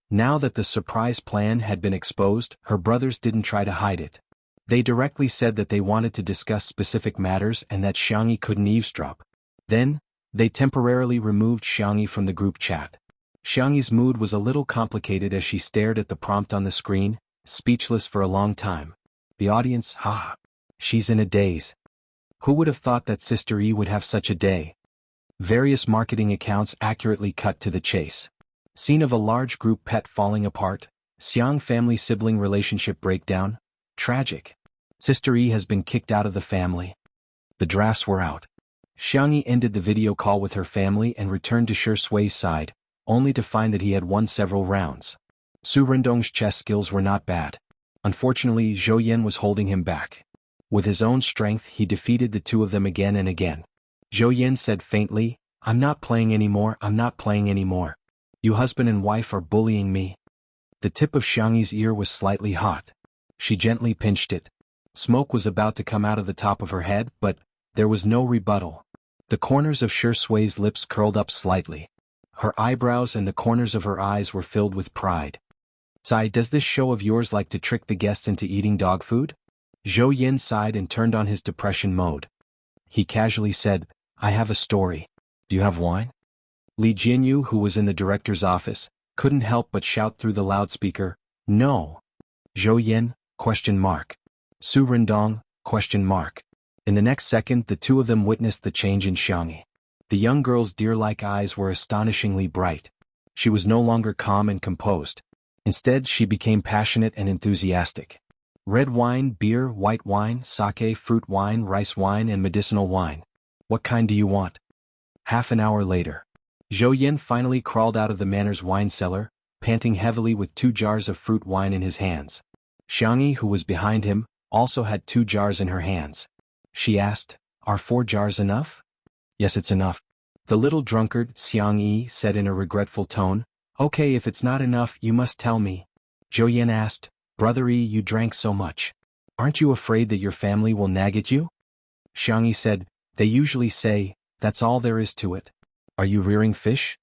Now that the surprise plan had been exposed, her brothers didn't try to hide it. They directly said that they wanted to discuss specific matters and that Xiangyi couldn't eavesdrop. Then, they temporarily removed Xiangyi from the group chat. Xiangyi's mood was a little complicated as she stared at the prompt on the screen, speechless for a long time. The audience, she's in a daze. Who would have thought that Sister E would have such a day? Various marketing accounts accurately cut to the chase. Scene of a large group pet falling apart, Xiang family sibling relationship breakdown, tragic. Sister E has been kicked out of the family. The drafts were out. Xiangyi ended the video call with her family and returned to Shi Sui's side, only to find that he had won several rounds. Su Rindong's chess skills were not bad. Unfortunately, Zhou Yan was holding him back. With his own strength, he defeated the two of them again and again. Zhou Yan said faintly, I'm not playing anymore, I'm not playing anymore. You husband and wife are bullying me. The tip of Xiangyi's ear was slightly hot. She gently pinched it. Smoke was about to come out of the top of her head, but there was no rebuttal. The corners of Shi Sui's lips curled up slightly. Her eyebrows and the corners of her eyes were filled with pride. Sai, does this show of yours like to trick the guests into eating dog food? Zhou Yan sighed and turned on his depression mode. He casually said, I have a story. Do you have wine? Li Jianyu, who was in the director's office, couldn't help but shout through the loudspeaker, No. Zhou Yan, ? Su Rindong, ? In the next second, the two of them witnessed the change in Xiangyi. The young girl's deer-like eyes were astonishingly bright. She was no longer calm and composed. Instead, she became passionate and enthusiastic. Red wine, beer, white wine, sake, fruit wine, rice wine, and medicinal wine. What kind do you want? Half an hour later. Zhou Yan finally crawled out of the manor's wine cellar, panting heavily with 2 jars of fruit wine in his hands. Xiangyi, who was behind him, also had 2 jars in her hands. She asked, Are 4 jars enough? Yes, it's enough. The little drunkard, Xiang Yi, said in a regretful tone. Okay, if it's not enough, you must tell me. Zhou Yan asked, Brother Yi, you drank so much. Aren't you afraid that your family will nag at you? Xiang Yi said, They usually say, that's all there is to it. Are you rearing fish?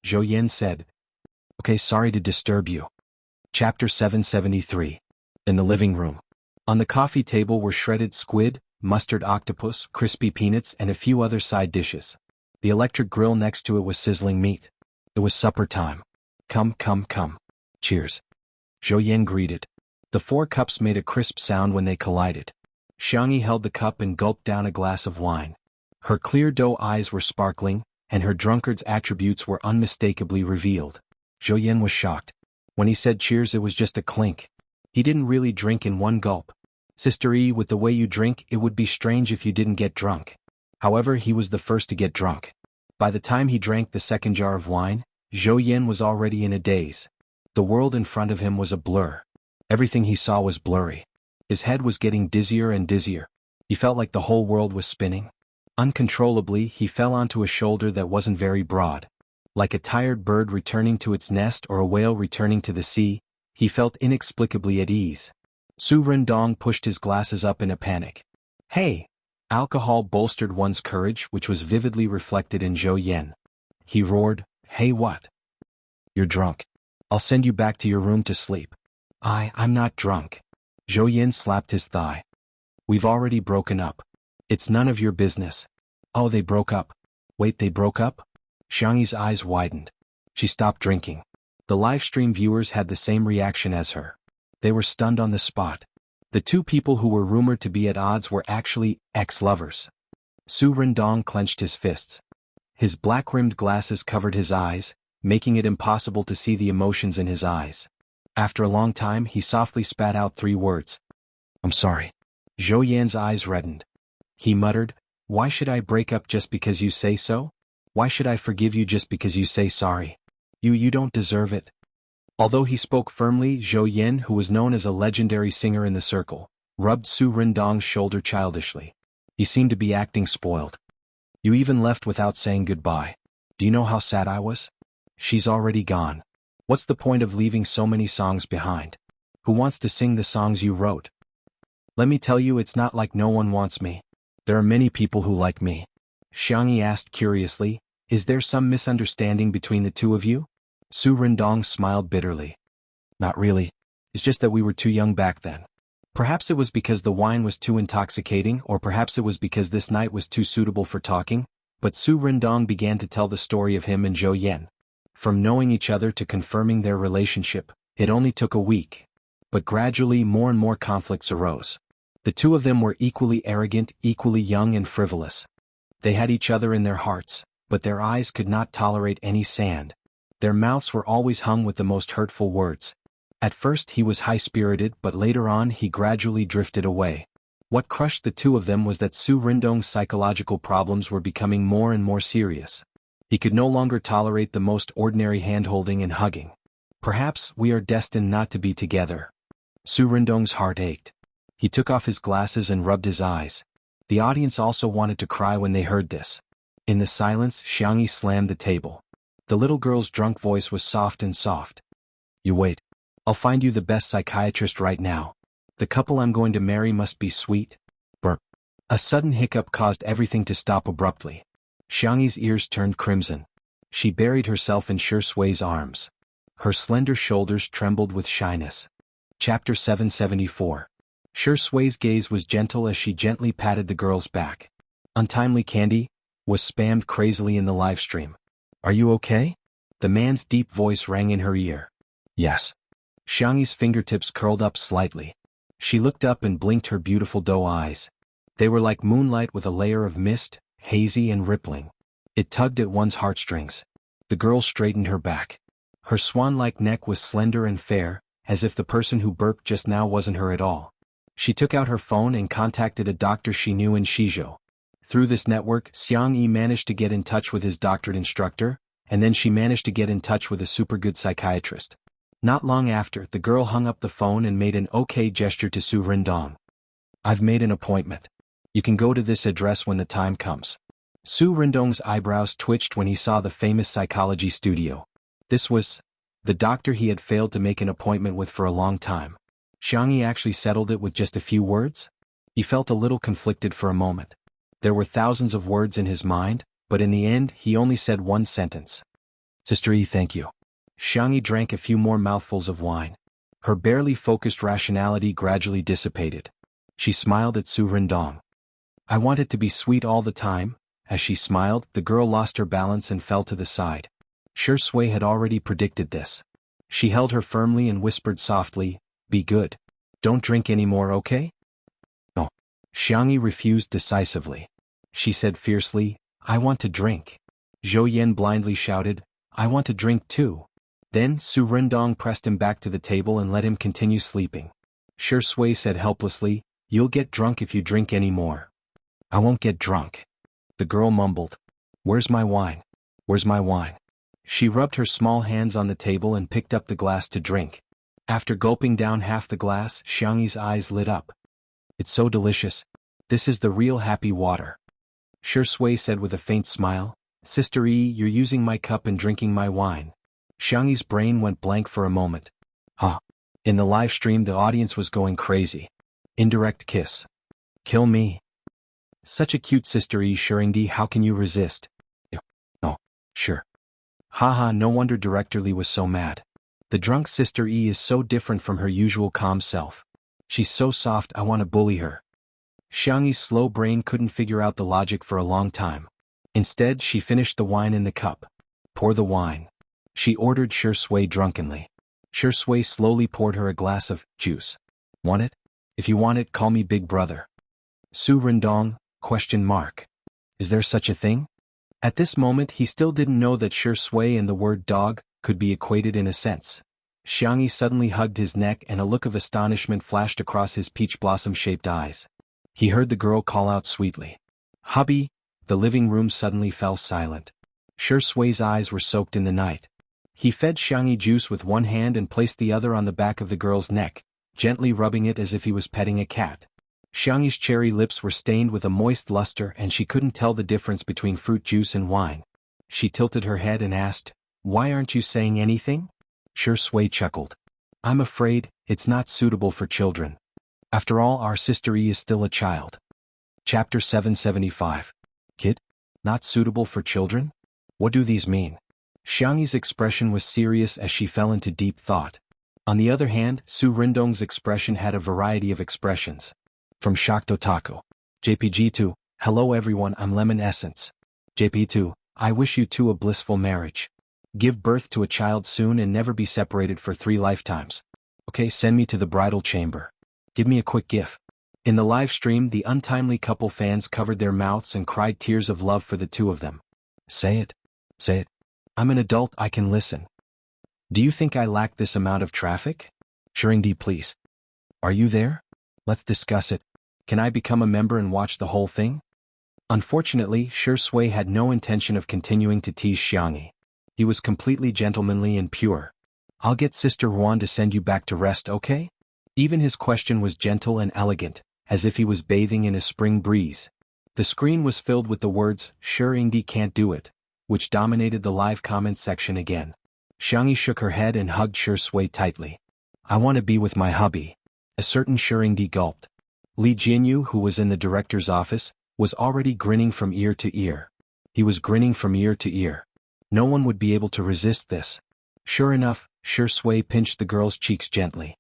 Zhou Yan said, Okay, sorry to disturb you. Chapter 773. In the living room. On the coffee table were shredded squid, mustard octopus, crispy peanuts, and a few other side dishes. The electric grill next to it was sizzling meat. It was supper time. Come, come, come. Cheers. Zhou Yan greeted. The 4 cups made a crisp sound when they collided. Xiang Yi held the cup and gulped down a glass of wine. Her clear doe eyes were sparkling, and her drunkard's attributes were unmistakably revealed. Zhou Yan was shocked. When he said cheers, it was just a clink. He didn't really drink in one gulp. Sister Yi, with the way you drink, it would be strange if you didn't get drunk. However, he was the first to get drunk. By the time he drank the second jar of wine, Zhou Yan was already in a daze. The world in front of him was a blur. Everything he saw was blurry. His head was getting dizzier and dizzier. He felt like the whole world was spinning. Uncontrollably, he fell onto a shoulder that wasn't very broad. Like a tired bird returning to its nest or a whale returning to the sea, he felt inexplicably at ease. Su Rendong pushed his glasses up in a panic. Hey! Alcohol bolstered one's courage, which was vividly reflected in Zhou Yan. He roared, Hey, what? You're drunk. I'll send you back to your room to sleep. I'm not drunk. Zhou Yan slapped his thigh. We've already broken up. It's none of your business. Oh, they broke up. Wait, they broke up? Xiang Yi's eyes widened. She stopped drinking. The livestream viewers had the same reaction as her. They were stunned on the spot. The 2 people who were rumored to be at odds were actually ex-lovers. Su Rendong clenched his fists. His black-rimmed glasses covered his eyes, making it impossible to see the emotions in his eyes. After a long time, he softly spat out 3 words. I'm sorry. Zhou Yan's eyes reddened. He muttered, Why should I break up just because you say so? Why should I forgive you just because you say sorry? You don't deserve it. Although he spoke firmly, Zhou Yan, who was known as a legendary singer in the circle, rubbed Su Rendong's shoulder childishly. He seemed to be acting spoiled. You even left without saying goodbye. Do you know how sad I was? She's already gone. What's the point of leaving so many songs behind? Who wants to sing the songs you wrote? Let me tell you, it's not like no one wants me. There are many people who like me. Xiang Yi asked curiously, Is there some misunderstanding between the 2 of you? Su Rendong smiled bitterly. Not really. It's just that we were too young back then. Perhaps it was because the wine was too intoxicating, or perhaps it was because this night was too suitable for talking, but Su Rendong began to tell the story of him and Zhou Yan. From knowing each other to confirming their relationship, it only took a week. But gradually more and more conflicts arose. The 2 of them were equally arrogant, equally young and frivolous. They had each other in their hearts, but their eyes could not tolerate any sand. Their mouths were always hung with the most hurtful words. At first he was high-spirited, but later on he gradually drifted away. What crushed the 2 of them was that Su Rendong's psychological problems were becoming more and more serious. He could no longer tolerate the most ordinary hand-holding and hugging. Perhaps we are destined not to be together. Su Rendong's heart ached. He took off his glasses and rubbed his eyes. The audience also wanted to cry when they heard this. In the silence, Xiang Yi slammed the table. The little girl's drunk voice was soft and soft. You wait. I'll find you the best psychiatrist right now. The couple I'm going to marry must be sweet. Burp. A sudden hiccup caused everything to stop abruptly. Xiang Yi's ears turned crimson. She buried herself in Shi Sui's arms. Her slender shoulders trembled with shyness. Chapter 774. Shi Sui's gaze was gentle as she gently patted the girl's back. Untimely candy was spammed crazily in the livestream. Are you okay? The man's deep voice rang in her ear. Yes. Xiang Yi's fingertips curled up slightly. She looked up and blinked her beautiful doe eyes. They were like moonlight with a layer of mist, hazy and rippling. It tugged at one's heartstrings. The girl straightened her back. Her swan-like neck was slender and fair, as if the person who burped just now wasn't her at all. She took out her phone and contacted a doctor she knew in Shizhou. Through this network, Xiang Yi managed to get in touch with his doctorate instructor, and then she managed to get in touch with a super good psychiatrist. Not long after, the girl hung up the phone and made an okay gesture to Su Rendong. I've made an appointment. You can go to this address when the time comes. Su Rendong's eyebrows twitched when he saw the famous psychology studio. This was the doctor he had failed to make an appointment with for a long time. Xiangyi actually settled it with just a few words? He felt a little conflicted for a moment. There were thousands of words in his mind, but in the end he only said one sentence. Sister Yi, thank you. Xiangyi drank a few more mouthfuls of wine. Her barely focused rationality gradually dissipated. She smiled at Su Rendong. I want it to be sweet all the time. As she smiled, the girl lost her balance and fell to the side. Shi Sui had already predicted this. She held her firmly and whispered softly, be good. Don't drink anymore, okay? No. Xiangyi refused decisively. She said fiercely, I want to drink. Zhou Yan blindly shouted, I want to drink too. Then Su Rendong pressed him back to the table and let him continue sleeping. Shi Sui said helplessly, you'll get drunk if you drink any more. I won't get drunk. The girl mumbled. Where's my wine? Where's my wine? She rubbed her small hands on the table and picked up the glass to drink. After gulping down half the glass, Xiangyi's eyes lit up. It's so delicious. This is the real happy water. Shi Sui said with a faint smile, Sister Yi, you're using my cup and drinking my wine. Xiangyi's brain went blank for a moment. Huh. In the live stream the audience was going crazy. Indirect kiss. Kill me. Such a cute Sister Yi, Shuringdi, how can you resist? No. Sure. Haha, no wonder Director Li was so mad. The drunk Sister Yi is so different from her usual calm self. She's so soft, I want to bully her. Xiangyi's slow brain couldn't figure out the logic for a long time. Instead, she finished the wine in the cup. Pour the wine. She ordered Shi Sui drunkenly. Shi Sui slowly poured her a glass of juice. Want it? If you want it, call me Big Brother. Su Rendong? ? Is there such a thing? At this moment he still didn't know that Shi Sui and the word dog could be equated in a sense. Xiangyi suddenly hugged his neck and a look of astonishment flashed across his peach blossom-shaped eyes. He heard the girl call out sweetly. Hubby! The living room suddenly fell silent. Shi Sui's eyes were soaked in the night. He fed Xiangyi juice with one hand and placed the other on the back of the girl's neck, gently rubbing it as if he was petting a cat. Xiangyi's cherry lips were stained with a moist luster and she couldn't tell the difference between fruit juice and wine. She tilted her head and asked, Why aren't you saying anything? Shi Sui chuckled. I'm afraid it's not suitable for children. After all, our Sister Yi is still a child. Chapter 775. Kid? Not suitable for children? What do these mean? Xiangyi's expression was serious as she fell into deep thought. On the other hand, Su Rendong's expression had a variety of expressions. From shocked otaku. JPG2, hello everyone, I'm Lemon Essence. JP2, I wish you two a blissful marriage. Give birth to a child soon and never be separated for 3 lifetimes. Okay, send me to the bridal chamber. Give me a quick gif. In the live stream, the untimely couple fans covered their mouths and cried tears of love for the two of them. Say it. Say it. I'm an adult, I can listen. Do you think I lack this amount of traffic? Shuringdi, please. Are you there? Let's discuss it. Can I become a member and watch the whole thing? Unfortunately, Shi Sui had no intention of continuing to tease Xiangyi. He was completely gentlemanly and pure. I'll get Sister Ruan to send you back to rest, okay? Even his question was gentle and elegant, as if he was bathing in a spring breeze. The screen was filled with the words, Shuringdi can't do it, which dominated the live comments section again. Xiangyi shook her head and hugged Shi Sui tightly. I want to be with my hubby. A certain Shuringdi gulped. Li Jinyu, who was in the director's office, was already grinning from ear to ear. He was grinning from ear to ear. No one would be able to resist this. Sure enough, Shi Sui pinched the girl's cheeks gently.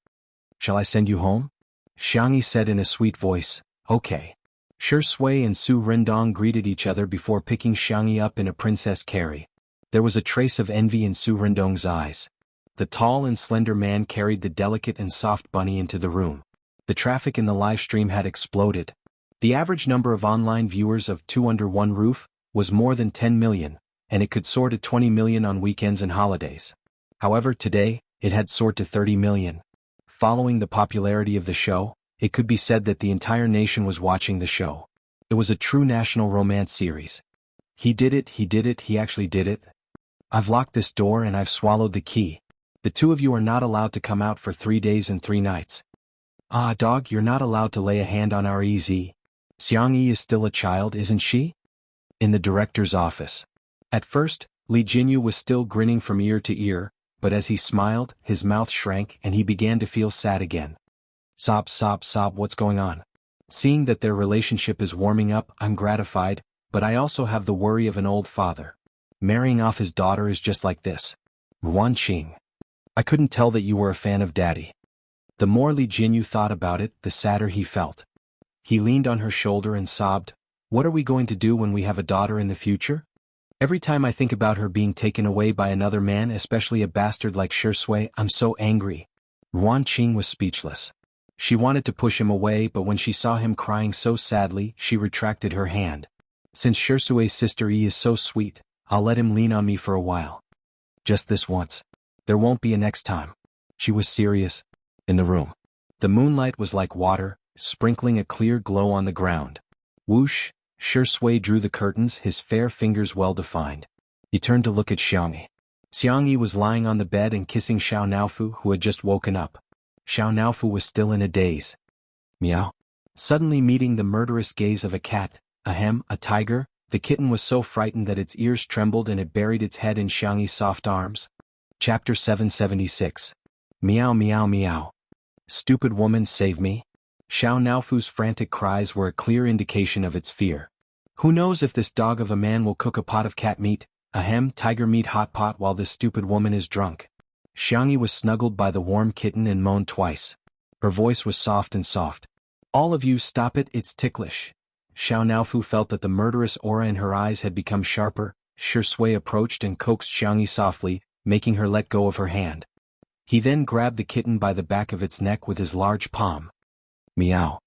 Shall I send you home? Xiangyi said in a sweet voice, okay. Shi Sui and Su Rendong greeted each other before picking Xiangyi up in a princess carry. There was a trace of envy in Su Rendong's eyes. The tall and slender man carried the delicate and soft bunny into the room. The traffic in the live stream had exploded. The average number of online viewers of Two Under One Roof was more than 10 million, and it could soar to 20 million on weekends and holidays. However, today, it had soared to 30 million. Following the popularity of the show, it could be said that the entire nation was watching the show. It was a true national romance series. He did it, he actually did it. I've locked this door and I've swallowed the key. The two of you are not allowed to come out for 3 days and 3 nights. Ah, dog, you're not allowed to lay a hand on our EZ. Xiangyi is still a child, isn't she? In the director's office. At first, Li Jinyu was still grinning from ear to ear, but as he smiled, his mouth shrank and he began to feel sad again. Sob, sob, sob, what's going on? Seeing that their relationship is warming up, I'm gratified, but I also have the worry of an old father. Marrying off his daughter is just like this. Wan Qing. I couldn't tell that you were a fan of Daddy. The more Li Jinyu thought about it, the sadder he felt. He leaned on her shoulder and sobbed, what are we going to do when we have a daughter in the future? Every time I think about her being taken away by another man, especially a bastard like Shi Sui, I'm so angry. Wan Qing was speechless. She wanted to push him away, but when she saw him crying so sadly, she retracted her hand. Since Shi Sui's sister Yi is so sweet, I'll let him lean on me for a while. Just this once. There won't be a next time. She was serious. In the room. The moonlight was like water, sprinkling a clear glow on the ground. Whoosh, Shi Sui drew the curtains, his fair fingers well defined. He turned to look at Xiangyi. Xiangyi was lying on the bed and kissing Xiao Naofu, who had just woken up. Xiao Naofu was still in a daze. Meow. Suddenly meeting the murderous gaze of a cat, a tiger, the kitten was so frightened that its ears trembled and it buried its head in Xiangyi's soft arms. Chapter 776. Meow meow meow. Stupid woman, save me. Xiao Naofu's frantic cries were a clear indication of its fear. Who knows if this dog of a man will cook a pot of cat meat, tiger meat hot pot while this stupid woman is drunk. Xiangyi was snuggled by the warm kitten and moaned twice. Her voice was soft and soft. All of you stop it, it's ticklish. Xiao Naofu felt that the murderous aura in her eyes had become sharper. Shi Sui approached and coaxed Xiangyi softly, making her let go of her hand. He then grabbed the kitten by the back of its neck with his large palm. Meow.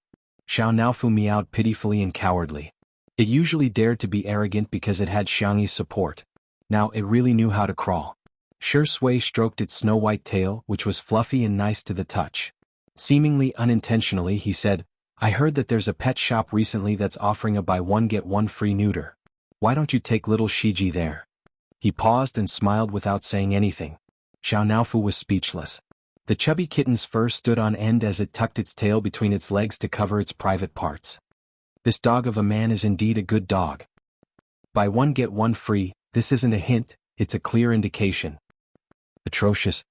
Xiao Naofu meowed pitifully and cowardly. It usually dared to be arrogant because it had Xiangyi's support. Now it really knew how to crawl. Shi Sui stroked its snow-white tail, which was fluffy and nice to the touch. Seemingly unintentionally, he said, I heard that there's a pet shop recently that's offering a buy one get one free neuter. Why don't you take little Shiji there? He paused and smiled without saying anything. Xiao Naofu was speechless. The chubby kitten's fur stood on end as it tucked its tail between its legs to cover its private parts. This dog of a man is indeed a good dog. Buy one get one free, this isn't a hint, it's a clear indication. Atrocious.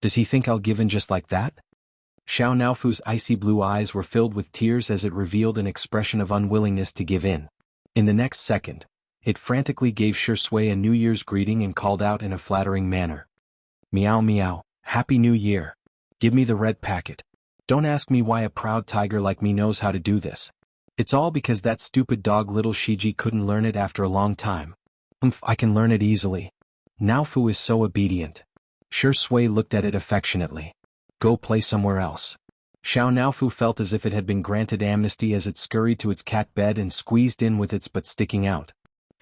Does he think I'll give in just like that? Xiao Naofu's icy blue eyes were filled with tears as it revealed an expression of unwillingness to give in. In the next second, it frantically gave Shi Sui a New Year's greeting and called out in a flattering manner. Meow meow, Happy New Year. Give me the red packet. Don't ask me why a proud tiger like me knows how to do this. It's all because that stupid dog little Shiji couldn't learn it after a long time. I can learn it easily. Naofu is so obedient. Shi Sui looked at it affectionately. Go play somewhere else. Xiao Naofu felt as if it had been granted amnesty as it scurried to its cat bed and squeezed in with its butt sticking out.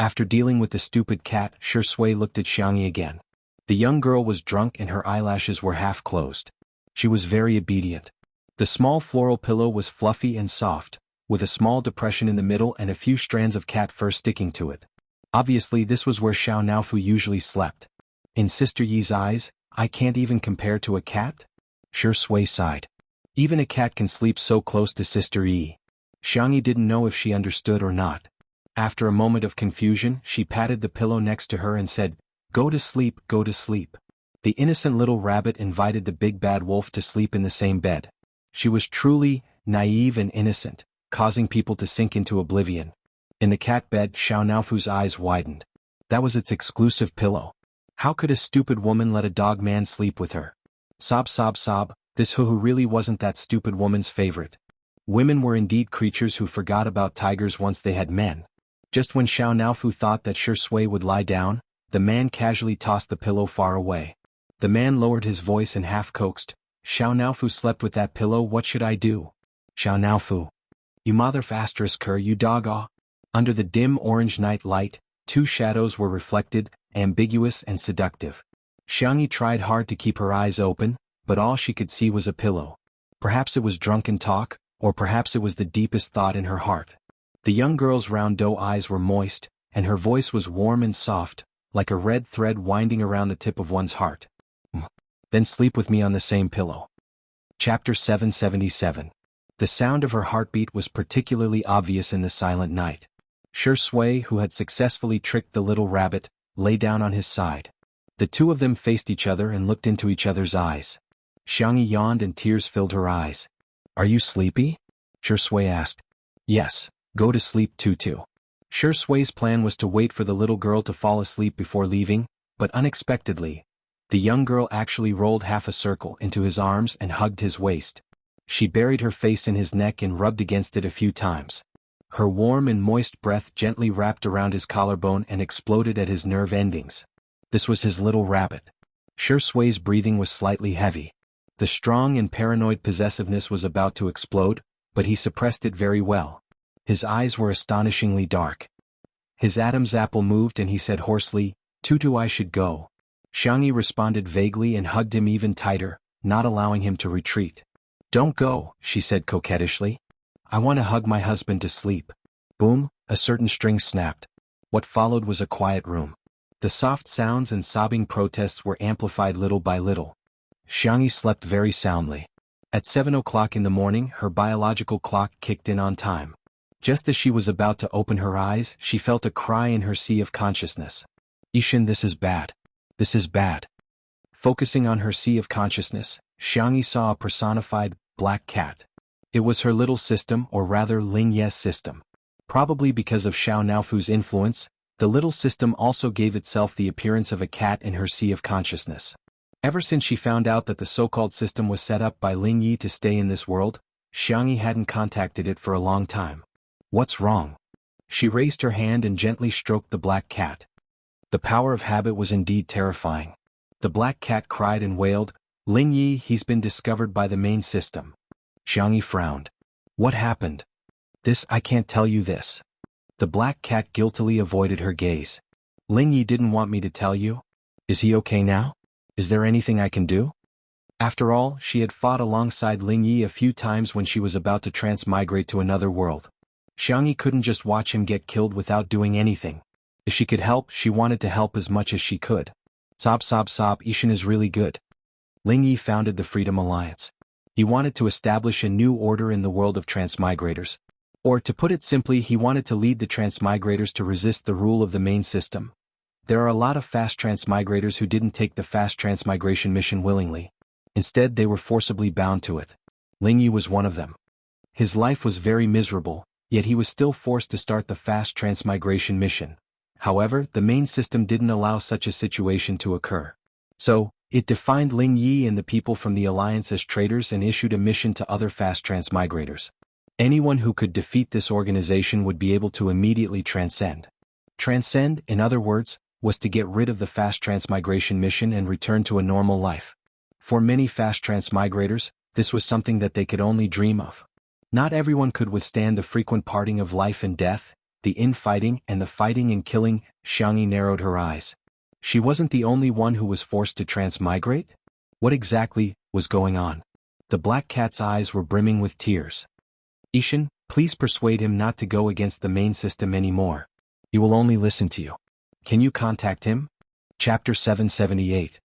After dealing with the stupid cat, Shi Sui looked at Xiangyi again. The young girl was drunk and her eyelashes were half closed. She was very obedient. The small floral pillow was fluffy and soft, with a small depression in the middle and a few strands of cat fur sticking to it. Obviously this was where Xiao Naofu usually slept. In Sister Yi's eyes, I can't even compare to a cat? Shi Sui sighed. Even a cat can sleep so close to Sister Yi. Xiangyi didn't know if she understood or not. After a moment of confusion, she patted the pillow next to her and said, Go to sleep, go to sleep. The innocent little rabbit invited the big bad wolf to sleep in the same bed. She was truly naive and innocent, causing people to sink into oblivion. In the cat bed, Xiao Naofu's eyes widened. That was its exclusive pillow. How could a stupid woman let a dog man sleep with her? Sob sob sob, this hoo-hoo really wasn't that stupid woman's favorite. Women were indeed creatures who forgot about tigers once they had men. Just when Xiao Naofu thought that Shi Sui would lie down, the man casually tossed the pillow far away. The man lowered his voice and half coaxed, Xiao Naofu slept with that pillow, what should I do? Xiao Naofu. You mother ***, you dog. Under the dim orange night light, two shadows were reflected, ambiguous and seductive. Xiangyi tried hard to keep her eyes open, but all she could see was a pillow. Perhaps it was drunken talk, or perhaps it was the deepest thought in her heart. The young girl's round doe eyes were moist, and her voice was warm and soft, like a red thread winding around the tip of one's heart. Then sleep with me on the same pillow. Chapter 777. The sound of her heartbeat was particularly obvious in the silent night. Shui, who had successfully tricked the little rabbit, lay down on his side. The two of them faced each other and looked into each other's eyes. Xiangyi yawned and tears filled her eyes. "Are you sleepy?" Shui asked. "Yes, go to sleep too." Shui's plan was to wait for the little girl to fall asleep before leaving, but unexpectedly, the young girl actually rolled half a circle into his arms and hugged his waist. She buried her face in his neck and rubbed against it a few times. Her warm and moist breath gently wrapped around his collarbone and exploded at his nerve endings. This was his little rabbit. Shui's breathing was slightly heavy. The strong and paranoid possessiveness was about to explode, but he suppressed it very well. His eyes were astonishingly dark. His Adam's apple moved and he said hoarsely, "Tutu, I should go." Xiangyi responded vaguely and hugged him even tighter, not allowing him to retreat. "Don't go," she said coquettishly. "I want to hug my husband to sleep." Boom, a certain string snapped. What followed was a quiet room. The soft sounds and sobbing protests were amplified little by little. Xiangyi slept very soundly. At 7 o'clock in the morning, her biological clock kicked in on time. Just as she was about to open her eyes, she felt a cry in her sea of consciousness. "Ishin, this is bad. This is bad." Focusing on her sea of consciousness, Xiangyi saw a personified, black cat. It was her little system, or rather Ling Ye's system. Probably because of Xiao Naofu's influence, the little system also gave itself the appearance of a cat in her sea of consciousness. Ever since she found out that the so-called system was set up by Ling Yi to stay in this world, Xiangyi hadn't contacted it for a long time. "What's wrong?" She raised her hand and gently stroked the black cat. The power of habit was indeed terrifying. The black cat cried and wailed, "Ling Yi, he's been discovered by the main system." Xiangyi frowned. "What happened?" I can't tell you this." The black cat guiltily avoided her gaze. "Ling Yi didn't want me to tell you. Is he okay now? Is there anything I can do?" After all, she had fought alongside Ling Yi a few times when she was about to transmigrate to another world. Xiangyi couldn't just watch him get killed without doing anything. If she could help, she wanted to help as much as she could. Sob, Ishin is really good. Ling Yi founded the Freedom Alliance. He wanted to establish a new order in the world of transmigrators. Or to put it simply, he wanted to lead the transmigrators to resist the rule of the main system. There are a lot of fast transmigrators who didn't take the fast transmigration mission willingly. Instead, they were forcibly bound to it. Ling Yi was one of them. His life was very miserable, yet he was still forced to start the fast transmigration mission. However, the main system didn't allow such a situation to occur. So, it defined Ling Yi and the people from the Alliance as traitors and issued a mission to other fast transmigrators. Anyone who could defeat this organization would be able to immediately transcend. Transcend, in other words, was to get rid of the fast transmigration mission and return to a normal life. For many fast transmigrators, this was something that they could only dream of. Not everyone could withstand the frequent parting of life and death, the infighting and the fighting and killing. Xiangyi narrowed her eyes. She wasn't the only one who was forced to transmigrate? What exactly was going on? The black cat's eyes were brimming with tears. "Ishin, please persuade him not to go against the main system anymore. He will only listen to you. Can you contact him?" Chapter 778.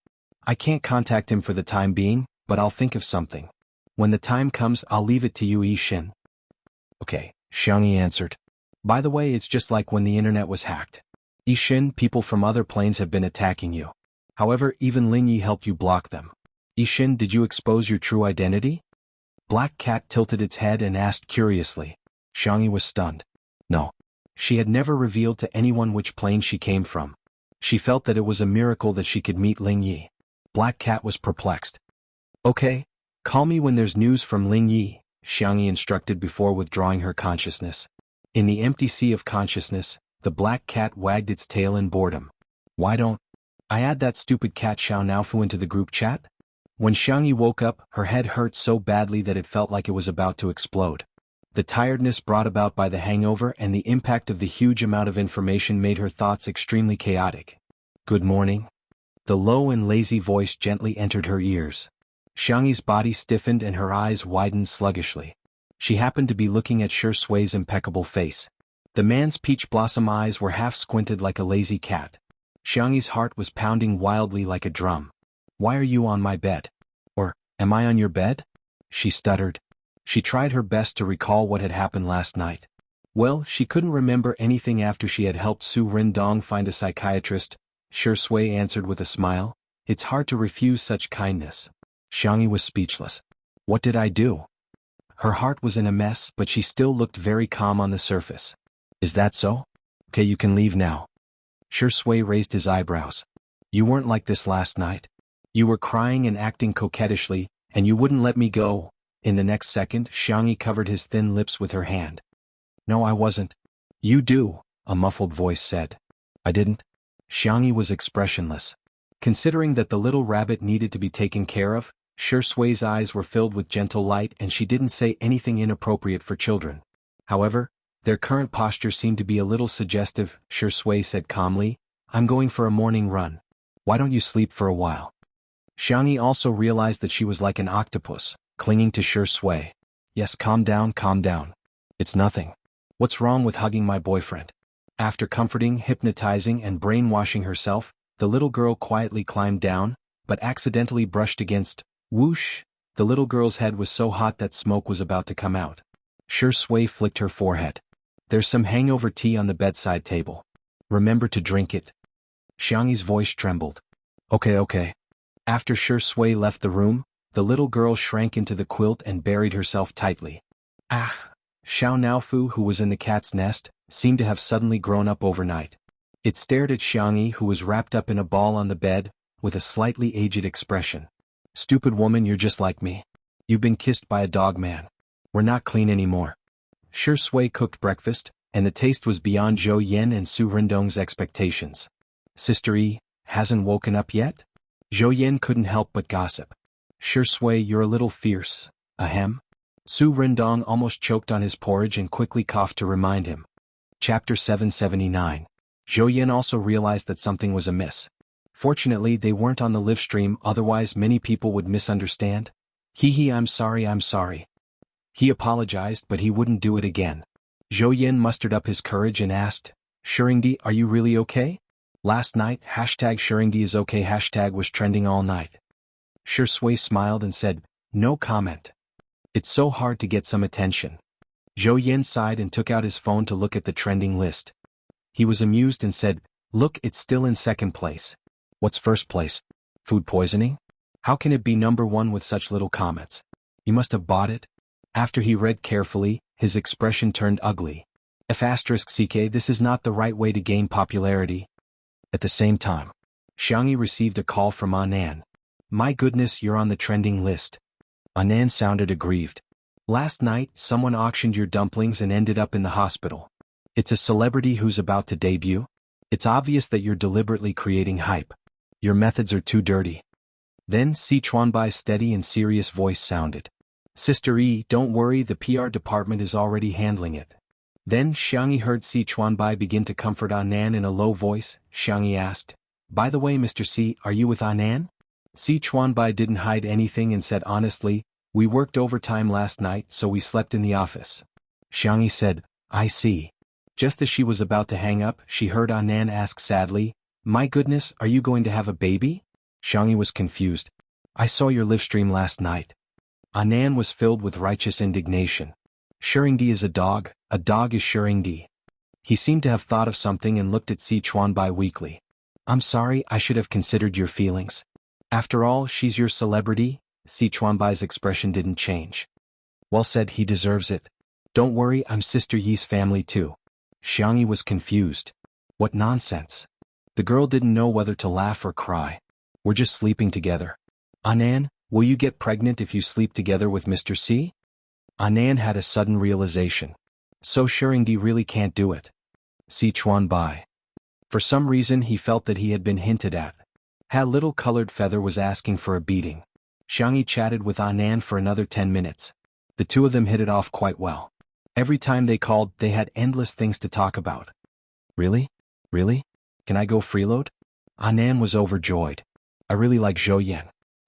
"I can't contact him for the time being, but I'll think of something. When the time comes, I'll leave it to you, Ishin." "Okay," Xiangyi answered. "By the way, it's just like when the internet was hacked. Ishin, people from other planes have been attacking you. However, even Ling Yi helped you block them. Ishin, did you expose your true identity?" Black Cat tilted its head and asked curiously. Xiangyi was stunned. No. She had never revealed to anyone which plane she came from. She felt that it was a miracle that she could meet Ling Yi. Black Cat was perplexed. "Okay, call me when there's news from Ling Yi," Xiangyi instructed before withdrawing her consciousness. In the empty sea of consciousness, the black cat wagged its tail in boredom. "Why don't I add that stupid cat Xiao Naofu into the group chat?" When Xiangyi woke up, her head hurt so badly that it felt like it was about to explode. The tiredness brought about by the hangover and the impact of the huge amount of information made her thoughts extremely chaotic. "Good morning." The low and lazy voice gently entered her ears. Xiangyi's body stiffened and her eyes widened sluggishly. She happened to be looking at Shui's impeccable face. The man's peach blossom eyes were half squinted like a lazy cat. Xiangyi's heart was pounding wildly like a drum. "Why are you on my bed?" Or, "Am I on your bed?" she stuttered. She tried her best to recall what had happened last night. Well, she couldn't remember anything after she had helped Su Rindong find a psychiatrist, Shi Sui answered with a smile. It's hard to refuse such kindness. Xiangyi was speechless. What did I do? Her heart was in a mess, but she still looked very calm on the surface. Is that so? Okay, you can leave now. Shi Sui raised his eyebrows. You weren't like this last night. You were crying and acting coquettishly, and you wouldn't let me go. In the next second, Xiangyi covered his thin lips with her hand. No, I wasn't. You do, a muffled voice said. I didn't. Xiangyi was expressionless. Considering that the little rabbit needed to be taken care of, Shi Sui's eyes were filled with gentle light and she didn't say anything inappropriate for children. However, their current posture seemed to be a little suggestive. Shi Sui said calmly, I'm going for a morning run. Why don't you sleep for a while? Xiangyi also realized that she was like an octopus, clinging to Shi Sui. Yes, calm down, calm down. It's nothing. What's wrong with hugging my boyfriend? After comforting, hypnotizing, and brainwashing herself, the little girl quietly climbed down, but accidentally brushed against. Whoosh! The little girl's head was so hot that smoke was about to come out. Shi Sui flicked her forehead. There's some hangover tea on the bedside table. Remember to drink it. Xiangyi's voice trembled. Okay. After Shi Sui left the room, the little girl shrank into the quilt and buried herself tightly. Ah! Xiao Naofu, who was in the cat's nest, seemed to have suddenly grown up overnight. It stared at Xiangyi, who was wrapped up in a ball on the bed, with a slightly aged expression. Stupid woman, you're just like me. You've been kissed by a dog man. We're not clean anymore. Shi Sui cooked breakfast, and the taste was beyond Zhou Yen and Su Rindong's expectations. Sister Yi, hasn't woken up yet? Zhou Yen couldn't help but gossip. Shi Sui, you're a little fierce. Ahem. Su Rindong almost choked on his porridge and quickly coughed to remind him. Chapter 779. Zhou Yen also realized that something was amiss. Fortunately, they weren't on the live stream, otherwise many people would misunderstand. I'm sorry. He apologized, but he wouldn't do it again. Zhou Yen mustered up his courage and asked, Shuringdi, are you really okay? Last night, #Shuringdi is okay was trending all night. Shi Sui smiled and said, no comment. It's so hard to get some attention. Zhou Yen sighed and took out his phone to look at the trending list. He was amused and said, look, it's still in second place. What's first place? Food poisoning? How can it be number one with such little comments? You must have bought it? After he read carefully, his expression turned ugly. F***ck, this is not the right way to gain popularity. At the same time, Xiangyi received a call from Anan. My goodness, you're on the trending list. Anan sounded aggrieved. Last night, someone auctioned your dumplings and ended up in the hospital. It's a celebrity who's about to debut. It's obvious that you're deliberately creating hype. Your methods are too dirty. Then Sichuanbai's steady and serious voice sounded. Sister Yi, don't worry, the PR department is already handling it. Then Xiangyi heard Sichuanbai begin to comfort Anan in a low voice. Xiangyi asked, by the way, Mr. Si, are you with Anan? Sichuanbai didn't hide anything and said honestly, we worked overtime last night so we slept in the office. Xiangyi said, I see. Just as she was about to hang up, she heard Anan ask sadly, my goodness, are you going to have a baby? Xiangyi was confused. I saw your live stream last night. Anan was filled with righteous indignation. Shuringdi is a dog is Shuringdi. He seemed to have thought of something and looked at Sichuanbai weakly. I'm sorry, I should have considered your feelings. After all, she's your celebrity. Sichuanbai's expression didn't change. Well said, he deserves it. Don't worry, I'm Sister Yi's family too. Xiangyi was confused. What nonsense. The girl didn't know whether to laugh or cry. We're just sleeping together. Anan, will you get pregnant if you sleep together with Mr. Si? Anan had a sudden realization. So Shuringdi really can't do it. Sichuanbai. For some reason he felt that he had been hinted at. Little colored feather was asking for a beating. Xiangyi chatted with Anan for another 10 minutes. The two of them hit it off quite well. Every time they called, they had endless things to talk about. Really? Can I go freeload? Anan was overjoyed. I really like Zhou Yen.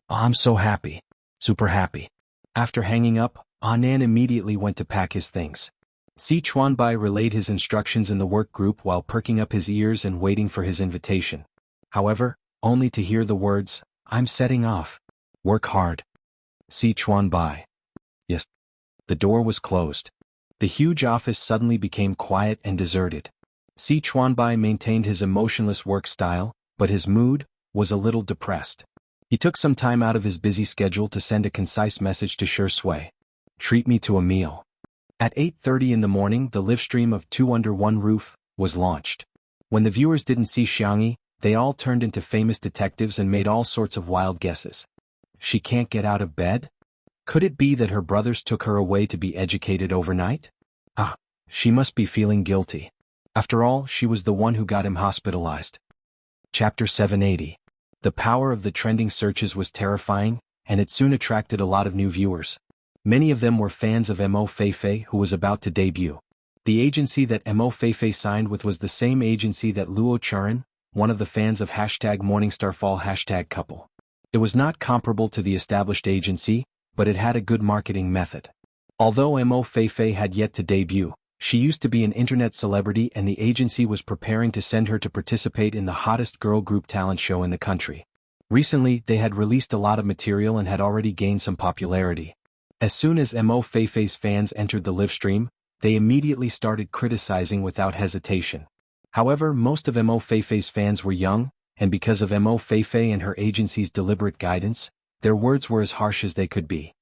Oh, I'm so happy. Super happy. After hanging up, Anan immediately went to pack his things. Sichuanbai relayed his instructions in the work group while perking up his ears and waiting for his invitation. However, only to hear the words, I'm setting off. Work hard. Sichuanbai. Yes. The door was closed. The huge office suddenly became quiet and deserted. Si Chuanbai maintained his emotionless work style, but his mood was a little depressed. He took some time out of his busy schedule to send a concise message to Shi Sui. Treat me to a meal. At 8:30 in the morning, the live stream of Two Under One Roof was launched. When the viewers didn't see Xiangyi, they all turned into famous detectives and made all sorts of wild guesses. She can't get out of bed? Could it be that her brothers took her away to be educated overnight? She must be feeling guilty. After all, she was the one who got him hospitalized. Chapter 780. The power of the trending searches was terrifying, and it soon attracted a lot of new viewers. Many of them were fans of Mo Feifei, who was about to debut. The agency that Mo Feifei signed with was the same agency that Luo Churan, one of the fans of #MorningstarFall #couple. It was not comparable to the established agency, but it had a good marketing method. Although Mo Feifei had yet to debut, she used to be an internet celebrity and the agency was preparing to send her to participate in the hottest girl group talent show in the country. Recently, they had released a lot of material and had already gained some popularity. As soon as Mo Feifei's fans entered the live stream, they immediately started criticizing without hesitation. However, most of Mo Feifei's fans were young, and because of Mo Feifei and her agency's deliberate guidance, their words were as harsh as they could be.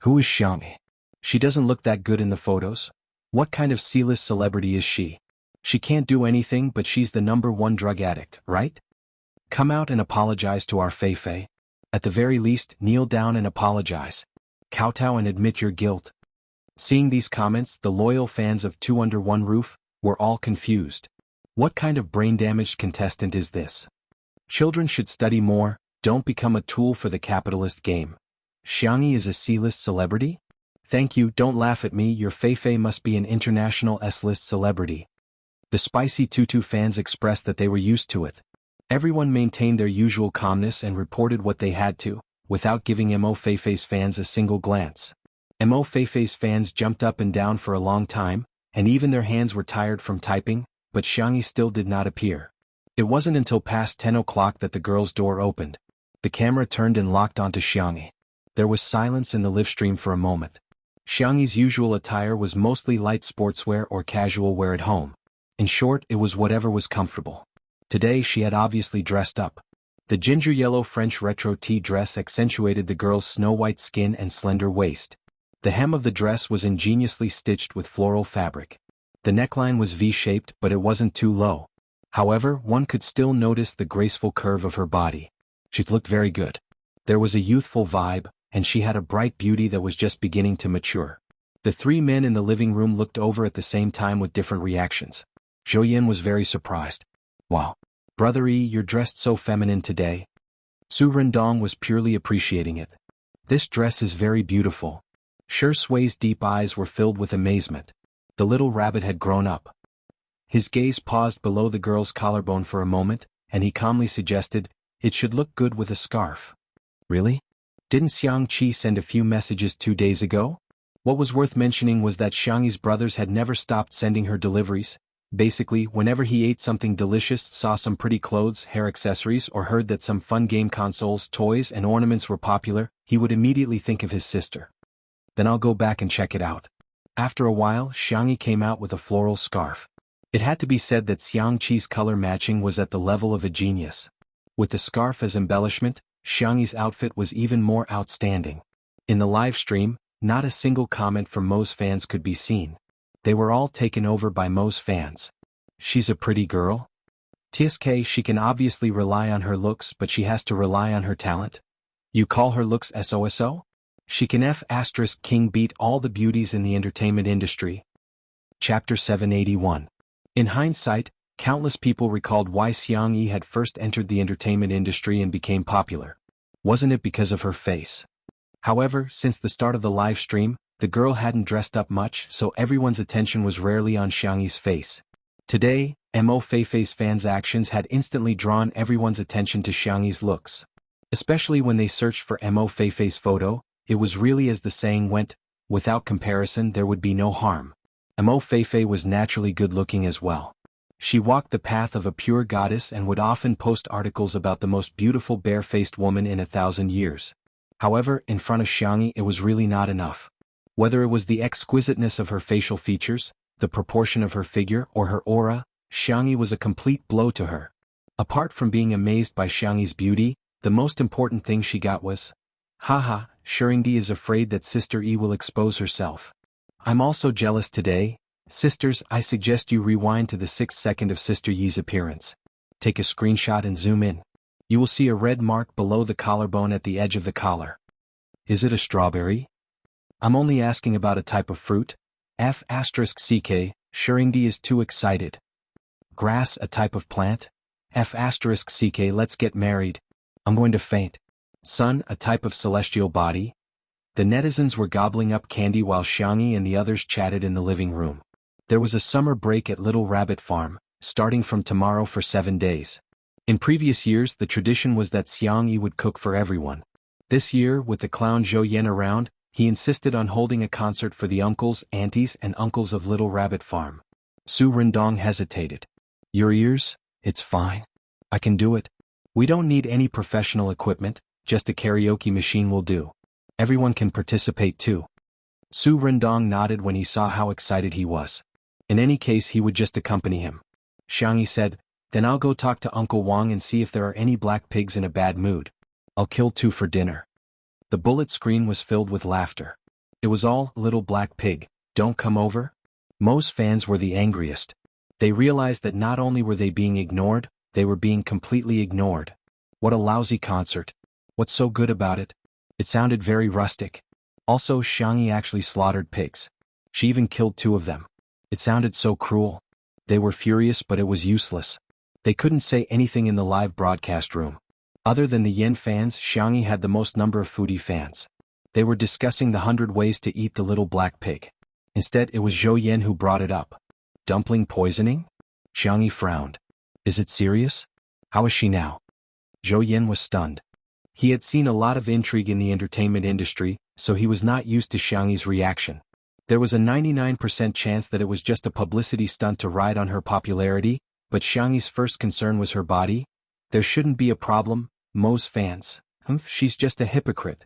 Who is Xiangyi? She doesn't look that good in the photos. What kind of C-list celebrity is she? She can't do anything, but she's the #1 drug addict, right? Come out and apologize to our Feifei. At the very least, kneel down and apologize. Kowtow and admit your guilt. Seeing these comments, the loyal fans of Two Under One Roof were all confused. What kind of brain-damaged contestant is this? Children should study more, don't become a tool for the capitalist game. Xiangyi is a C-list celebrity? Thank you, don't laugh at me, your Feifei must be an international S-list celebrity. The Spicy Tutu fans expressed that they were used to it. Everyone maintained their usual calmness and reported what they had to, without giving Mo Feifei's fans a single glance. Mo Feifei's fans jumped up and down for a long time, and even their hands were tired from typing, but Xiangyi still did not appear. It wasn't until past 10 o'clock that the girl's door opened. The camera turned and locked onto Xiangyi. There was silence in the live stream for a moment. Xiangyi's usual attire was mostly light sportswear or casual wear at home. In short, it was whatever was comfortable. Today she had obviously dressed up. The ginger yellow French retro tea dress accentuated the girl's snow-white skin and slender waist. The hem of the dress was ingeniously stitched with floral fabric. The neckline was V-shaped, but it wasn't too low. However, one could still notice the graceful curve of her body. She looked very good. There was a youthful vibe, and she had a bright beauty that was just beginning to mature. The three men in the living room looked over at the same time with different reactions. Zhou Yin was very surprised. Wow. Brother Yi, you're dressed so feminine today. Su Rendong was purely appreciating it. This dress is very beautiful. Shi Sui's deep eyes were filled with amazement. The little rabbit had grown up. His gaze paused below the girl's collarbone for a moment, and he calmly suggested, it should look good with a scarf. Really? Didn't Xiang Qi send a few messages 2 days ago? What was worth mentioning was that Xiangyi's brothers had never stopped sending her deliveries. Basically, whenever he ate something delicious, saw some pretty clothes, hair accessories, or heard that some fun game consoles, toys, and ornaments were popular, he would immediately think of his sister. Then I'll go back and check it out. After a while, Xiangyi came out with a floral scarf. It had to be said that Xiang Qi's color matching was at the level of a genius. With the scarf as embellishment, Xiangyi's outfit was even more outstanding. In the live stream, not a single comment from Mo's fans could be seen. They were all taken over by Mo's fans. She's a pretty girl? TSK, she can obviously rely on her looks, but she has to rely on her talent. You call her looks SOSO? She can King beat all the beauties in the entertainment industry. Chapter 781. In hindsight, countless people recalled why Xiangyi had first entered the entertainment industry and became popular. Wasn't it because of her face? However, since the start of the live stream, the girl hadn't dressed up much, so everyone's attention was rarely on Xiangyi's face. Today, Mo Feifei's fans' actions had instantly drawn everyone's attention to Xiangyi's looks. Especially when they searched for Mo Feifei's photo, it was really as the saying went, without comparison there would be no harm. Mo Feifei was naturally good-looking as well. She walked the path of a pure goddess and would often post articles about the most beautiful bare-faced woman in 1,000 years. However, in front of Xiangyi it was really not enough. Whether it was the exquisiteness of her facial features, the proportion of her figure, or her aura, Xiangyi was a complete blow to her. Apart from being amazed by Xiangyi's beauty, the most important thing she got was, haha, Shuringdi is afraid that Sister Yi will expose herself. I'm also jealous today. Sisters, I suggest you rewind to the 6th second of Sister Yi's appearance. Take a screenshot and zoom in. You will see a red mark below the collarbone at the edge of the collar. Is it a strawberry? I'm only asking about a type of fruit. F*ck, Shuringdi is too excited. Grass, a type of plant? F*ck, let's get married. I'm going to faint. Sun, a type of celestial body? The netizens were gobbling up candy while Xiangyi and the others chatted in the living room. There was a summer break at Little Rabbit Farm, starting from tomorrow for 7 days. In previous years, the tradition was that Xiangyi would cook for everyone. This year, with the clown Zhou Yan around, he insisted on holding a concert for the uncles, aunties, and uncles of Little Rabbit Farm. Su Rendong hesitated. Your ears? It's fine. I can do it. We don't need any professional equipment, just a karaoke machine will do. Everyone can participate too. Su Rendong nodded when he saw how excited he was. In any case, he would just accompany him. Xiangyi said, then I'll go talk to Uncle Wang and see if there are any black pigs in a bad mood. I'll kill 2 for dinner. The bullet screen was filled with laughter. It was all, little black pig, don't come over? Mo's fans were the angriest. They realized that not only were they being ignored, they were being completely ignored. What a lousy concert. What's so good about it? It sounded very rustic. Also, Xiangyi actually slaughtered pigs. She even killed 2 of them. It sounded so cruel. They were furious, but it was useless. They couldn't say anything in the live broadcast room. Other than the Yen fans, Xiangyi had the most number of foodie fans. They were discussing the 100 ways to eat the little black pig. Instead, it was Zhou Yan who brought it up. Dumpling poisoning? Xiangyi frowned. Is it serious? How is she now? Zhou Yan was stunned. He had seen a lot of intrigue in the entertainment industry, so he was not used to Xiangyi's reaction. There was a 99% chance that it was just a publicity stunt to ride on her popularity, but Xiangyi's first concern was her body. There shouldn't be a problem, Mo's fans. She's just a hypocrite.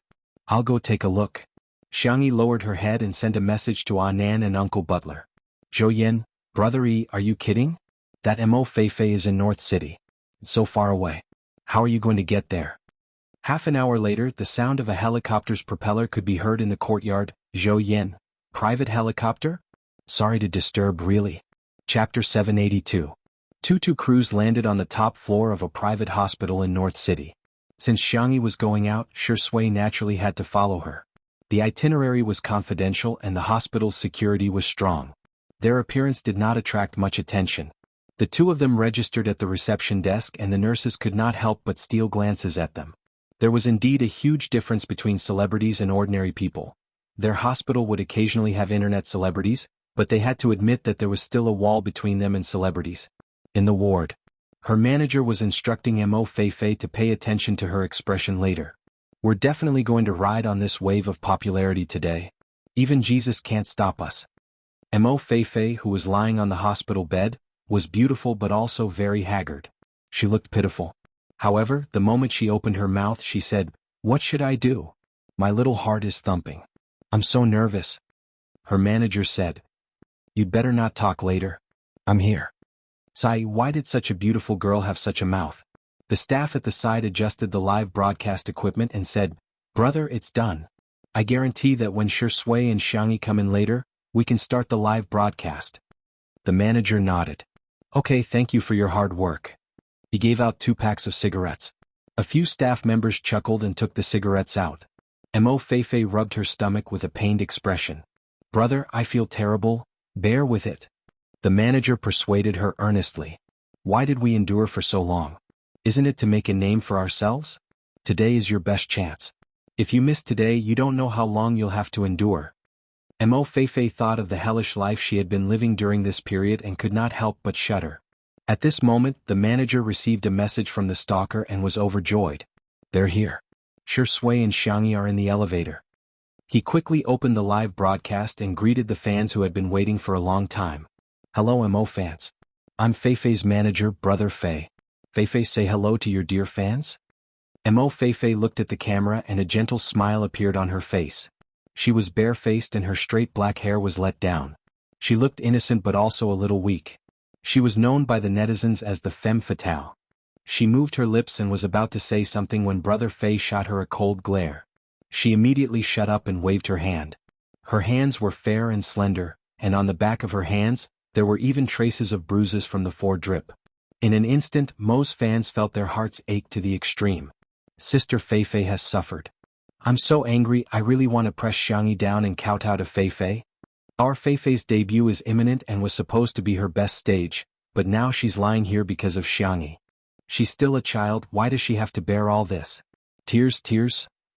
I'll go take a look. Xiangyi lowered her head and sent a message to Anan and Uncle Butler. Zhou Yan, Brother Yi, are you kidding? That Mo Feifei is in North City. It's so far away. How are you going to get there? Half an hour later, the sound of a helicopter's propeller could be heard in the courtyard. Zhou Yan, private helicopter? Sorry to disturb, really. Chapter 782. Two crews landed on the top floor of a private hospital in North City. Since Xiangyi was going out, Shui naturally had to follow her. The itinerary was confidential and the hospital's security was strong. Their appearance did not attract much attention. The 2 of them registered at the reception desk and the nurses could not help but steal glances at them. There was indeed a huge difference between celebrities and ordinary people. Their hospital would occasionally have internet celebrities, but they had to admit that there was still a wall between them and celebrities. In the ward, her manager was instructing Mo Feifei to pay attention to her expression later. We're definitely going to ride on this wave of popularity today. Even Jesus can't stop us. Mo Feifei, who was lying on the hospital bed, was beautiful but also very haggard. She looked pitiful. However, the moment she opened her mouth, she said, "What should I do? My little heart is thumping. I'm so nervous." Her manager said, "You'd better not talk later. I'm here." Sai, why did such a beautiful girl have such a mouth? The staff at the side adjusted the live broadcast equipment and said, "Brother, it's done. I guarantee that when Shui and Xiangyi come in later, we can start the live broadcast." The manager nodded. "Okay, thank you for your hard work." He gave out 2 packs of cigarettes. A few staff members chuckled and took the cigarettes out. Mo Feifei rubbed her stomach with a pained expression. "Brother, I feel terrible. Bear with it." The manager persuaded her earnestly. "Why did we endure for so long? Isn't it to make a name for ourselves? Today is your best chance. If you miss today, you don't know how long you'll have to endure." Mo Feifei thought of the hellish life she had been living during this period and could not help but shudder. At this moment, the manager received a message from the stalker and was overjoyed. "They're here. Shui and Xiangyi are in the elevator." He quickly opened the live broadcast and greeted the fans who had been waiting for a long time. "Hello Mo fans. I'm Feifei's manager, Brother Fei. Feifei, say hello to your dear fans?" Mo Feifei looked at the camera and a gentle smile appeared on her face. She was barefaced and her straight black hair was let down. She looked innocent but also a little weak. She was known by the netizens as the femme fatale. She moved her lips and was about to say something when Brother Fei shot her a cold glare. She immediately shut up and waved her hand. Her hands were fair and slender, and on the back of her hands, there were even traces of bruises from the foredrip. In an instant, Mo's fans felt their hearts ache to the extreme. Sister Feifei has suffered. I'm so angry, I really want to press Xiangyi down and kowtow to Feifei. Our Feifei's debut is imminent and was supposed to be her best stage, but now she's lying here because of Xiangyi. She's still a child, why does she have to bear all this? Tears.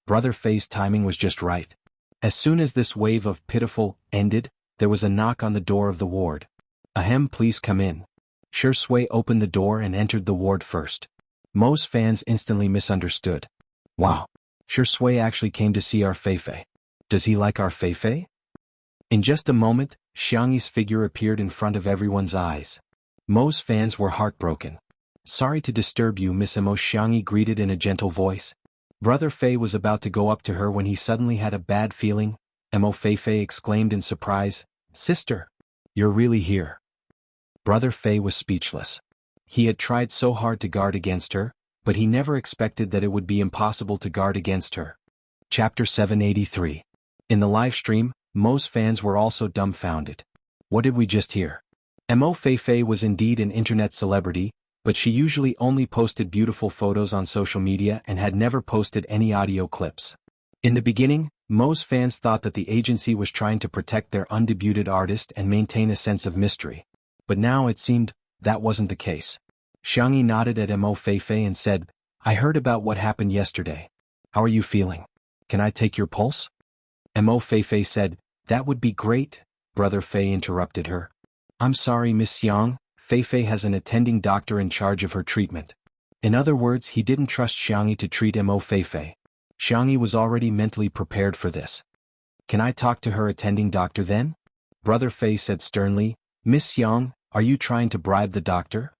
Brother Fei's timing was just right. As soon as this wave of pitiful ended, there was a knock on the door of the ward. Ahem, please come in. Shi Sui opened the door and entered the ward first. Mo's fans instantly misunderstood. Wow. Shi Sui actually came to see our Feifei. Does he like our Feifei? In just a moment, Xiangyi's figure appeared in front of everyone's eyes. Mo's fans were heartbroken. Sorry to disturb you, Miss Mo, Xiangyi greeted in a gentle voice. Brother Fei was about to go up to her when he suddenly had a bad feeling. Mo Feifei exclaimed in surprise, Sister, you're really here. Brother Fei was speechless. He had tried so hard to guard against her, but he never expected that it would be impossible to guard against her. Chapter 783. In the live stream, Mo's fans were also dumbfounded. What did we just hear? Mo Feifei was indeed an internet celebrity, but she usually only posted beautiful photos on social media and had never posted any audio clips. In the beginning, Mo's fans thought that the agency was trying to protect their undebuted artist and maintain a sense of mystery. But now it seemed that wasn't the case. Xiangyi nodded at Mo Feifei and said, I heard about what happened yesterday. How are you feeling? Can I take your pulse? Mo Feifei said, That would be great. Brother Fei interrupted her. I'm sorry, Miss Xiang, Feifei has an attending doctor in charge of her treatment. In other words, he didn't trust Xiangyi to treat Mo Feifei. Xiangyi was already mentally prepared for this. Can I talk to her attending doctor then? Brother Fei said sternly, Miss Xiang, are you trying to bribe the doctor?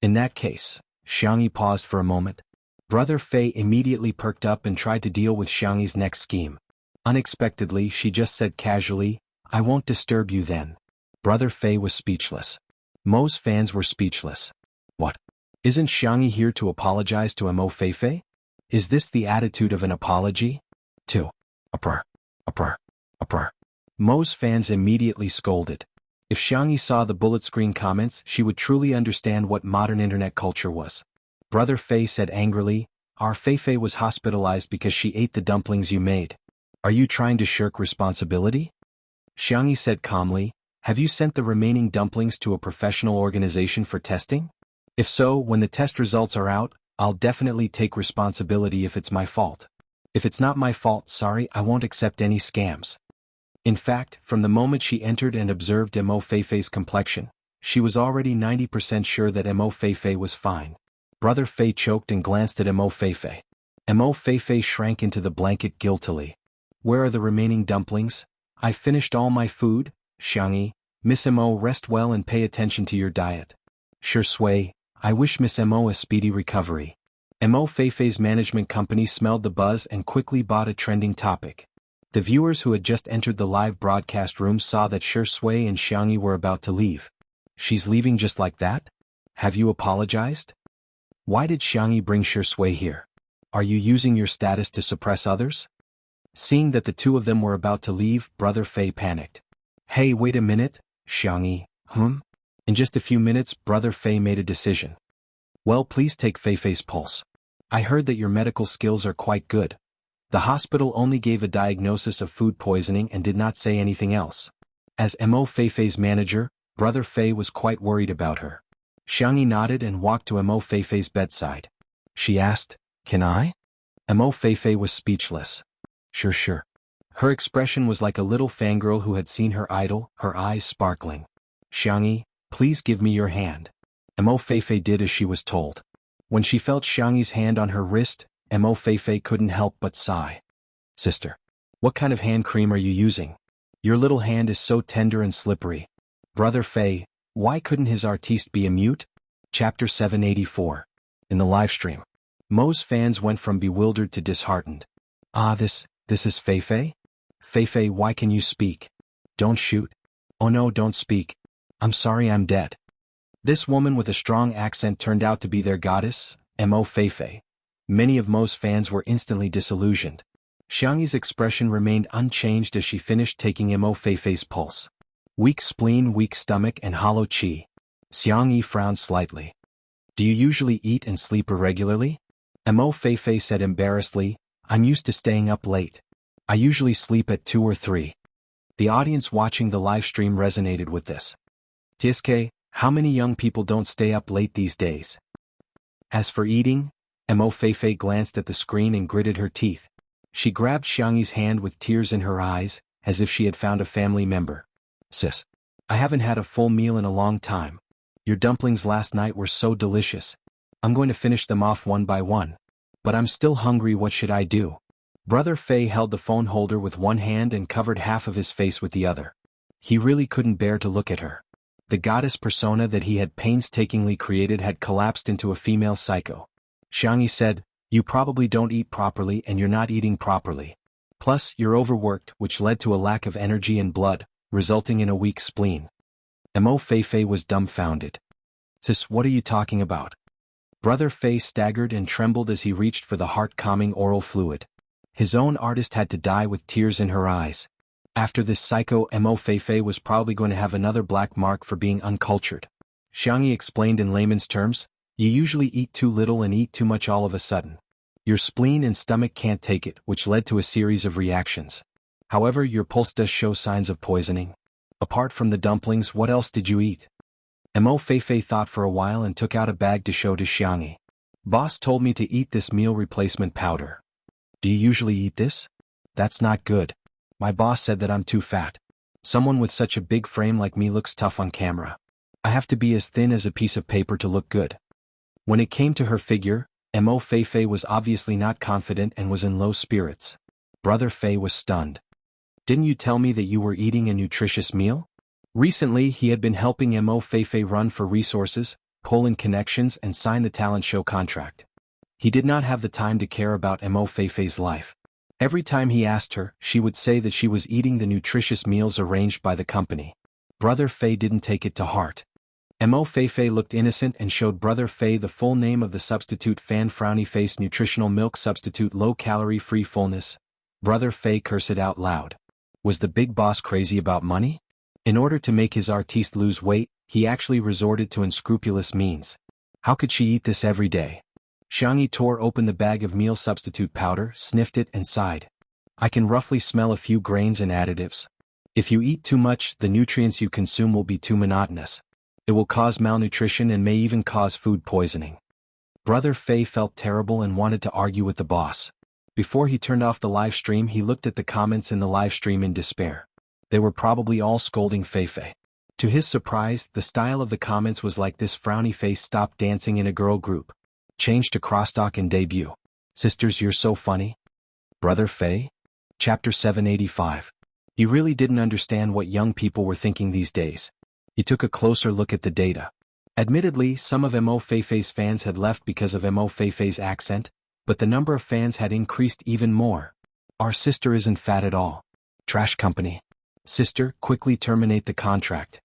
In that case, Xiangyi paused for a moment. Brother Fei immediately perked up and tried to deal with Xiangyi's next scheme. Unexpectedly, she just said casually, I won't disturb you then. Brother Fei was speechless. Mo's fans were speechless. What? Isn't Xiangyi here to apologize to Mo Feifei? Is this the attitude of an apology? 2. Upper. Mo's fans immediately scolded. If Xiangyi saw the bullet screen comments, she would truly understand what modern internet culture was. Brother Fei said angrily, Our Feifei was hospitalized because she ate the dumplings you made. Are you trying to shirk responsibility? Xiangyi said calmly, Have you sent the remaining dumplings to a professional organization for testing? If so, when the test results are out, I'll definitely take responsibility if it's my fault. If it's not my fault, sorry, I won't accept any scams. In fact, from the moment she entered and observed Mo Feifei's complexion, she was already 90% sure that Mo Feifei was fine. Brother Fei choked and glanced at Mo Feifei. Mo Feifei shrank into the blanket guiltily. Where are the remaining dumplings? I finished all my food. Xiangyi, Miss Mo, rest well and pay attention to your diet. Shi Sui, I wish Miss Mo a speedy recovery. Mo Feifei's management company smelled the buzz and quickly bought a trending topic. The viewers who had just entered the live broadcast room saw that Shi Sui and Xiangyi were about to leave. She's leaving just like that? Have you apologized? Why did Xiangyi bring Shi Sui here? Are you using your status to suppress others? Seeing that the two of them were about to leave, Brother Fei panicked. Hey, wait a minute, Xiangyi, In just a few minutes, Brother Fei made a decision. Well, please take Feifei's pulse. I heard that your medical skills are quite good. The hospital only gave a diagnosis of food poisoning and did not say anything else. As Mo Feifei's manager, Brother Fei was quite worried about her. Xiangyi nodded and walked to Mo Feifei's bedside. She asked, Can I? Mo Feifei was speechless. Sure. Her expression was like a little fangirl who had seen her idol, her eyes sparkling. Xiangyi, please give me your hand. Mo Feifei did as she was told. When she felt Xiangyi's hand on her wrist, Mo Feifei couldn't help but sigh. Sister, what kind of hand cream are you using? Your little hand is so tender and slippery. Brother Fei, why couldn't his artiste be a mute? Chapter 784. In the livestream, Mo's fans went from bewildered to disheartened. This is Feifei? Feifei, why can you speak? Don't shoot. Oh no, don't speak. I'm sorry, I'm dead. This woman with a strong accent turned out to be their goddess, Mo Feifei. Many of Mo's fans were instantly disillusioned. Xiangyi's expression remained unchanged as she finished taking Mo Feifei's pulse. Weak spleen, weak stomach, and hollow qi. Xiangyi frowned slightly. Do you usually eat and sleep irregularly? Mo Feifei said embarrassedly, I'm used to staying up late. I usually sleep at 2 or 3. The audience watching the live stream resonated with this. Tsk, how many young people don't stay up late these days? As for eating, Mo Feifei glanced at the screen and gritted her teeth. She grabbed Xiangyi's hand with tears in her eyes, as if she had found a family member. Sis, I haven't had a full meal in a long time. Your dumplings last night were so delicious. I'm going to finish them off one by one. But I'm still hungry, what should I do? Brother Fei held the phone holder with one hand and covered half of his face with the other. He really couldn't bear to look at her. The goddess persona that he had painstakingly created had collapsed into a female psycho. Xiangyi said, you probably don't eat properly and you're not eating properly. Plus, you're overworked, which led to a lack of energy and blood, resulting in a weak spleen. Mo Feifei was dumbfounded. Sis, what are you talking about? Brother Fei staggered and trembled as he reached for the heart-calming oral fluid. His own artist had to die with tears in her eyes. After this psycho, Mo Feifei was probably going to have another black mark for being uncultured. Xiangyi explained in layman's terms, you usually eat too little and eat too much all of a sudden. Your spleen and stomach can't take it, which led to a series of reactions. However, your pulse does show signs of poisoning. Apart from the dumplings, what else did you eat? Mo Feifei thought for a while and took out a bag to show to Xiangyi. Boss told me to eat this meal replacement powder. Do you usually eat this? That's not good. My boss said that I'm too fat. Someone with such a big frame like me looks tough on camera. I have to be as thin as a piece of paper to look good. When it came to her figure, Mo Feifei was obviously not confident and was in low spirits. Brother Fei was stunned. Didn't you tell me that you were eating a nutritious meal? Recently, he had been helping Mo Feifei run for resources, pull in connections, and sign the talent show contract. He did not have the time to care about Mo Feifei's life. Every time he asked her, she would say that she was eating the nutritious meals arranged by the company. Brother Fei didn't take it to heart. Mo Feifei looked innocent and showed Brother Fei the full name of the substitute: Fan Frowny Face Nutritional Milk Substitute, Low Calorie Free Fullness. Brother Fei cursed it out loud. Was the big boss crazy about money? In order to make his artiste lose weight, he actually resorted to unscrupulous means. How could she eat this every day? Xiangyi tore open the bag of meal substitute powder, sniffed it, and sighed. I can roughly smell a few grains and additives. If you eat too much, the nutrients you consume will be too monotonous. It will cause malnutrition and may even cause food poisoning. Brother Fei felt terrible and wanted to argue with the boss. Before he turned off the live stream, he looked at the comments in the live stream in despair. They were probably all scolding Feifei. To his surprise, the style of the comments was like this: frowny face stopped dancing in a girl group. Change to crosstalk and debut. Sisters, you're so funny. Brother Fei? Chapter 785. He really didn't understand what young people were thinking these days. He took a closer look at the data. Admittedly, some of Mo Feifei's fans had left because of Mo Feifei's accent, but the number of fans had increased even more. Our sister isn't fat at all. Trash company. Sister, quickly terminate the contract.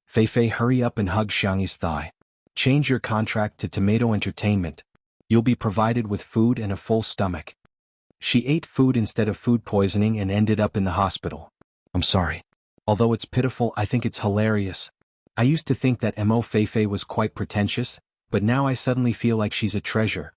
Feifei, hurry up and hug Xiangyi's thigh. Change your contract to Tomato Entertainment. You'll be provided with food and a full stomach. She ate food instead of food poisoning and ended up in the hospital. I'm sorry. Although it's pitiful, I think it's hilarious. I used to think that Mo Feifei was quite pretentious, but now I suddenly feel like she's a treasure.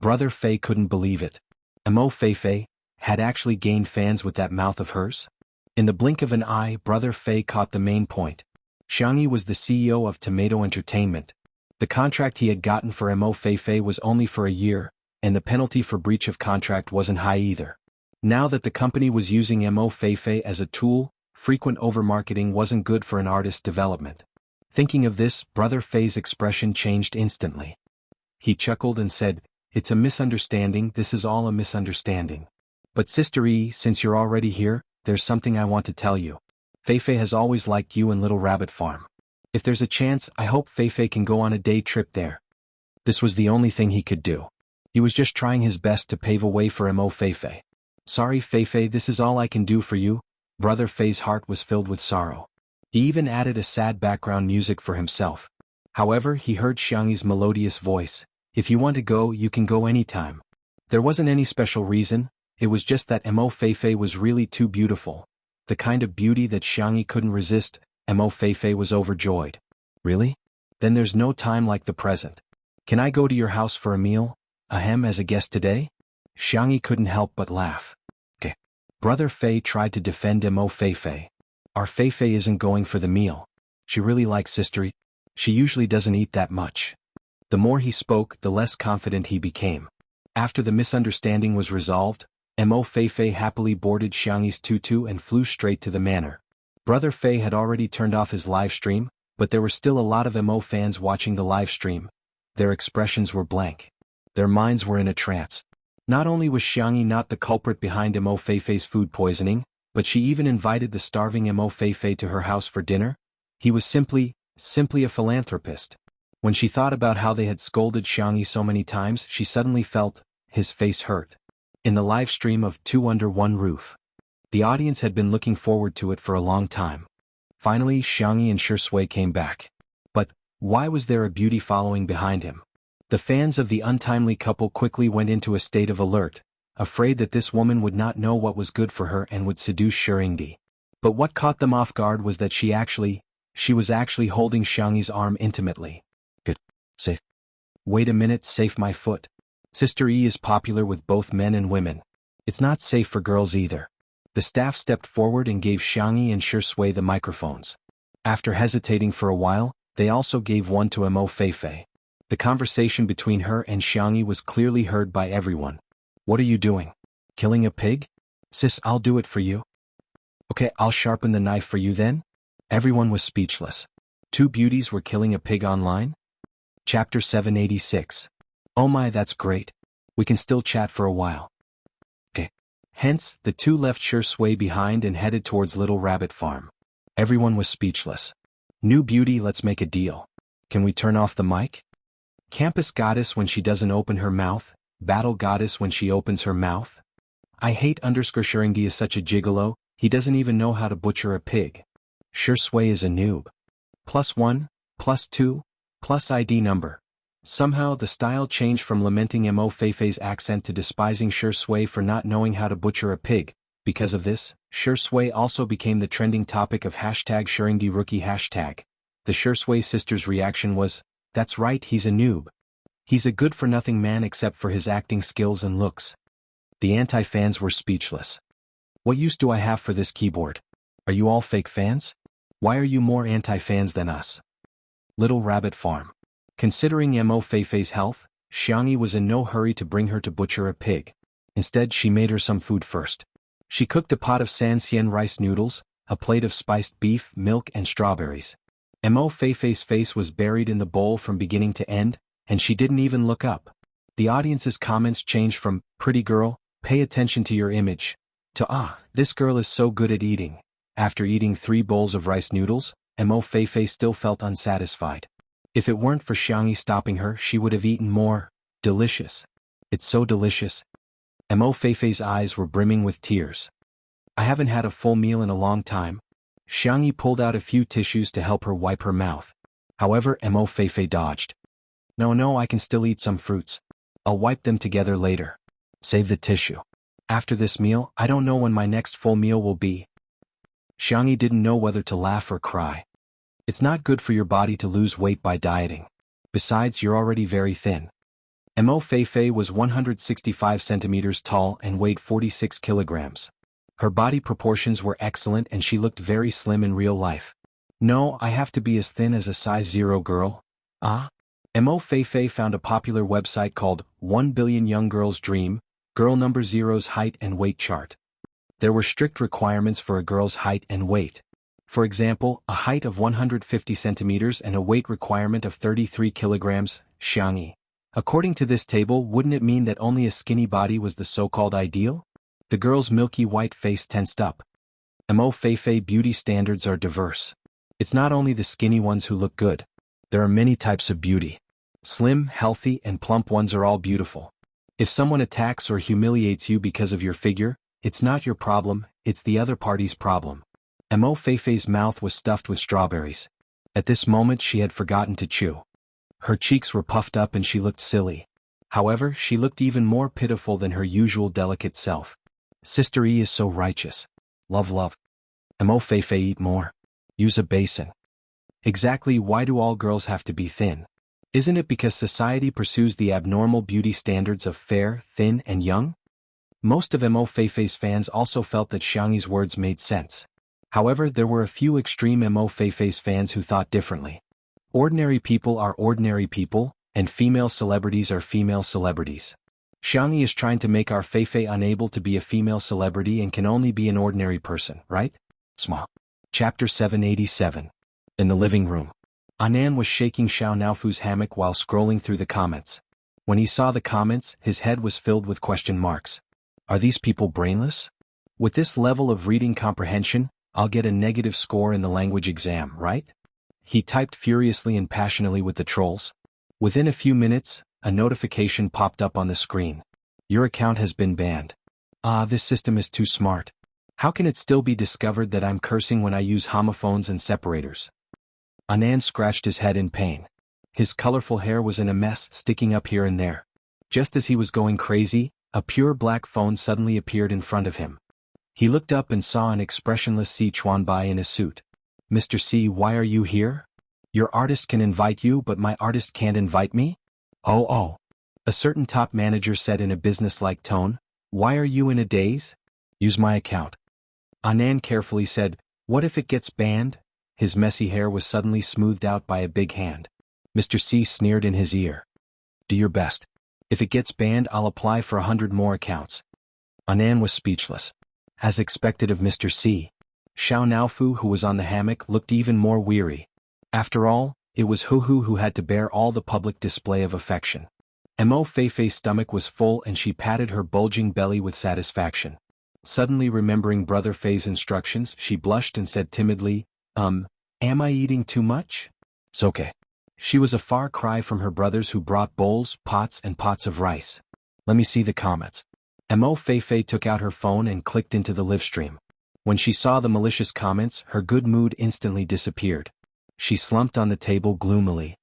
Brother Fei couldn't believe it. Mo Feifei had actually gained fans with that mouth of hers? In the blink of an eye, Brother Fei caught the main point. Xiangyi was the CEO of Tomato Entertainment. The contract he had gotten for Mo Feifei was only for a year, and the penalty for breach of contract wasn't high either. Now that the company was using Mo Feifei as a tool, frequent overmarketing wasn't good for an artist's development. Thinking of this, Brother Fei's expression changed instantly. He chuckled and said, "It's a misunderstanding, this is all a misunderstanding. But Sister E, since you're already here, there's something I want to tell you. Feifei has always liked you and Little Rabbit Farm. If there's a chance, I hope Feifei can go on a day trip there." This was the only thing he could do. He was just trying his best to pave a way for Mo Feifei. Sorry Feifei, this is all I can do for you. Brother Fei's heart was filled with sorrow. He even added a sad background music for himself. However, he heard Xiangyi's melodious voice. If you want to go, you can go anytime. There wasn't any special reason, it was just that Mo Feifei was really too beautiful. The kind of beauty that Xiangyi couldn't resist. Mo Feifei was overjoyed. Really? Then there's no time like the present. Can I go to your house for a meal? Ahem, as a guest today? Xiangyi couldn't help but laugh. Okay. Brother Fei tried to defend Mo Feifei. Our Feifei isn't going for the meal. She really likes sister. She usually doesn't eat that much. The more he spoke, the less confident he became. After the misunderstanding was resolved, Mo Feifei happily boarded Xiangyi's tutu and flew straight to the manor. Brother Fei had already turned off his live stream, but there were still a lot of Mo fans watching the live stream. Their expressions were blank. Their minds were in a trance. Not only was Xiangyi not the culprit behind Mo Feifei's food poisoning, but she even invited the starving Mo Feifei to her house for dinner. He was simply a philanthropist. When she thought about how they had scolded Xiangyi so many times, she suddenly felt his face hurt. In the live stream of Two Under One Roof, the audience had been looking forward to it for a long time. Finally, Xiangyi and Shui came back. But why was there a beauty following behind him? The fans of the untimely couple quickly went into a state of alert, afraid that this woman would not know what was good for her and would seduce Shirindi. But what caught them off guard was that she was actually holding Xiangyi's arm intimately. Good. Safe. Wait a minute, safe my foot. Sister E is popular with both men and women. It's not safe for girls either. The staff stepped forward and gave Xiangyi and Shui the microphones. After hesitating for a while, they also gave one to Mo Feifei. The conversation between her and Xiangyi was clearly heard by everyone. What are you doing? Killing a pig? Sis, I'll do it for you. Okay, I'll sharpen the knife for you then? Everyone was speechless. Two beauties were killing a pig online? Chapter 786. Oh my, that's great. We can still chat for a while. Okay. Hence, the two left Shui behind and headed towards Little Rabbit Farm. Everyone was speechless. New beauty, let's make a deal. Can we turn off the mic? Campus goddess when she doesn't open her mouth, battle goddess when she opens her mouth. I hate Shirindi is such a gigolo, he doesn't even know how to butcher a pig. Shui is a noob. +1, +2, plus ID number. Somehow the style changed from lamenting Mo Feifei's accent to despising Shui for not knowing how to butcher a pig. Because of this, Shui also became the trending topic of #Shirindi rookie hashtag. The Shui sisters' reaction was, that's right, he's a noob. He's a good-for-nothing man except for his acting skills and looks. The anti-fans were speechless. What use do I have for this keyboard? Are you all fake fans? Why are you more anti-fans than us? Little Rabbit Farm. Considering Mo Feifei's health, Xiangyi was in no hurry to bring her to butcher a pig. Instead, she made her some food first. She cooked a pot of Sanxian rice noodles, a plate of spiced beef, milk and strawberries. Mo Feifei's face was buried in the bowl from beginning to end, and she didn't even look up. The audience's comments changed from, pretty girl, pay attention to your image, to this girl is so good at eating. After eating 3 bowls of rice noodles, Mo Feifei still felt unsatisfied. If it weren't for Xiangyi stopping her, she would have eaten more. Delicious. It's so delicious. Mo Feifei's eyes were brimming with tears. I haven't had a full meal in a long time. Xiangyi pulled out a few tissues to help her wipe her mouth. However, Mo Feifei dodged. No, I can still eat some fruits. I'll wipe them together later. Save the tissue. After this meal, I don't know when my next full meal will be. Xiangyi didn't know whether to laugh or cry. It's not good for your body to lose weight by dieting. Besides, you're already very thin. Mo Feifei was 165 centimeters tall and weighed 46 kilograms. Her body proportions were excellent and she looked very slim in real life. No, I have to be as thin as a size 0 girl. Mo Feifei found a popular website called 1 Billion Young Girls Dream, Girl Number Zero's height and weight chart. There were strict requirements for a girl's height and weight. For example, a height of 150 centimeters and a weight requirement of 33 kilograms, Xiangyi. According to this table, wouldn't it mean that only a skinny body was the so-called ideal? The girl's milky white face tensed up. Mo Feifei beauty standards are diverse. It's not only the skinny ones who look good. There are many types of beauty. Slim, healthy, and plump ones are all beautiful. If someone attacks or humiliates you because of your figure, It's not your problem, it's the other party's problem. Mo Feifei's mouth was stuffed with strawberries. At this moment she had forgotten to chew. Her cheeks were puffed up and she looked silly. However, she looked even more pitiful than her usual delicate self. Sister E is so righteous. Love love. Mo Feifei eat more. Use a basin. Exactly why do all girls have to be thin? Isn't it because society pursues the abnormal beauty standards of fair, thin and young? Most of Mo Feifei's fans also felt that Xiangyi's words made sense. However, there were a few extreme Mo Feifei's fans who thought differently. Ordinary people are ordinary people, and female celebrities are female celebrities. Xiangyi is trying to make our Feifei unable to be a female celebrity and can only be an ordinary person, right? Small. Chapter 787. In the living room. Anan was shaking Xiao Naofu's hammock while scrolling through the comments. When he saw the comments, his head was filled with question marks. Are these people brainless? With this level of reading comprehension, I'll get a negative score in the language exam, right? He typed furiously and passionately with the trolls. Within a few minutes, a notification popped up on the screen. Your account has been banned. Ah, this system is too smart. How can it still be discovered that I'm cursing when I use homophones and separators? Anan scratched his head in pain. His colorful hair was in a mess, sticking up here and there. Just as he was going crazy, a pure black phone suddenly appeared in front of him. He looked up and saw an expressionless Si Chuanbai in a suit. Mr. C, why are you here? Your artist can invite you but my artist can't invite me? Oh. A certain top manager said in a business-like tone, why are you in a daze? Use my account. Anan carefully said, what if it gets banned? His messy hair was suddenly smoothed out by a big hand. Mr. C sneered in his ear. Do your best. If it gets banned, I'll apply for 100 more accounts. Anan was speechless. As expected of Mr. C, Xiao Naofu, who was on the hammock, looked even more weary. After all, it was Huhu who had to bear all the public display of affection. Mo Feifei's stomach was full and she patted her bulging belly with satisfaction. Suddenly remembering Brother Fei's instructions, she blushed and said timidly, am I eating too much? It's okay. She was a far cry from her brothers who brought bowls, pots and pots of rice. Let me see the comments. Mo Feifei took out her phone and clicked into the live stream. When she saw the malicious comments, her good mood instantly disappeared. She slumped on the table gloomily.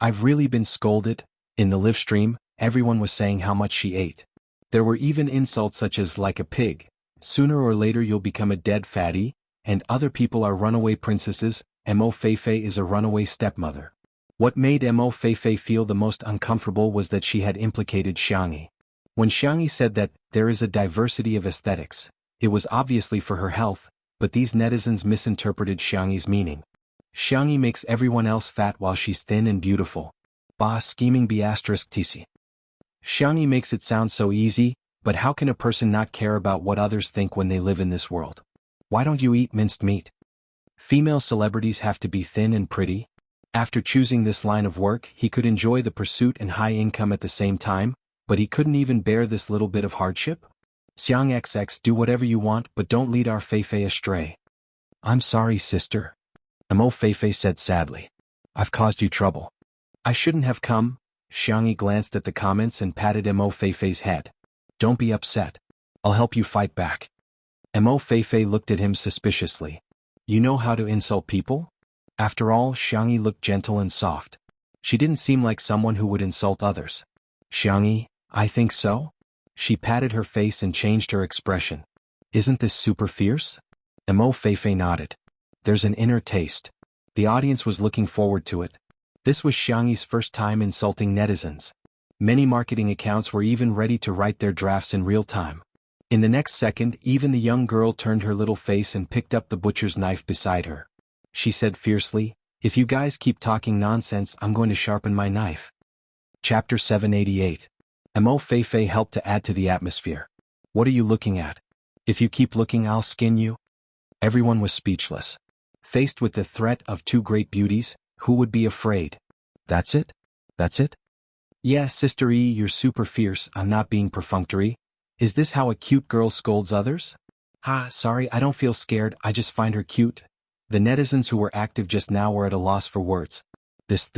I've really been scolded. In the live stream, everyone was saying how much she ate. There were even insults such as like a pig. Sooner or later you'll become a dead fatty, and other people are runaway princesses. Mo Feifei is a runaway stepmother. What made Mo Feifei feel the most uncomfortable was that she had implicated Xiangyi. When Xiangyi said that there is a diversity of aesthetics, it was obviously for her health, but these netizens misinterpreted Xiangyi's meaning. Xiangyi makes everyone else fat while she's thin and beautiful. Bah, scheming B*TC. Xiangyi makes it sound so easy, but how can a person not care about what others think when they live in this world? Why don't you eat minced meat? Female celebrities have to be thin and pretty. After choosing this line of work, he could enjoy the pursuit and high income at the same time, but he couldn't even bear this little bit of hardship? Xiang XX, do whatever you want, but don't lead our Feifei astray. I'm sorry, sister. Mo Feifei said sadly. I've caused you trouble. I shouldn't have come. Xiangyi glanced at the comments and patted Mo Feifei's head. Don't be upset. I'll help you fight back. Mo Feifei looked at him suspiciously. You know how to insult people? After all, Xiangyi looked gentle and soft. She didn't seem like someone who would insult others. Xiangyi, I think so? She patted her face and changed her expression. Isn't this super fierce? Mo Feifei nodded. There's an inner taste. The audience was looking forward to it. This was Xiangyi's first time insulting netizens. Many marketing accounts were even ready to write their drafts in real time. In the next second, even the young girl turned her little face and picked up the butcher's knife beside her. She said fiercely, if you guys keep talking nonsense, I'm going to sharpen my knife. Chapter 788. Mo Feifei helped to add to the atmosphere. What are you looking at? If you keep looking, I'll skin you. Everyone was speechless. Faced with the threat of two great beauties, who would be afraid? That's it? That's it? Yeah, Sister E, you're super fierce. I'm not being perfunctory. Is this how a cute girl scolds others? Sorry, I don't feel scared, I just find her cute. The netizens who were active just now were at a loss for words. This.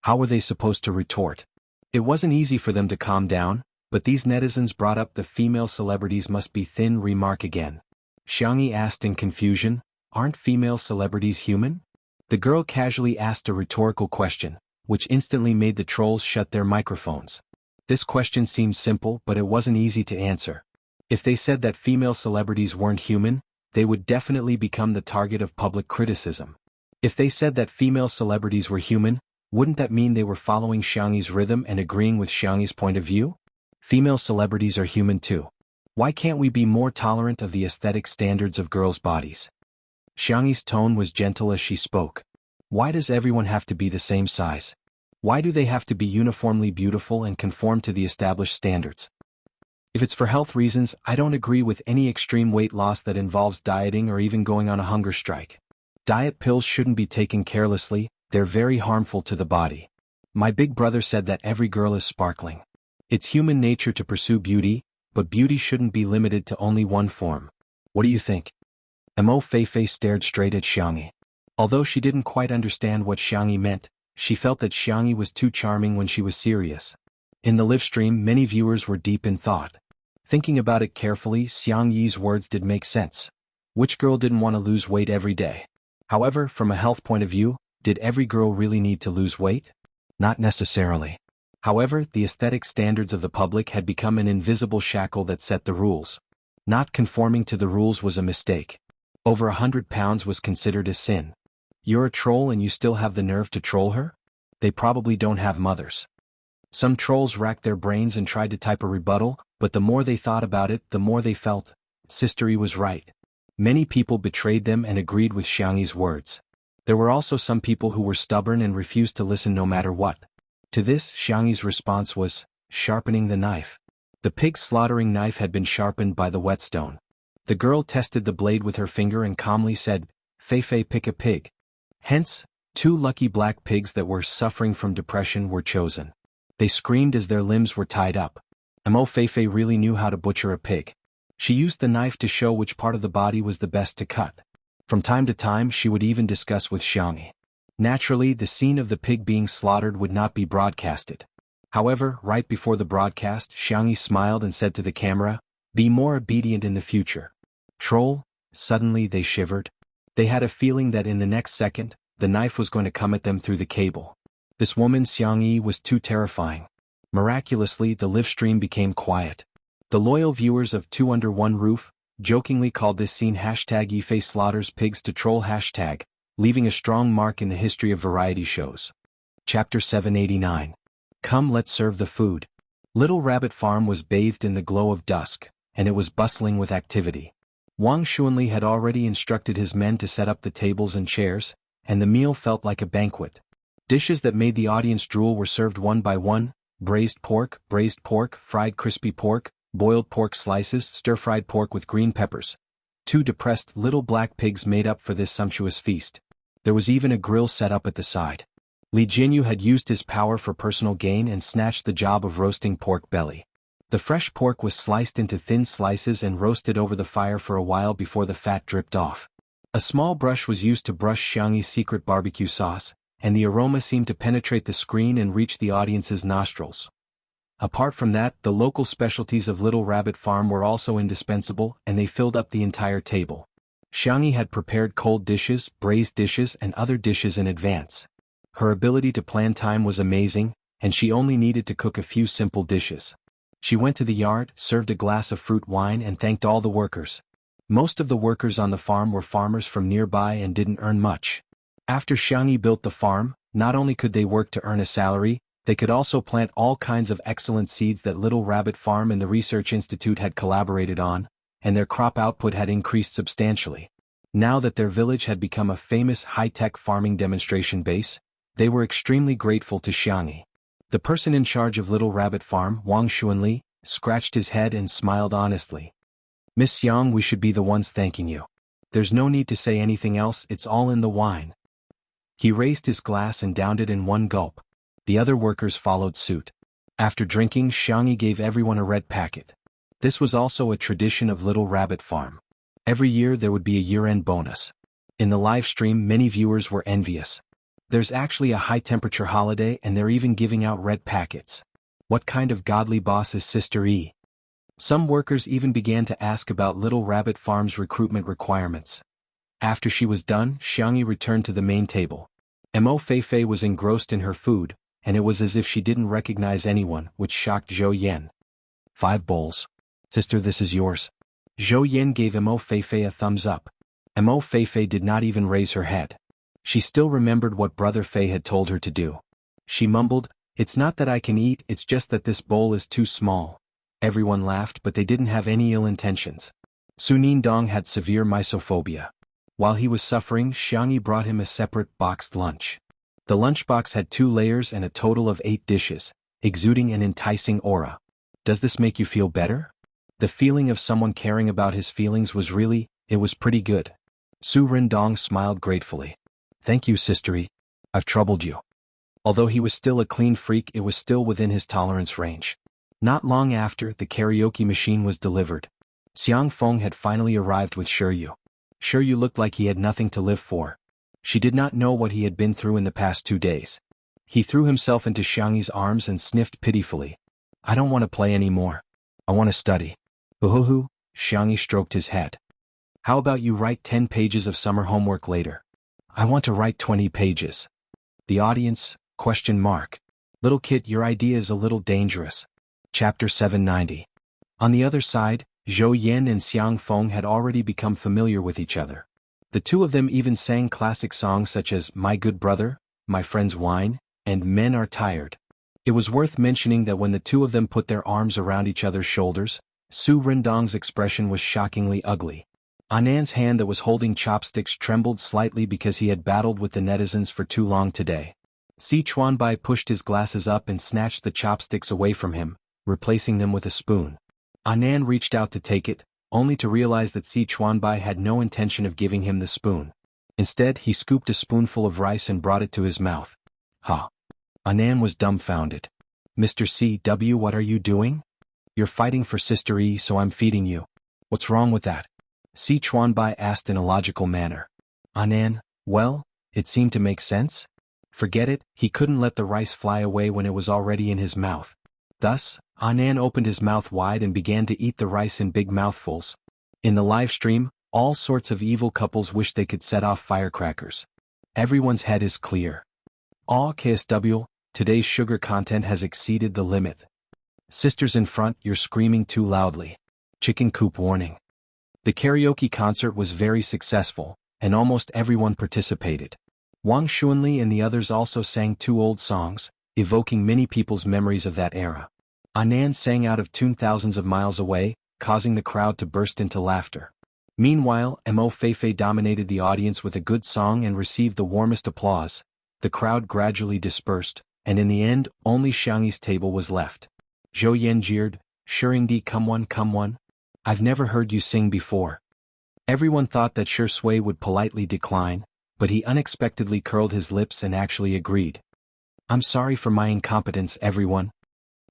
How were they supposed to retort? It wasn't easy for them to calm down. But these netizens brought up the female celebrities must be thin remark again. Xiangyi asked in confusion, aren't female celebrities human? The girl casually asked a rhetorical question, which instantly made the trolls shut their microphones. This question seemed simple, but it wasn't easy to answer. If they said that female celebrities weren't human, they would definitely become the target of public criticism. If they said that female celebrities were human, wouldn't that mean they were following Xiangyi's rhythm and agreeing with Xiangyi's point of view? Female celebrities are human too. Why can't we be more tolerant of the aesthetic standards of girls' bodies? Xiangyi's tone was gentle as she spoke. Why does everyone have to be the same size? Why do they have to be uniformly beautiful and conform to the established standards? If it's for health reasons, I don't agree with any extreme weight loss that involves dieting or even going on a hunger strike. Diet pills shouldn't be taken carelessly, they're very harmful to the body. My big brother said that every girl is sparkling. It's human nature to pursue beauty, but beauty shouldn't be limited to only one form. What do you think? Mo Feifei stared straight at Xiangyi. Although she didn't quite understand what Xiangyi meant, she felt that Xiangyi was too charming when she was serious. In the live stream, many viewers were deep in thought. Thinking about it carefully, Xiangyi's words did make sense. Which girl didn't want to lose weight every day? However, from a health point of view, did every girl really need to lose weight? Not necessarily. However, the aesthetic standards of the public had become an invisible shackle that set the rules. Not conforming to the rules was a mistake. Over 100 pounds was considered a sin. You're a troll and you still have the nerve to troll her? They probably don't have mothers. Some trolls racked their brains and tried to type a rebuttal, but the more they thought about it, the more they felt Sistery was right. Many people betrayed them and agreed with Xiangyi's words. There were also some people who were stubborn and refused to listen no matter what. To this, Xiangyi's response was, sharpening the knife. The pig slaughtering knife had been sharpened by the whetstone. The girl tested the blade with her finger and calmly said, Feifei pick a pig. Hence, 2 lucky black pigs that were suffering from depression were chosen. They screamed as their limbs were tied up. Mo Feifei really knew how to butcher a pig. She used the knife to show which part of the body was the best to cut. From time to time she would even discuss with Xiangyi. Naturally, the scene of the pig being slaughtered would not be broadcasted. However, right before the broadcast, Xiangyi smiled and said to the camera, be more obedient in the future. Troll? Suddenly they shivered. They had a feeling that in the next second, the knife was going to come at them through the cable. This woman Xiangyi was too terrifying. Miraculously, the live stream became quiet. The loyal viewers of Two Under One Roof jokingly called this scene #Yifei slaughters pigs to troll hashtag, leaving a strong mark in the history of variety shows. Chapter 789. Come, let's serve the food. Little Rabbit Farm was bathed in the glow of dusk, and it was bustling with activity. Wang Xuanli had already instructed his men to set up the tables and chairs, and the meal felt like a banquet. Dishes that made the audience drool were served one by one: braised pork, fried crispy pork, boiled pork slices, stir-fried pork with green peppers. 2 depressed little black pigs made up for this sumptuous feast. There was even a grill set up at the side. Li Jinyu had used his power for personal gain and snatched the job of roasting pork belly. The fresh pork was sliced into thin slices and roasted over the fire for a while before the fat dripped off. A small brush was used to brush Xiangyi's secret barbecue sauce, and the aroma seemed to penetrate the screen and reach the audience's nostrils. Apart from that, the local specialties of Little Rabbit Farm were also indispensable, and they filled up the entire table. Xiangyi had prepared cold dishes, braised dishes, and other dishes in advance. Her ability to plan time was amazing, and she only needed to cook a few simple dishes. She went to the yard, served a glass of fruit wine, and thanked all the workers. Most of the workers on the farm were farmers from nearby and didn't earn much. After Xiangyi built the farm, not only could they work to earn a salary, they could also plant all kinds of excellent seeds that Little Rabbit Farm and the Research Institute had collaborated on, and their crop output had increased substantially. Now that their village had become a famous high-tech farming demonstration base, they were extremely grateful to Xiangyi. The person in charge of Little Rabbit Farm, Wang Xuanli, scratched his head and smiled honestly. Miss Xiang, we should be the ones thanking you. There's no need to say anything else, it's all in the wine. He raised his glass and downed it in one gulp. The other workers followed suit. After drinking, Xiangyi gave everyone a red packet. This was also a tradition of Little Rabbit Farm. Every year there would be a year-end bonus. In the live stream, many viewers were envious. There's actually a high-temperature holiday and they're even giving out red packets. What kind of godly boss is Sister E? Some workers even began to ask about Little Rabbit Farm's recruitment requirements. After she was done, Xiangyi returned to the main table. Mo Feifei was engrossed in her food, and it was as if she didn't recognize anyone, which shocked Zhou Yan. 5 bowls. Sister, this is yours. Zhou Yan gave Mo Feifei a thumbs up. Mo Feifei did not even raise her head. She still remembered what Brother Fei had told her to do. She mumbled, "It's not that I can eat, it's just that this bowl is too small." Everyone laughed, but they didn't have any ill intentions. Su Nindong had severe misophobia. While he was suffering, Xiangyi brought him a separate boxed lunch. The lunchbox had 2 layers and a total of 8 dishes, exuding an enticing aura. Does this make you feel better? The feeling of someone caring about his feelings it was pretty good. Su Rindong smiled gratefully. Thank you, Sister E. I've troubled you. Although he was still a clean freak, it was still within his tolerance range. Not long after, the karaoke machine was delivered. Xiang Feng had finally arrived with Shiryu. Shiryu looked like he had nothing to live for. She did not know what he had been through in the past 2 days. He threw himself into Xiangyi's arms and sniffed pitifully. I don't want to play anymore. I want to study. Hoo-hoo-hoo, Xiangyi stroked his head. How about you write 10 pages of summer homework later? I want to write 20 pages. The audience, ? Little kid, your idea is a little dangerous. Chapter 790. On the other side, Zhou Yan and Xiang Feng had already become familiar with each other. The two of them even sang classic songs such as My Good Brother, My Friend's Wine, and Men Are Tired. It was worth mentioning that when the two of them put their arms around each other's shoulders, Su Rindong's expression was shockingly ugly. Anan's hand that was holding chopsticks trembled slightly because he had battled with the netizens for too long today. Si Chuanbai pushed his glasses up and snatched the chopsticks away from him, replacing them with a spoon. Anan reached out to take it, only to realize that Si Chuanbai had no intention of giving him the spoon. Instead, he scooped a spoonful of rice and brought it to his mouth. Ha! Anan was dumbfounded. Mr. C.W., what are you doing? You're fighting for Sister E, so I'm feeding you. What's wrong with that? Si Chuanbai asked in a logical manner. Anan, well, it seemed to make sense. Forget it, he couldn't let the rice fly away when it was already in his mouth. Thus, Anan opened his mouth wide and began to eat the rice in big mouthfuls. In the live stream, all sorts of evil couples wished they could set off firecrackers. Everyone's head is clear. Aw KSW, today's sugar content has exceeded the limit. Sisters in front, you're screaming too loudly. Chicken coop warning. The karaoke concert was very successful, and almost everyone participated. Wang Xuanli and the others also sang 2 old songs, evoking many people's memories of that era. Anan sang out of tune thousands of miles away, causing the crowd to burst into laughter. Meanwhile, Mo Feifei dominated the audience with a good song and received the warmest applause. The crowd gradually dispersed, and in the end, only Xiangyi's table was left. Zhou Yan jeered, Shirindi, come one. I've never heard you sing before. Everyone thought that Shi Sui would politely decline, but he unexpectedly curled his lips and actually agreed. I'm sorry for my incompetence, everyone.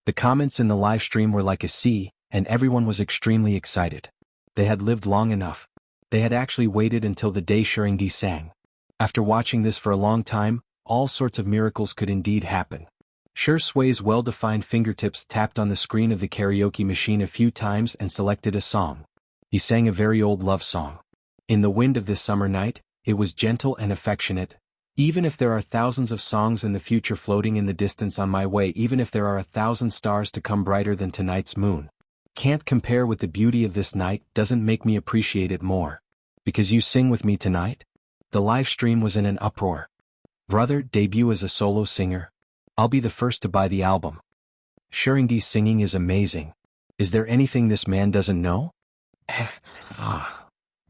The comments in the live stream were like a sea, and everyone was extremely excited. They had lived long enough. They had actually waited until the day Shirindi sang. After watching this for a long time, all sorts of miracles could indeed happen. Shi Sui's well-defined fingertips tapped on the screen of the karaoke machine a few times and selected a song. He sang a very old love song. In the wind of this summer night, it was gentle and affectionate. Even if there are thousands of songs in the future floating in the distance on my way, even if there are 1,000 stars to come brighter than tonight's moon, can't compare with the beauty of this night, doesn't make me appreciate it more. Because you sing with me tonight? The live stream was in an uproar. Brother, debut as a solo singer? I'll be the first to buy the album. Shirindi's singing is amazing. Is there anything this man doesn't know?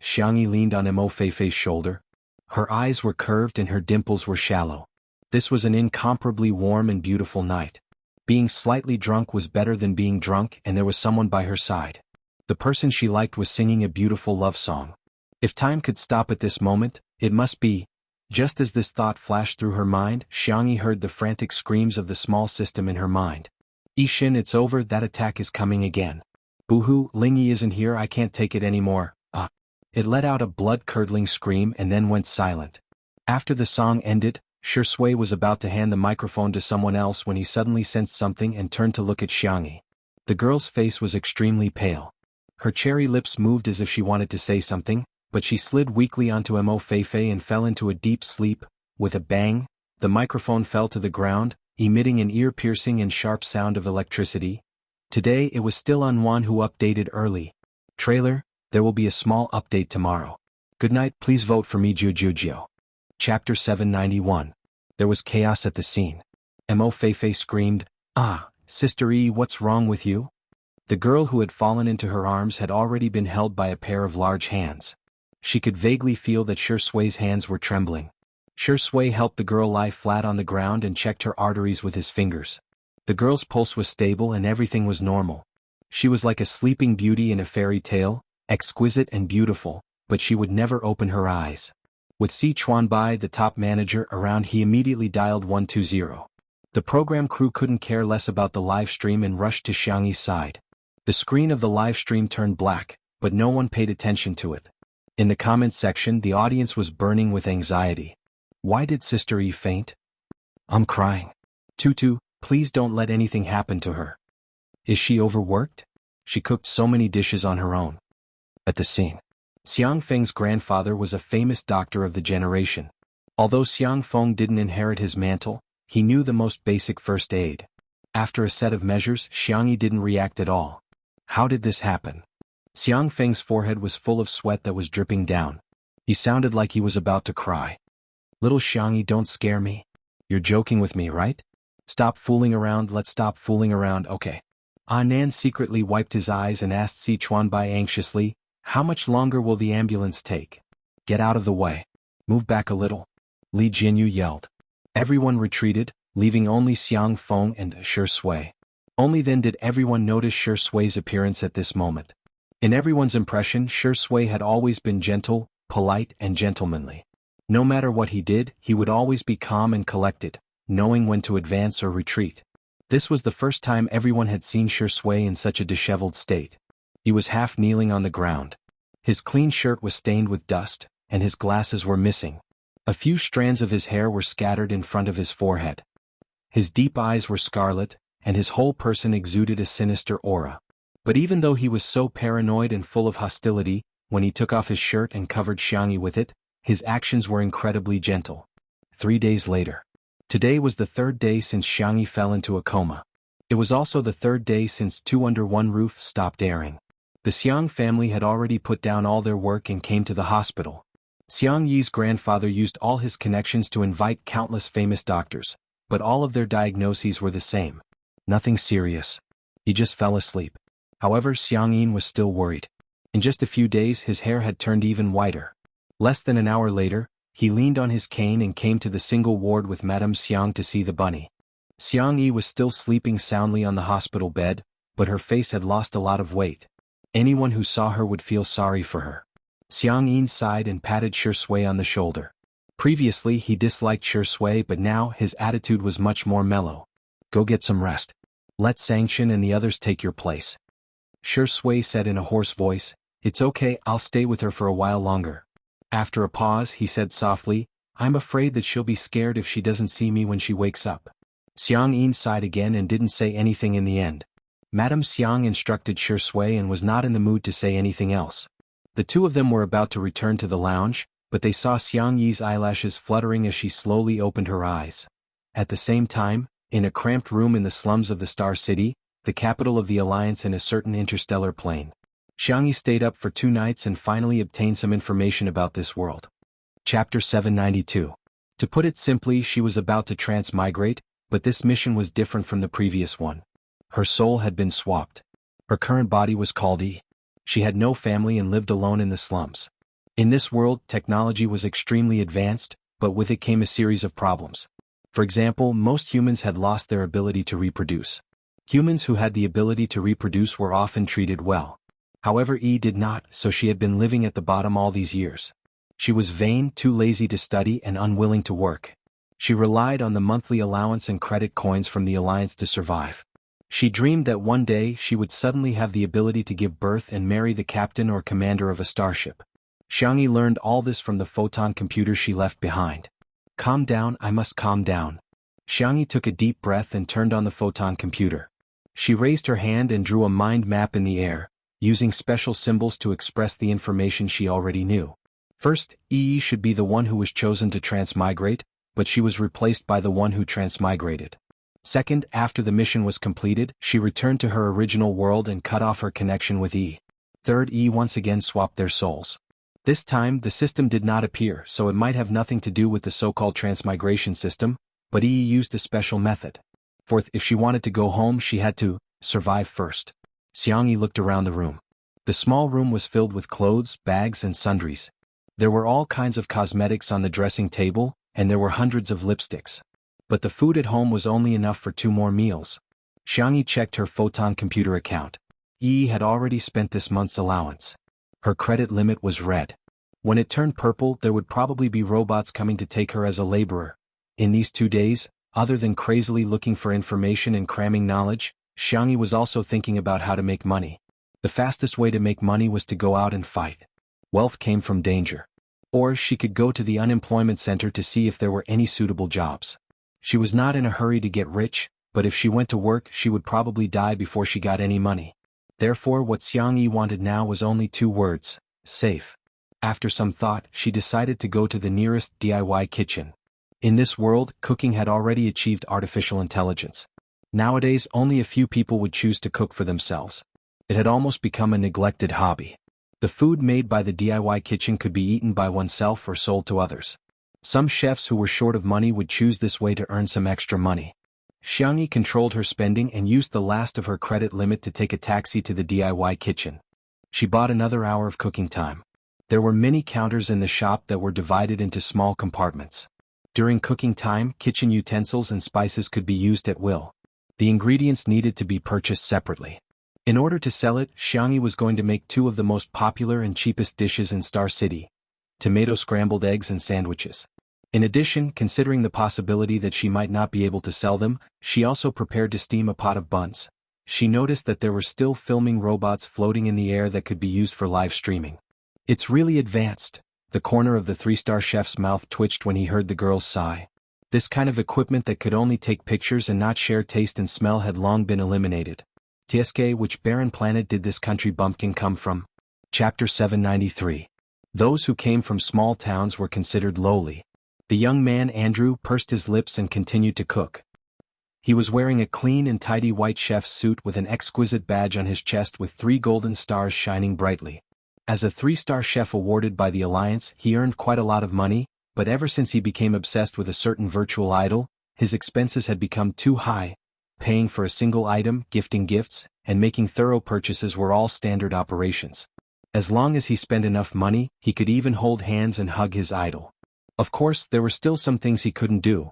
Xiangyi leaned on Mo Feifei's shoulder. Her eyes were curved and her dimples were shallow. This was an incomparably warm and beautiful night. Being slightly drunk was better than being drunk, and there was someone by her side. The person she liked was singing a beautiful love song. If time could stop at this moment, it must be. Just as this thought flashed through her mind, Xiangyi heard the frantic screams of the small system in her mind. Ishin, it's over, that attack is coming again. Boohoo, Lingyi isn't here, I can't take it anymore. It let out a blood-curdling scream and then went silent. After the song ended, Shui was about to hand the microphone to someone else when he suddenly sensed something and turned to look at Xiangyi. The girl's face was extremely pale. Her cherry lips moved as if she wanted to say something, but she slid weakly onto Mo Feifei and fell into a deep sleep. With a bang, the microphone fell to the ground, emitting an ear-piercing and sharp sound of electricity. Today it was still Unwan who updated early. Trailer, there will be a small update tomorrow. Good night, please vote for me Jujujio. Chapter 791. There was chaos at the scene. Mo Feifei screamed, "Ah, Sister E, what's wrong with you?" The girl who had fallen into her arms had already been held by a pair of large hands. She could vaguely feel that Sui's hands were trembling. Shui helped the girl lie flat on the ground and checked her arteries with his fingers. The girl's pulse was stable and everything was normal. She was like a sleeping beauty in a fairy tale, exquisite and beautiful, but she would never open her eyes. With Si Chuanbai, the top manager, around, he immediately dialed 120. The program crew couldn't care less about the live stream and rushed to Xiangyi's side. The screen of the live stream turned black, but no one paid attention to it. In the comments section, the audience was burning with anxiety. Why did Sister E faint? I'm crying. Tutu, please don't let anything happen to her. Is she overworked? She cooked so many dishes on her own. At the scene, Xiang Feng's grandfather was a famous doctor of the generation. Although Xiang Feng didn't inherit his mantle, he knew the most basic first aid. After a set of measures, Xiangyi didn't react at all. How did this happen? Xiang Feng's forehead was full of sweat that was dripping down. He sounded like he was about to cry. Little Xiangyi, don't scare me. You're joking with me, right? Stop fooling around, let's stop fooling around, okay. Nan secretly wiped his eyes and asked Si Chuanbai anxiously, how much longer will the ambulance take? Get out of the way. Move back a little. Li Jinyu yelled. Everyone retreated, leaving only Xiang Feng and Shui. Only then did everyone notice Sui's appearance at this moment. In everyone's impression, Shui had always been gentle, polite and gentlemanly. No matter what he did, he would always be calm and collected, knowing when to advance or retreat. This was the first time everyone had seen Shui in such a disheveled state. He was half kneeling on the ground. His clean shirt was stained with dust, and his glasses were missing. A few strands of his hair were scattered in front of his forehead. His deep eyes were scarlet, and his whole person exuded a sinister aura. But even though he was so paranoid and full of hostility, when he took off his shirt and covered Xiangyi with it, his actions were incredibly gentle. 3 days later. Today was the 3rd day since Xiangyi fell into a coma. It was also the 3rd day since Two Under One Roof stopped airing. The Xiang family had already put down all their work and came to the hospital. Xiang Yi's grandfather used all his connections to invite countless famous doctors, but all of their diagnoses were the same. Nothing serious. He just fell asleep. However, Xiang Yin was still worried. In just a few days his hair had turned even whiter. Less than an hour later, he leaned on his cane and came to the single ward with Madame Xiang to see the bunny. Xiang Yi was still sleeping soundly on the hospital bed, but her face had lost a lot of weight. Anyone who saw her would feel sorry for her. Xiang Yin sighed and patted Shui on the shoulder. Previously he disliked Shui, but now his attitude was much more mellow. Go get some rest. Let Sanction and the others take your place. Shui said in a hoarse voice, It's okay, I'll stay with her for a while longer. After a pause he said softly, I'm afraid that she'll be scared if she doesn't see me when she wakes up. Xiang Yin sighed again and didn't say anything in the end. Madame Xiang instructed Shui and was not in the mood to say anything else. The two of them were about to return to the lounge, but they saw Xiang Yi's eyelashes fluttering as she slowly opened her eyes. At the same time, in a cramped room in the slums of the Star City, the capital of the Alliance in a certain interstellar plane, Xiang Yi stayed up for 2 nights and finally obtained some information about this world. Chapter 792. To put it simply, she was about to transmigrate, but this mission was different from the previous one. Her soul had been swapped. Her current body was called E. She had no family and lived alone in the slums. In this world, technology was extremely advanced, but with it came a series of problems. For example, most humans had lost their ability to reproduce. Humans who had the ability to reproduce were often treated well. However, E did not, so she had been living at the bottom all these years. She was vain, too lazy to study, and unwilling to work. She relied on the monthly allowance and credit coins from the Alliance to survive. She dreamed that one day she would suddenly have the ability to give birth and marry the captain or commander of a starship. Xiangyi learned all this from the photon computer she left behind. Calm down, I must calm down. Xiangyi took a deep breath and turned on the photon computer. She raised her hand and drew a mind map in the air, using special symbols to express the information she already knew. First, Yi should be the one who was chosen to transmigrate, but she was replaced by the one who transmigrated. Second, after the mission was completed, she returned to her original world and cut off her connection with Yi. Third, Yi once again swapped their souls. This time, the system did not appear, so it might have nothing to do with the so-called transmigration system, but Yi used a special method. Fourth, if she wanted to go home, she had to survive first. Xiangyi looked around the room. The small room was filled with clothes, bags, and sundries. There were all kinds of cosmetics on the dressing table, and there were hundreds of lipsticks. But the food at home was only enough for 2 more meals. Xiangyi checked her photon computer account. Yi had already spent this month's allowance. Her credit limit was red. When it turned purple, there would probably be robots coming to take her as a laborer. In these 2 days, other than crazily looking for information and cramming knowledge, Xiangyi was also thinking about how to make money. The fastest way to make money was to go out and fight. Wealth came from danger. Or she could go to the unemployment center to see if there were any suitable jobs. She was not in a hurry to get rich, but if she went to work, she would probably die before she got any money. Therefore, what Xiangyi wanted now was only 2 words: safe. After some thought, she decided to go to the nearest DIY kitchen. In this world, cooking had already achieved artificial intelligence. Nowadays, only a few people would choose to cook for themselves. It had almost become a neglected hobby. The food made by the DIY kitchen could be eaten by oneself or sold to others. Some chefs who were short of money would choose this way to earn some extra money. Xiangyi controlled her spending and used the last of her credit limit to take a taxi to the DIY kitchen. She bought another hour of cooking time. There were many counters in the shop that were divided into small compartments. During cooking time, kitchen utensils and spices could be used at will. The ingredients needed to be purchased separately. In order to sell it, Xiangyi was going to make 2 of the most popular and cheapest dishes in Star City: tomato scrambled eggs and sandwiches. In addition, considering the possibility that she might not be able to sell them, she also prepared to steam a pot of buns. She noticed that there were still filming robots floating in the air that could be used for live streaming. It's really advanced. The corner of the 3-star chef's mouth twitched when he heard the girl's sigh. This kind of equipment that could only take pictures and not share taste and smell had long been eliminated. TSK, which barren planet did this country bumpkin come from? Chapter 793. Those who came from small towns were considered lowly. The young man Andrew pursed his lips and continued to cook. He was wearing a clean and tidy white chef's suit with an exquisite badge on his chest with 3 golden stars shining brightly. As a 3-star chef awarded by the Alliance, he earned quite a lot of money, but ever since he became obsessed with a certain virtual idol, his expenses had become too high. Paying for a single item, gifting gifts, and making thorough purchases were all standard operations. As long as he spent enough money, he could even hold hands and hug his idol. Of course, there were still some things he couldn't do.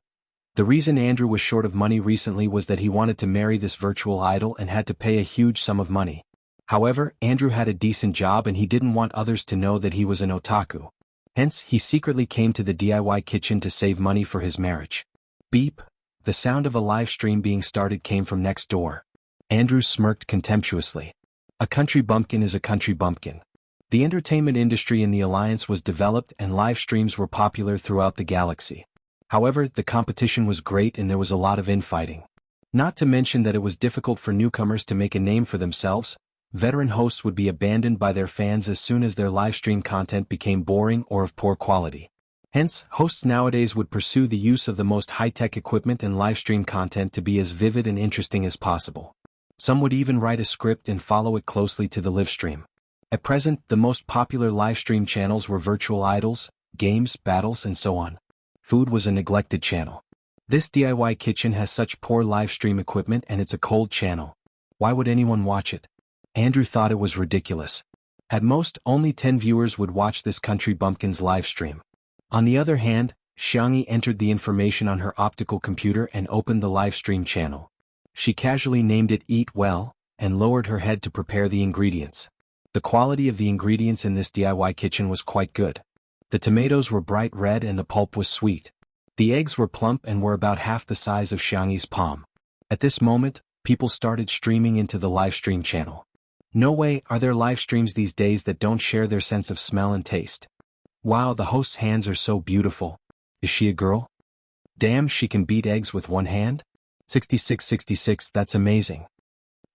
The reason Andrew was short of money recently was that he wanted to marry this virtual idol and had to pay a huge sum of money. However, Andrew had a decent job and he didn't want others to know that he was an otaku. Hence, he secretly came to the DIY kitchen to save money for his marriage. Beep! The sound of a live stream being started came from next door. Andrew smirked contemptuously. A country bumpkin is a country bumpkin. The entertainment industry in the Alliance was developed and live streams were popular throughout the galaxy. However, the competition was great and there was a lot of infighting. Not to mention that it was difficult for newcomers to make a name for themselves. Veteran hosts would be abandoned by their fans as soon as their live stream content became boring or of poor quality. Hence, hosts nowadays would pursue the use of the most high-tech equipment and live stream content to be as vivid and interesting as possible. Some would even write a script and follow it closely to the live stream. At present, the most popular live stream channels were virtual idols, games, battles, and so on. Food was a neglected channel. This DIY kitchen has such poor live stream equipment and it's a cold channel. Why would anyone watch it? Andrew thought it was ridiculous. At most, only 10 viewers would watch this country bumpkin's live stream. On the other hand, Xiangyi entered the information on her optical computer and opened the live stream channel. She casually named it Eat Well, and lowered her head to prepare the ingredients. The quality of the ingredients in this DIY kitchen was quite good. The tomatoes were bright red and the pulp was sweet. The eggs were plump and were about half the size of Xiangyi's palm. At this moment, people started streaming into the live stream channel. No way are there live streams these days that don't share their sense of smell and taste. Wow, the host's hands are so beautiful. Is she a girl? Damn, she can beat eggs with one hand? 6666, that's amazing.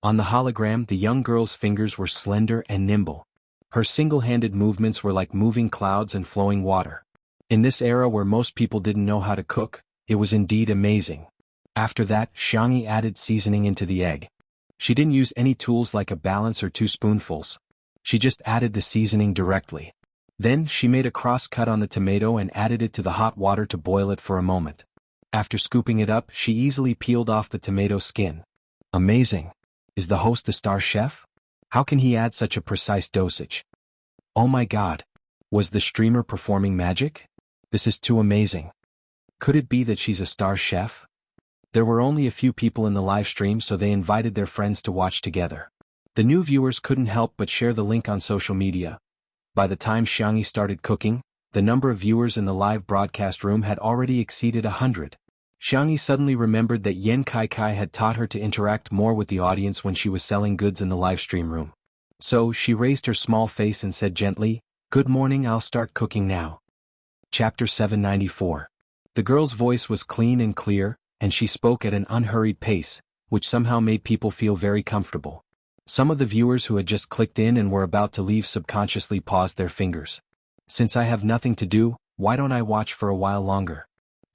On the hologram, the young girl's fingers were slender and nimble. Her single-handed movements were like moving clouds and flowing water. In this era where most people didn't know how to cook, it was indeed amazing. After that, Xiangyi added seasoning into the egg. She didn't use any tools like a balance or 2 spoonfuls. She just added the seasoning directly. Then, she made a cross cut on the tomato and added it to the hot water to boil it for a moment. After scooping it up, she easily peeled off the tomato skin. Amazing. Is the host a star chef? How can he add such a precise dosage? Oh my god. Was the streamer performing magic? This is too amazing. Could it be that she's a star chef? There were only a few people in the live stream, so they invited their friends to watch together. The new viewers couldn't help but share the link on social media. By the time Xiangyi started cooking, the number of viewers in the live broadcast room had already exceeded 100. Xiangyi suddenly remembered that Yan Kai had taught her to interact more with the audience when she was selling goods in the live stream room. So, she raised her small face and said gently, "Good morning, I'll start cooking now." Chapter 794. The girl's voice was clean and clear, and she spoke at an unhurried pace, which somehow made people feel very comfortable. Some of the viewers who had just clicked in and were about to leave subconsciously paused their fingers. Since I have nothing to do, why don't I watch for a while longer?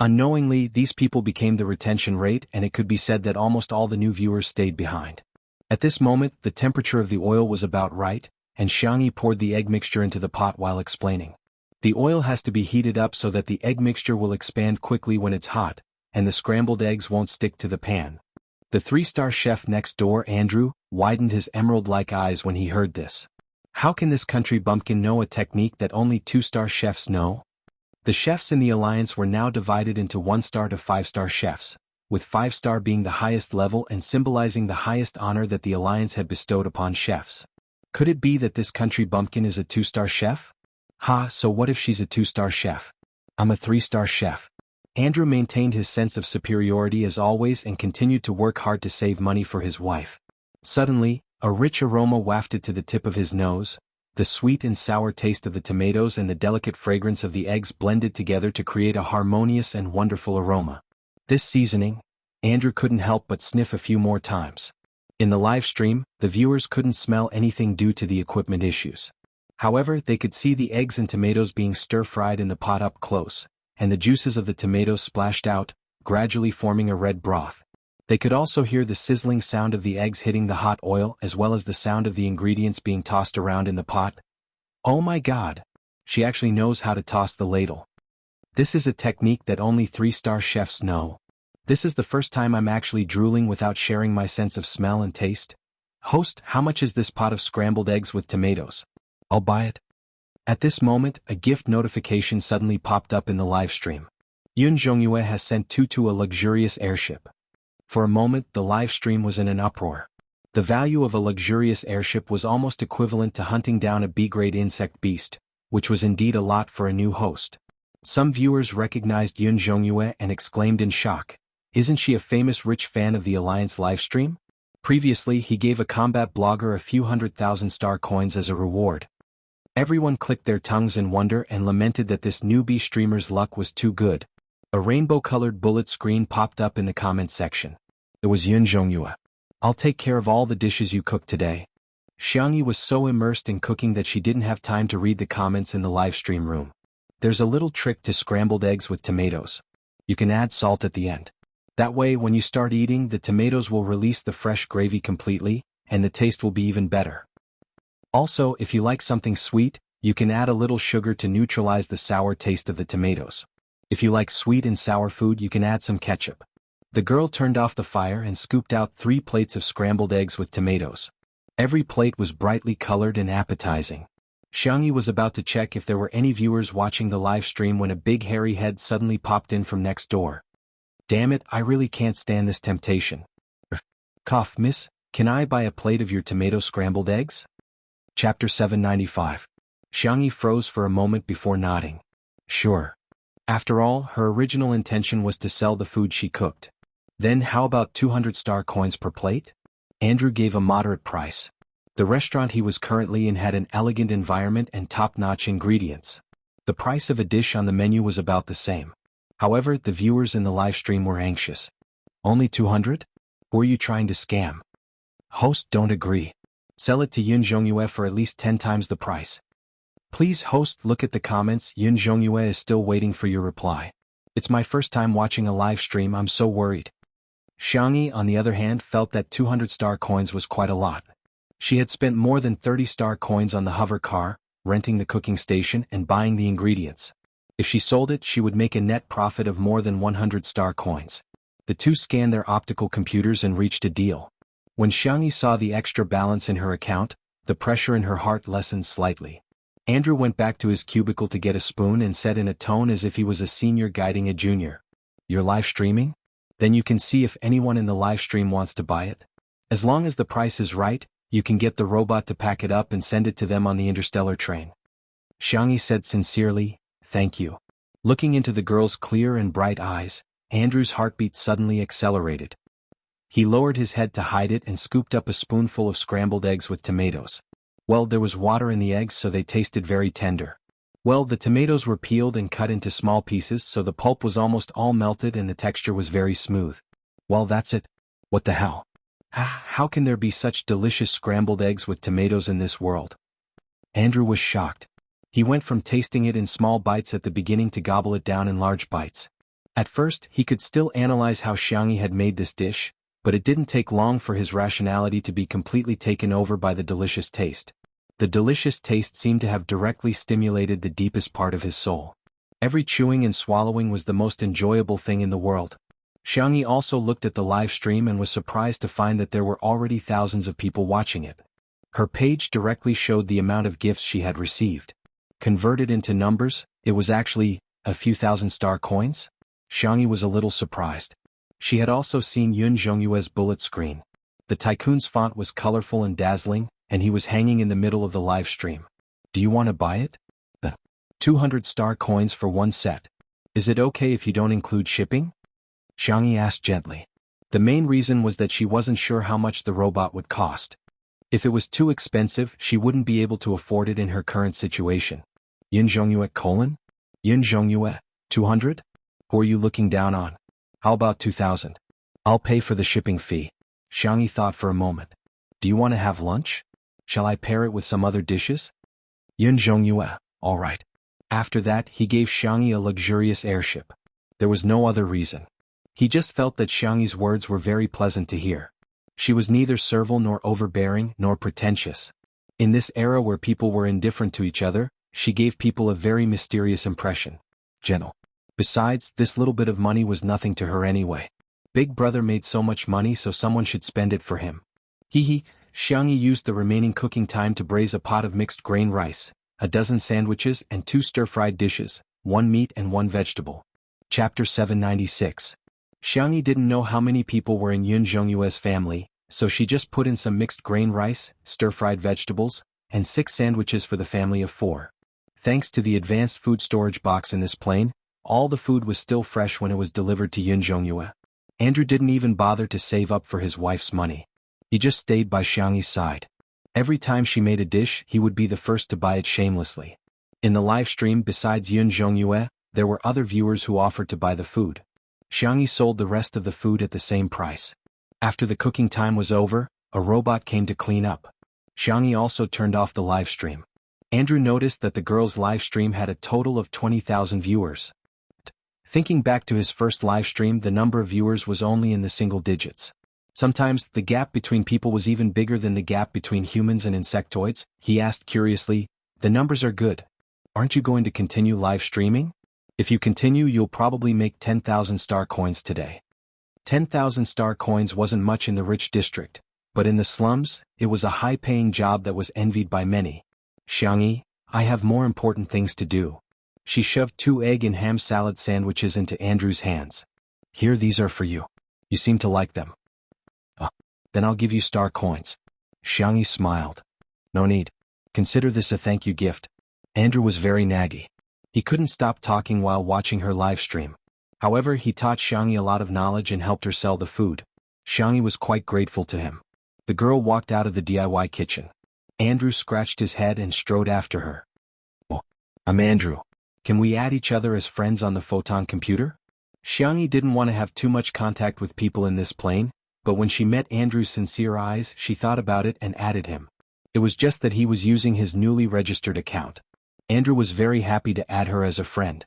Unknowingly, these people became the retention rate, and it could be said that almost all the new viewers stayed behind. At this moment, the temperature of the oil was about right, and Xiangyi poured the egg mixture into the pot while explaining. The oil has to be heated up so that the egg mixture will expand quickly when it's hot, and the scrambled eggs won't stick to the pan. The 3-star chef next door, Andrew, widened his emerald-like eyes when he heard this. How can this country bumpkin know a technique that only 2-star chefs know? The chefs in the alliance were now divided into 1-star to 5-star chefs, with 5-star being the highest level and symbolizing the highest honor that the alliance had bestowed upon chefs. Could it be that this country bumpkin is a 2-star chef? So what if she's a 2-star chef? I'm a 3-star chef. Andrew maintained his sense of superiority as always and continued to work hard to save money for his wife. Suddenly, a rich aroma wafted to the tip of his nose. The sweet and sour taste of the tomatoes and the delicate fragrance of the eggs blended together to create a harmonious and wonderful aroma. This seasoning, Andrew couldn't help but sniff a few more times. In the live stream, the viewers couldn't smell anything due to the equipment issues. However, they could see the eggs and tomatoes being stir-fried in the pot up close, and the juices of the tomatoes splashed out, gradually forming a red broth. They could also hear the sizzling sound of the eggs hitting the hot oil as well as the sound of the ingredients being tossed around in the pot. Oh my god! She actually knows how to toss the ladle. This is a technique that only 3-star chefs know. This is the first time I'm actually drooling without sharing my sense of smell and taste. Host, how much is this pot of scrambled eggs with tomatoes? I'll buy it. At this moment, a gift notification suddenly popped up in the live stream. Yun Zhongyue has sent Tu to a luxurious airship. For a moment, the live stream was in an uproar. The value of a luxurious airship was almost equivalent to hunting down a B-grade insect beast, which was indeed a lot for a new host. Some viewers recognized Yun Zhongyue and exclaimed in shock, "Isn't she a famous rich fan of the Alliance livestream? Previously, he gave a combat blogger a few 100,000 star coins as a reward." Everyone clicked their tongues in wonder and lamented that this newbie streamer's luck was too good. A rainbow-colored bullet screen popped up in the comment section. It was Yun Zhongyue. "I'll take care of all the dishes you cooked today." Xiangyi was so immersed in cooking that she didn't have time to read the comments in the live stream room. There's a little trick to scrambled eggs with tomatoes. You can add salt at the end. That way, when you start eating, the tomatoes will release the fresh gravy completely, and the taste will be even better. Also, if you like something sweet, you can add a little sugar to neutralize the sour taste of the tomatoes. If you like sweet and sour food, you can add some ketchup. The girl turned off the fire and scooped out 3 plates of scrambled eggs with tomatoes. Every plate was brightly colored and appetizing. Xiangyi was about to check if there were any viewers watching the live stream when a big hairy head suddenly popped in from next door. "Damn it, I really can't stand this temptation. Cough, miss, can I buy a plate of your tomato scrambled eggs?" Chapter 795. Xiangyi froze for a moment before nodding. Sure. After all, her original intention was to sell the food she cooked. Then how about 200 star coins per plate? Andrew gave a moderate price. The restaurant he was currently in had an elegant environment and top-notch ingredients. The price of a dish on the menu was about the same. However, the viewers in the live stream were anxious. Only 200? Who are you trying to scam? Host, don't agree. Sell it to Yun Zhongyue for at least 10 times the price. Please, host, look at the comments. Yun Zhongyue is still waiting for your reply. It's my first time watching a live stream, I'm so worried. Xiangyi, on the other hand, felt that 200 star coins was quite a lot. She had spent more than 30 star coins on the hover car, renting the cooking station, and buying the ingredients. If she sold it, she would make a net profit of more than 100 star coins. The two scanned their optical computers and reached a deal. When Xiangyi saw the extra balance in her account, the pressure in her heart lessened slightly. Andrew went back to his cubicle to get a spoon and said in a tone as if he was a senior guiding a junior, "You're live streaming? Then you can see if anyone in the live stream wants to buy it. As long as the price is right, you can get the robot to pack it up and send it to them on the interstellar train." Xiangyi said sincerely, "Thank you." Looking into the girl's clear and bright eyes, Andrew's heartbeat suddenly accelerated. He lowered his head to hide it and scooped up a spoonful of scrambled eggs with tomatoes. Well, there was water in the eggs, so they tasted very tender. Well, the tomatoes were peeled and cut into small pieces, so the pulp was almost all melted and the texture was very smooth. Well, that's it. What the hell? How can there be such delicious scrambled eggs with tomatoes in this world? Andrew was shocked. He went from tasting it in small bites at the beginning to gobble it down in large bites. At first, he could still analyze how Xiangyi had made this dish, but it didn't take long for his rationality to be completely taken over by the delicious taste. The delicious taste seemed to have directly stimulated the deepest part of his soul. Every chewing and swallowing was the most enjoyable thing in the world. Xiangyi also looked at the live stream and was surprised to find that there were already thousands of people watching it. Her page directly showed the amount of gifts she had received. Converted into numbers, it was actually a few thousand star coins? Xiangyi was a little surprised. She had also seen Yun Zhongyue's bullet screen. The tycoon's font was colorful and dazzling, and he was hanging in the middle of the live stream. Do you want to buy it? 200 star coins for one set. Is it okay if you don't include shipping? Xiangyi asked gently. The main reason was that she wasn't sure how much the robot would cost. If it was too expensive, she wouldn't be able to afford it in her current situation. Yun Zhongyue : Yun Zhongyue, 200? Who are you looking down on? How about 2,000? I'll pay for the shipping fee. Xiangyi thought for a moment. Do you want to have lunch? Shall I pair it with some other dishes? Yun Zhongyue: all right. After that, he gave Xiangyi a luxurious airship. There was no other reason. He just felt that Xiangyi's words were very pleasant to hear. She was neither servile nor overbearing nor pretentious. In this era where people were indifferent to each other, she gave people a very mysterious impression. Gentle. Besides, this little bit of money was nothing to her anyway. Big brother made so much money, so someone should spend it for him. Xiangyi used the remaining cooking time to braise a pot of mixed grain rice, a dozen sandwiches and 2 stir-fried dishes, 1 meat and 1 vegetable. Chapter 796. Xiangyi didn't know how many people were in Yun Zhongyue's family, so she just put in some mixed grain rice, stir-fried vegetables, and 6 sandwiches for the family of 4. Thanks to the advanced food storage box in this plane, all the food was still fresh when it was delivered to Yun Zhongyue. Andrew didn't even bother to save up for his wife's money. He just stayed by Xiangyi's side. Every time she made a dish, he would be the first to buy it shamelessly. In the live stream, besides Yun Zhongyue, there were other viewers who offered to buy the food. Xiangyi sold the rest of the food at the same price. After the cooking time was over, a robot came to clean up. Xiangyi also turned off the live stream. Andrew noticed that the girl's live stream had a total of 20,000 viewers. Thinking back to his first live stream, the number of viewers was only in the single digits. Sometimes, the gap between people was even bigger than the gap between humans and insectoids. He asked curiously, "The numbers are good. Aren't you going to continue live streaming? If you continue, you'll probably make 10,000 star coins today." 10,000 star coins wasn't much in the rich district, but in the slums, it was a high-paying job that was envied by many. "Xiangyi, I have more important things to do." She shoved 2 egg and ham salad sandwiches into Andrew's hands. "Here, these are for you. You seem to like them." Then I'll give you star coins." Xiangyi smiled. "No need. Consider this a thank you gift." Andrew was very naggy. He couldn't stop talking while watching her live stream. However, he taught Xiangyi a lot of knowledge and helped her sell the food. Xiangyi was quite grateful to him. The girl walked out of the DIY kitchen. Andrew scratched his head and strode after her. "Oh, I'm Andrew. Can we add each other as friends on the photon computer?" Xiangyi didn't want to have too much contact with people in this plane, but when she met Andrew's sincere eyes, she thought about it and added him. It was just that he was using his newly registered account. Andrew was very happy to add her as a friend.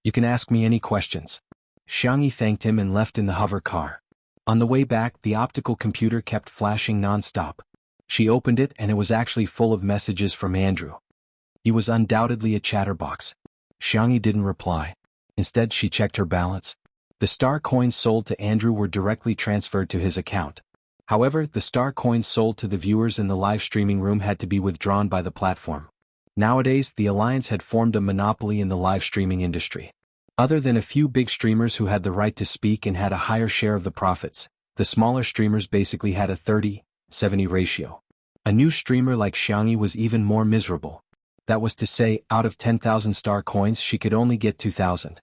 You can ask me any questions. Xiangyi thanked him and left in the hover car. On the way back, the optical computer kept flashing non-stop. She opened it and it was actually full of messages from Andrew. He was undoubtedly a chatterbox. Xiangyi didn't reply. Instead, she checked her balance. The star coins sold to Andrew were directly transferred to his account. However, the star coins sold to the viewers in the live streaming room had to be withdrawn by the platform. Nowadays, the alliance had formed a monopoly in the live streaming industry. Other than a few big streamers who had the right to speak and had a higher share of the profits, the smaller streamers basically had a 30-70 ratio. A new streamer like Xiangyi was even more miserable. That was to say, out of 10,000 star coins she could only get 2,000.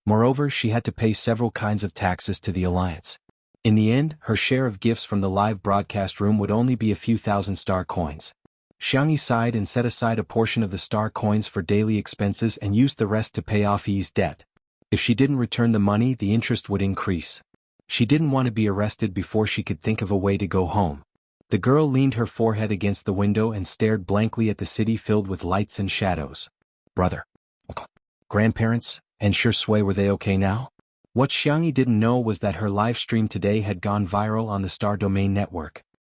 Moreover, she had to pay several kinds of taxes to the alliance. In the end, her share of gifts from the live broadcast room would only be a few thousand star coins. Xiangyi sighed and set aside a portion of the star coins for daily expenses and used the rest to pay off Yi's debt. If she didn't return the money, the interest would increase. She didn't want to be arrested before she could think of a way to go home. The girl leaned her forehead against the window and stared blankly at the city filled with lights and shadows. Brother, grandparents, and Shui, were they okay now? What Xiangyi didn't know was that her live stream today had gone viral on the Star Domain network.